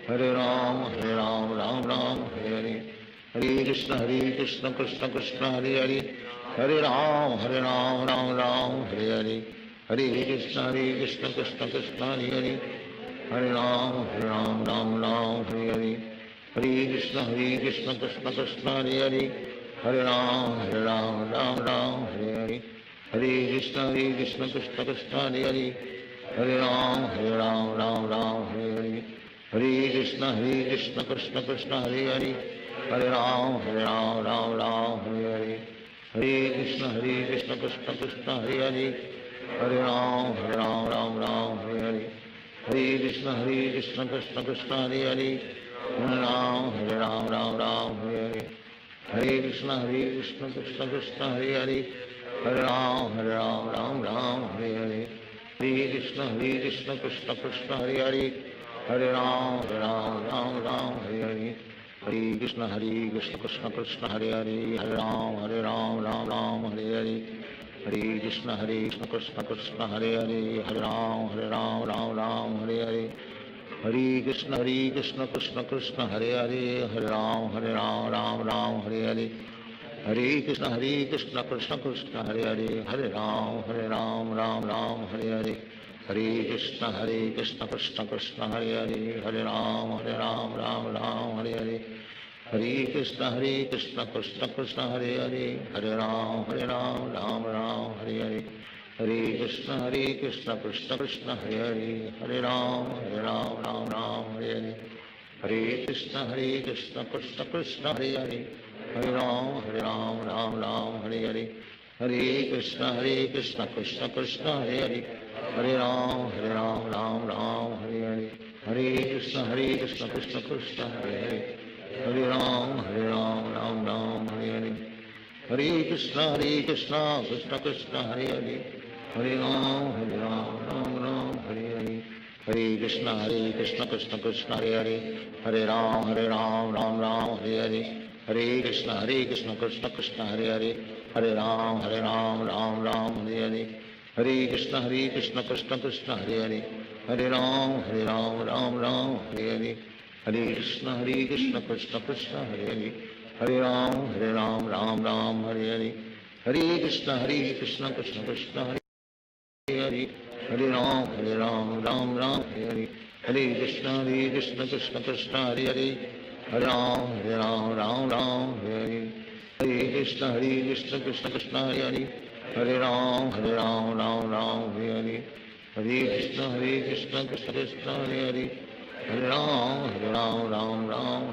Hare Ram Ram Hare Hare, Hare Krishna Krishna Krishna Hare Hare, Hare Ram Ram Hare Hare, Hare Krishna Krishna Krishna Hare Hare, Hare Ram Ram Hare Hare, Hare Krishna Krishna Krishna Hare Hare, Hare Ram Ram Hare Hare, Hare Krishna Krishna Krishna Hare Hare, Hare Ram, Ram Ram, Hare Hare. Hare Krishna, Krishna Krishna, Hare Hare. Hare Ram, Ram Ram, Hare Hare. Hare Krishna, Krishna Krishna, Hare Hare. Hare Ram, Ram Ram, Hare Hare. Hare Krishna, Krishna Krishna, Hare Hare. Hare Ram, Ram Ram, Hare Hare. Hare Krishna, Krishna Krishna, Hare Hare. Hare Ram, Ram Ram, Hare Hare. Hare Krishna, Krishna Krishna, Hare Hare. Hare Ram, Ram Ram, Hare Hare. Hare Krishna, Krishna Krishna, Hare Hare. Hare Ram, Ram Ram, Hare Hare. Hare Krishna, Krishna Krishna, Hare Hare. Hare Ram, Ram Ram, Hare Hare. Hare Krishna, Krishna Krishna, Hare Hare. Hare Ram, Ram Hare Hare. Hare Krishna, Krishna Krishna, Hare Hare. Hare Ram, Ram Hare Hare. Hare Krishna, Krishna Krishna, Hare Hare. Hare Ram, Ram Hare Hare. Hare Krishna, Krishna Krishna, Hare Hare. Hare Ram, Ram Hare Hare. Hare Krishna, Krishna Krishna, Hare Hare. Hare Ram, Ram Hare Hare. Hare Krishna, Krishna Krishna, Hare Hare. Hare Ram, Ram Hare Hare. Hare Krishna, Krishna Krishna, Hare Hare. Hare Ram, Ram Hare Hare. Hare Krishna, Krishna Krishna, Hare Hare. Hare Ram, Ram Hare Hare. Hare Krishna, Krishna Krishna, Hare Hare. Hare Ram, Ram Hare Hare. Hare Krishna, Krishna Krishna, Hare Hare. Hare Ram, Ram Hare Hare. Hare Krishna, Krishna Krishna, Hare Hare. Hare Ram, Ram Hare Hare. Hare Krishna, Krishna Krishna, Hare Hare. Hare Ram, Ram Hare Hare. Hare Krishna, Krishna Krishna, Hare Hare. Hare Ram, Ram Hare Hare. Hare Krishna, Krishna Krishna, Hare Hare. Hare Ram, Ram Hare Hare. Hare Krishna, Krishna Krishna, Hare Hare. Hare Ram, Ram Hare Hare. Hare Krishna, Krishna Krishna, Hare Hare. Hare Ram, Ram Hare Hare. Hare Krishna, Krishna Krishna, Hare Hare. Hare Ram, Ram Hare Hare. Hare Krishna, Krishna Krishna, Hare Hare. Hare Ram, Ram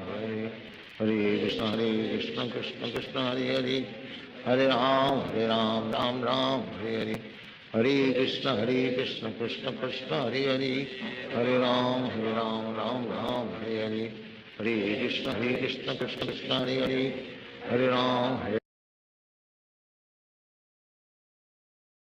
Hare Hare. Hare Krishna, Krishna Krishna, Hare Hare. Hare Ram, Ram Hare Hare. Hare Krishna, Krishna Krishna, Hare Hare. Hare Ram, Ram Hare Hare. Hare Krishna, Krishna Krishna, Hare Hare. Hare Ram,